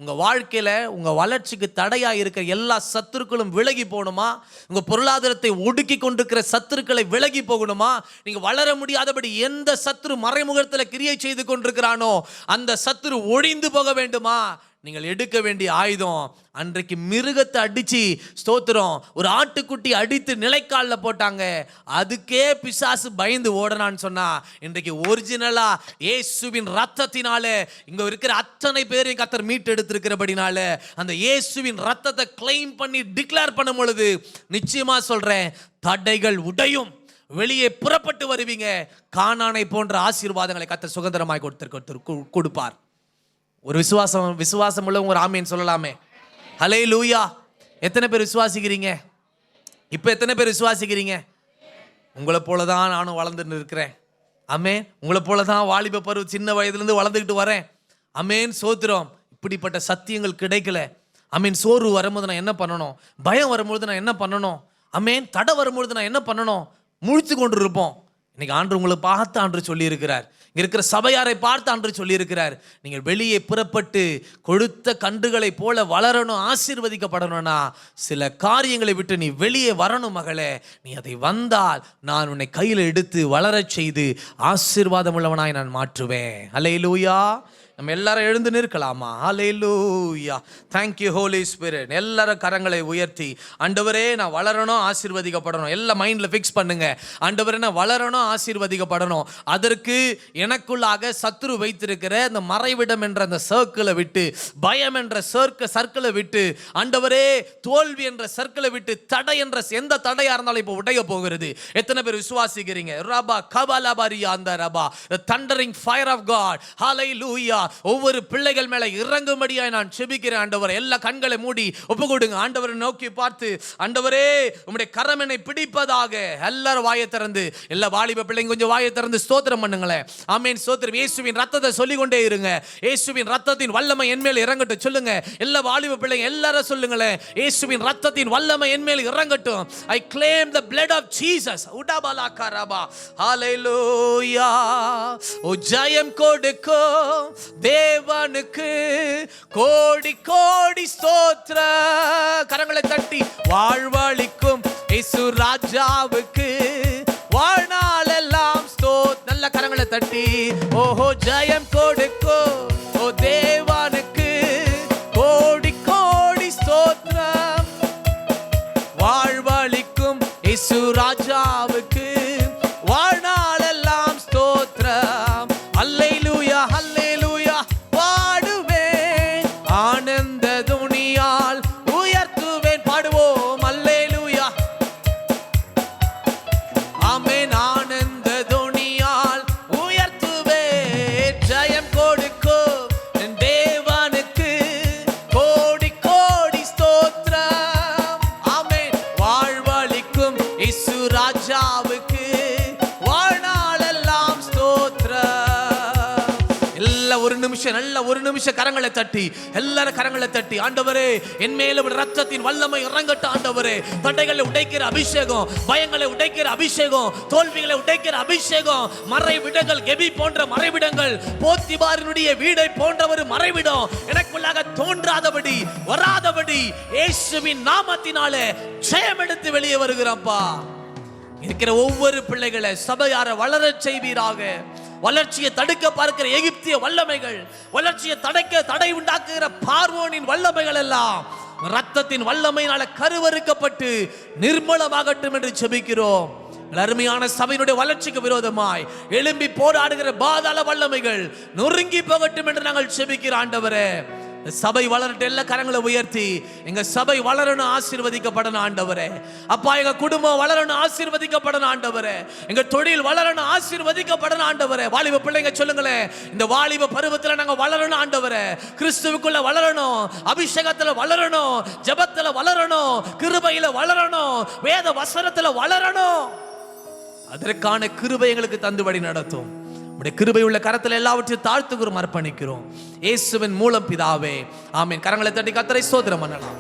உங்க வாழ்க்கையில உங்க வளர்ச்சிக்கு தடையா இருக்கிற எல்லா சத்துருக்களும் விலகி போகணுமா? உங்க பொருளாதாரத்தை ஒடுக்கி கொண்டிருக்கிற சத்துருக்களை விலகி போகணுமா? நீங்க வளர முடியாதபடி எந்த சத்துரு மறைமுகத்தில் கிரியை செய்து கொண்டிருக்கிறானோ அந்த சத்துரு ஒழிந்து போக வேண்டுமா? நீங்கள் எடுக்க வேண்டிய ஆயுதம், அன்றைக்கு மிருகத்தை அடிச்சு ஸ்தோத்திரம், ஒரு ஆட்டுக்குட்டி அடித்து நிலைக்காலில் போட்டாங்க, அதுக்கே பிசாசு பயந்து ஓடனான்னு சொன்னா, இன்றைக்கு ஒரிஜினலா இயேசுவின் ரத்தத்தினால இங்க இருக்கிற அத்தனை பேரையும் கர்த்தர் மீட்டு எடுத்திருக்கிறபடினால அந்த இயேசுவின் ரத்தத்தை கிளைம் பண்ணி டிக்ளேர் பண்ணும் பொழுது நிச்சயமா சொல்றேன், தடைகள் உடையும், வெளியே புறப்பட்டு வருவீங்க. கானானை போன்ற ஆசீர்வாதங்களை கர்த்தர் சுதந்திரமாய் கொடுப்பார். ஒரு விசுவாசம் உள்ளவங்க ஒரு ஆமீன் சொல்லலாமே. ஹல்லேலூயா. எத்தனை பேர் விசுவாசிக்கிறீங்க? இப்போ எத்தனை பேர் விசுவாசிக்கிறீங்க? உங்களை போல தான் நானும் வளர்ந்துட்டு இருக்கிறேன். ஆமென். உங்களை போல தான் வாலிப பருவ சின்ன வயதுலேருந்து வளர்ந்துக்கிட்டு வரேன். ஆமென். சோத்திரம். இப்படிப்பட்ட சத்தியங்கள் கிடைக்கல. ஆமென். சோர்வு வரும்போது நான் என்ன பண்ணணும்? பயம் வரும்பொழுது நான் என்ன பண்ணணும்? ஆமென். தடை வரும்பொழுது நான் என்ன பண்ணணும்? முழித்து கொண்டு இருப்போம். இன்னைக்கு ஆண்டு உங்களை பார்த்து ஆண்டு சொல்லி இருக்கிறார். இங்க இருக்கிற சபையாரை பார்த்து ஆண்டு சொல்லி இருக்கிறார், நீங்கள் வெளியே புறப்பட்டு கொழுத்த கன்றுகளை போல வளரணும், ஆசீர்வதிக்கப்படணும்னா சில காரியங்களை விட்டு நீ வெளியே வரணும் மகளே. நீ அதை வந்தால் நான் உன்னை கையில் எடுத்து வளரச் செய்து ஆசீர்வாதம் உள்ளவனாய் நான் மாற்றுவேன். அல்லேலூயா. நம்ம எல்லாரும் எழுந்து நிற்கலாமா? ஹல்லேலூயா. Thank you Holy Spirit. எல்லாரும் கரங்களை உயர்த்தி, ஆண்டவரே நான் வளரணும், ஆசீர்வதிக்கப்படணும். எல்லாம் மைண்ட்ல ஃபிக்ஸ் பண்ணுங்க. ஆண்டவரே நான் வளரணும், ஆசீர்வதிக்கப்படணும். அதற்கு எனக்குள்ளாக சத்துரு வைத்திருக்கிற அந்த மறைவிடம் என்ற அந்த சர்க்கிளை விட்டு, பயம் என்ற சர்க்கிளை விட்டு, ஆண்டவரே தோல்வி என்ற சர்க்கிளை விட்டு, தடை என்ற எந்த தடையா இருந்தாலும் இப்போ உடைய போகிறது. எத்தனை பேர் விசுவாசிக்கிறீங்க? ரபா கபலபரியா அந்த ரபா, the thundering fire of God. ஹல்லேலூயா. ஒவ்வொரு பிள்ளைகள் மேல இறங்கும்படியாய் நான் செபிக்கிறேன். ஆண்டவரே எல்லா கண்களை மூடி ஒப்பு கொடுங்க. ஆண்டவரை நோக்கி பார்த்து, ஆண்டவரே உம்முடைய கரம் என்னை பிடிப்பதாக. எல்லாரும் வாயை திறந்து, எல்லா வாலிப பிள்ளைங்க கொஞ்சம் வாயை திறந்து ஸ்தோத்திரம் பண்ணுங்களேன். ஆமென். ஸ்தோத்திரம். இயேசுவின் ரத்தத்தை சொல்லிக் கொண்டே இருங்க. இயேசுவின் ரத்தத்தின் வல்லமை என் மேல் இறங்கட்டும் சொல்லுங்க. எல்லா வாலிப பிள்ளைங்க எல்லாரும் சொல்லுங்களேன், இயேசுவின் ரத்தத்தின் வல்லமை என் மேல் இறங்கட்டும். I claim the blood of Jesus. உடபலா கரபா. ஹல்லேலூயா. ஓ ஜெயம் கொடுக்கும் தேவனுக்கு கோடி கோடி ஸ்தோத்திர. கரங்களை தட்டி, வாழ்வளிக்கும் இயேசு ராஜாவுக்கு வாழ்நாள் எல்லாம் ஸ்தோத்திரம். நல்ல கரங்களை தட்டி, ஓஹோ ஜெயம் கொடுக்கும் ஓ தேவனுக்கு கோடி கோடி ஸ்தோத்திரம். வாழ்வளிக்கும் இயேசு ராஜாவுக்கு வாழ்நாள் எல்லாம் ஸ்தோத்திரம். அல்லேலூயா. அல்லேலூயா. பாடுவேன் ஆனந்த துணியால் உயர்த்துவேன். பாடுவோம். அல்லேலூயா. ஆமென். ஆனந்த துணியால் உயர்த்துவேன். ஜெயம் கொடுக்கும் என் தேவனுக்கு கோடி கோடி ஸ்தோத்திரம். ஆமென். வாழ்வளிக்கும் இயேசு ராஜாவுக்கு வாழ்நாள் எல்லாம் ஸ்தோத்திரம். ஒரு நிமிஷம் கரங்களை தட்டி, எல்லாரும் கரங்களை தட்டி, ஆண்டவரே என் மேல ரத்தத்தின் வல்லமை இறங்கட்டும். ஆண்டவரே தடைகளை உடைக்கிற அபிஷேகம், பயங்களை உடைக்கிற அபிஷேகம், தோல்விகளை உடைக்கிற அபிஷேகம், மறைவிடங்கள், கெபி போன்ற மறைவிடங்கள், போத்திபாரினுடைய வீடை போன்ற ஒரு மறைவிடம் எனக்குள்ளாக தோன்றாதபடி வராதபடி இயேசுவின் நாமத்தினாலே ஜெயம் எடுத்து வெளியே வருகிறப்பா. இருக்கிற ஒவ்வொரு பிள்ளைகளை சபையார வளரச் செய்வீராக. வளர்ச்சியை தடுக்க பார்க்கிற எகிப்திய வல்லமைகள், வளர்ச்சியை தடை உண்டாக்குகிற பார்வோனின் வல்லமைகள் எல்லாம் ரத்தத்தின் வல்லமையினால கருவறுக்கப்பட்டு நிர்மலமாகட்டும் என்று செபிக்கிறோம். அருமையான சபையினுடைய வளர்ச்சிக்கு விரோதமாய் எழும்பி போராடுகிற பாதாள வல்லமைகள் நொறுங்கி போகட்டும் என்று நாங்கள் செபிக்கிறோம். ஆண்டவரே சபை வளரட்டும். எல்லா கரங்களை உயர்த்தி, எங்க சபை வளரணும், ஆசீர்வதிக்கப்படணும் ஆண்டவரே. அப்பா எங்க குடும்பம் வளரணும், ஆசீர்வதிக்கப்படணும் ஆண்டவரே. எங்க தொழில் வளரணும், ஆசீர்வதிக்கப்படணும் ஆண்டவரே. வாலிப பிள்ளைங்க சொல்லுங்களேன், இந்த வாலிப பருவத்துல நாங்க வளரணும் ஆண்டவரே. கிறிஸ்துவுக்குள்ள வளரணும், அபிஷேகத்துல வளரணும், ஜெபத்துல வளரணும், கிருபையில வளரணும், வேத வசனத்துல வளரணும். அதற்கான கிருபை எங்களுக்கு தந்து வழி நடத்தும். உம்முடைய கிருபை உள்ள கரத்தில் எல்லாவற்றையும் தாழ்த்துகிறோம், அர்ப்பணிக்கிறோம். இயேசுவின் மூலம் பிதாவே, ஆமென். கரங்களை தட்டி கர்த்தரை ஸ்தோத்திரம் பண்ணலாம்.